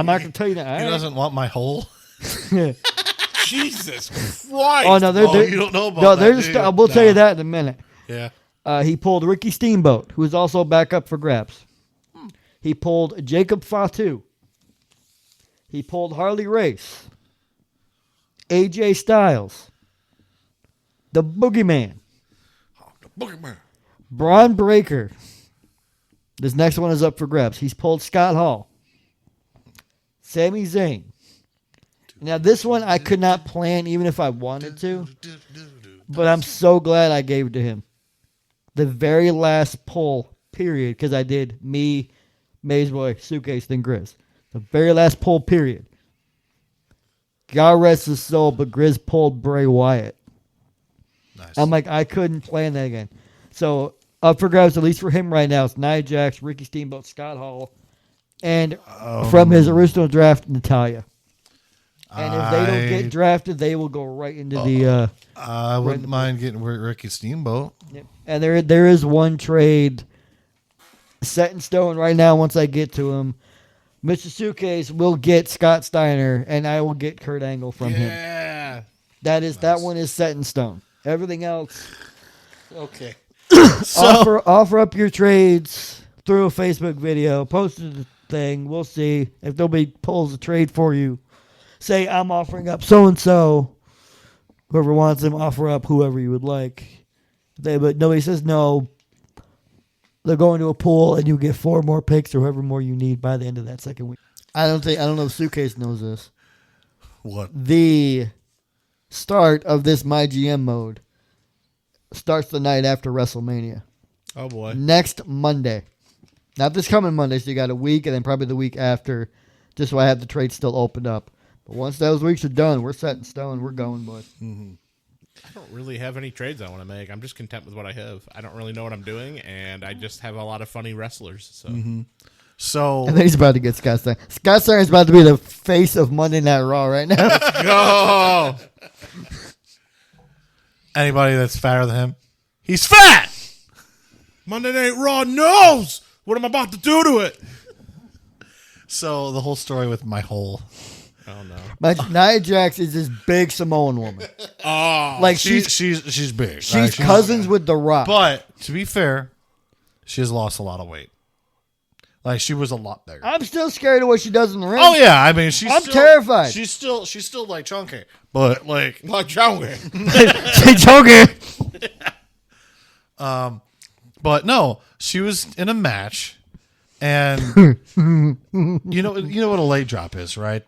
not going to tell you that. All He right. doesn't want my hole. Jesus Christ. Oh, no. You don't know about that, do you? We'll tell you that in a minute. Yeah. He pulled Ricky Steamboat, who is also back up for grabs. He pulled Jacob Fatu. He pulled Harley Race. AJ Styles. The Boogeyman. Boogeyman. Braun Breaker. This next one is up for grabs. He's pulled Scott Hall. Sami Zayn. Now, this one I could not plan even if I wanted to, but I'm so glad I gave it to him. The very last pull, period, because I did me, MayesBoy, Suitcase, then Grizz. The very last pull, period. God rest his soul, but Grizz pulled Bray Wyatt. Nice. I'm like, I couldn't plan that again. So, up for grabs, at least for him right now, it's Nia Jax, Ricky Steamboat, Scott Hall, and from his original draft, Natalya. And if they don't get drafted, they will go right into the... I wouldn't mind getting Ricky Steamboat. Yep. And there is one trade set in stone right now once I get to him. Mr. Suitcase will get Scott Steiner, and I will get Kurt Angle from him. Yeah. That one is set in stone. Everything else... Okay. Offer up your trades through a Facebook video. Post the thing. We'll see if nobody pulls a trade for you. Say, I'm offering up so-and-so. Whoever wants them, offer up whoever you would like. But nobody says no. They're going to a pool, and you get 4 more picks or however more you need by the end of that second week. I don't know if Suitcase knows this. What? The start of this My GM mode starts the night after WrestleMania. Oh, boy. Next Monday. Not this coming Monday, so you got a week, and then probably the week after, just so I have the trade still opened up. But once those weeks are done, we're set in stone. We're going, boys. Mm-hmm. I don't really have any trades I want to make. I'm just content with what I have. I don't really know what I'm doing, and I just have a lot of funny wrestlers. So, So And then he's about to get Scott Steiner. Scott Steiner is about to be the face of Monday Night Raw right now. go. anybody that's fatter than him, he's fat. Monday Night Raw knows what I'm about to do to it. So the whole story with my hole. Oh no. But Nia Jax is this big Samoan woman. Oh, Like She's big. She's cousins with The Rock. But to be fair, she has lost a lot of weight. Like she was a lot bigger. I'm still scared of what she does in the ring. Oh yeah, I mean I'm terrified. She's still like chunky, but like chunky. She's joking. But no, she was in a match, and you know what a leg drop is, right?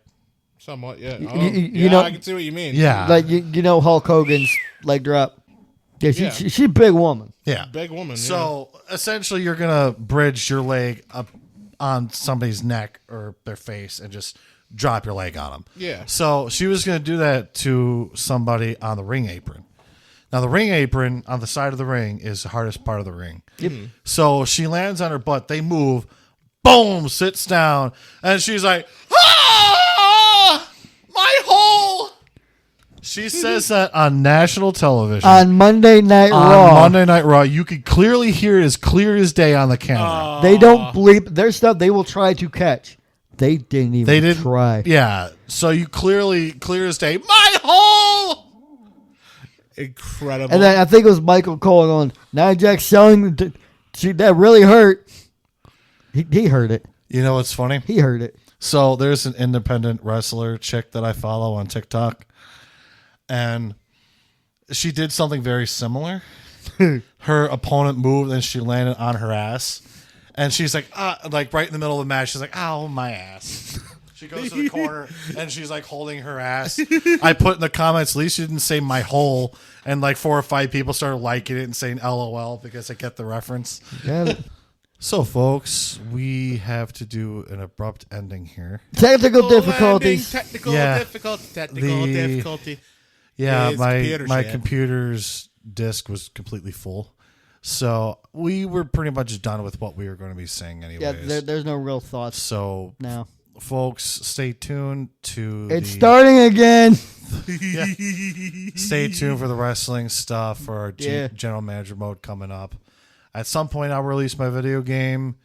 Somewhat, yeah. You know, I can see what you mean. Yeah, like you know Hulk Hogan's leg drop. Yeah, she's a big woman. yeah, Big woman. So essentially, you're gonna bridge your leg up on somebody's neck or their face and just drop your leg on them. Yeah. So she was gonna do that to somebody on the ring apron. Now the ring apron on the side of the ring is the hardest part of the ring. Yep. So she lands on her butt. They move. Boom! Sits down, and she's like, "Ah, my hole." She says that on national television On Monday Night Raw. Monday Night Raw. You could clearly hear it as clear as day on the camera. They don't bleep their stuff. They will try to catch. They didn't even They didn't try. Yeah. So you clear as day. My hole. Incredible. And then I think it was Michael Cole going, Nia Jax selling. That really hurt. He heard it. You know what's funny? He heard it. So there's an independent wrestler chick that I follow on TikTok, and she did something very similar. Her opponent moved and she landed on her ass, and she's like right in the middle of the match, she's like, "Ow, my ass." She goes to the corner and she's like holding her ass. I put in the comments, at least you didn't say my hole, and like 4 or 5 people started liking it and saying LOL because I get the reference. Got it. So, folks, we have to do an abrupt ending here. Technical difficulties. Technical Yeah. difficulty. Yeah, It's my computer shit. computer's disk was completely full. So we were pretty much done with what we were going to be saying anyways. Yeah, there's no real thoughts So, now. folks, stay tuned to It's starting again. Stay tuned for the wrestling stuff for our Yeah. general manager mode coming up. At some point, I'll release my video game.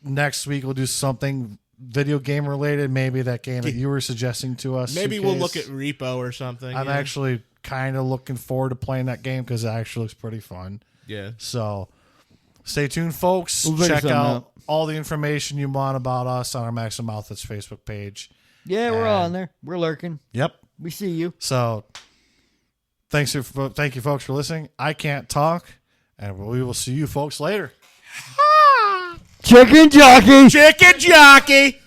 Next week, we'll do something video game related. Maybe that game that you were suggesting to us. Maybe we'll look Suitcase. at Repo or something. I'm actually kind of looking forward to playing that game because it actually looks pretty fun. Yeah. So stay tuned, folks. We'll figure Check something out out. all the information you want about us on our Maximum Outfits Facebook page. Yeah, we're on there. We're lurking. Yep. We see you. So thank you, folks, for listening. I can't talk, and we will see you folks later. Chicken jockey. Chicken jockey.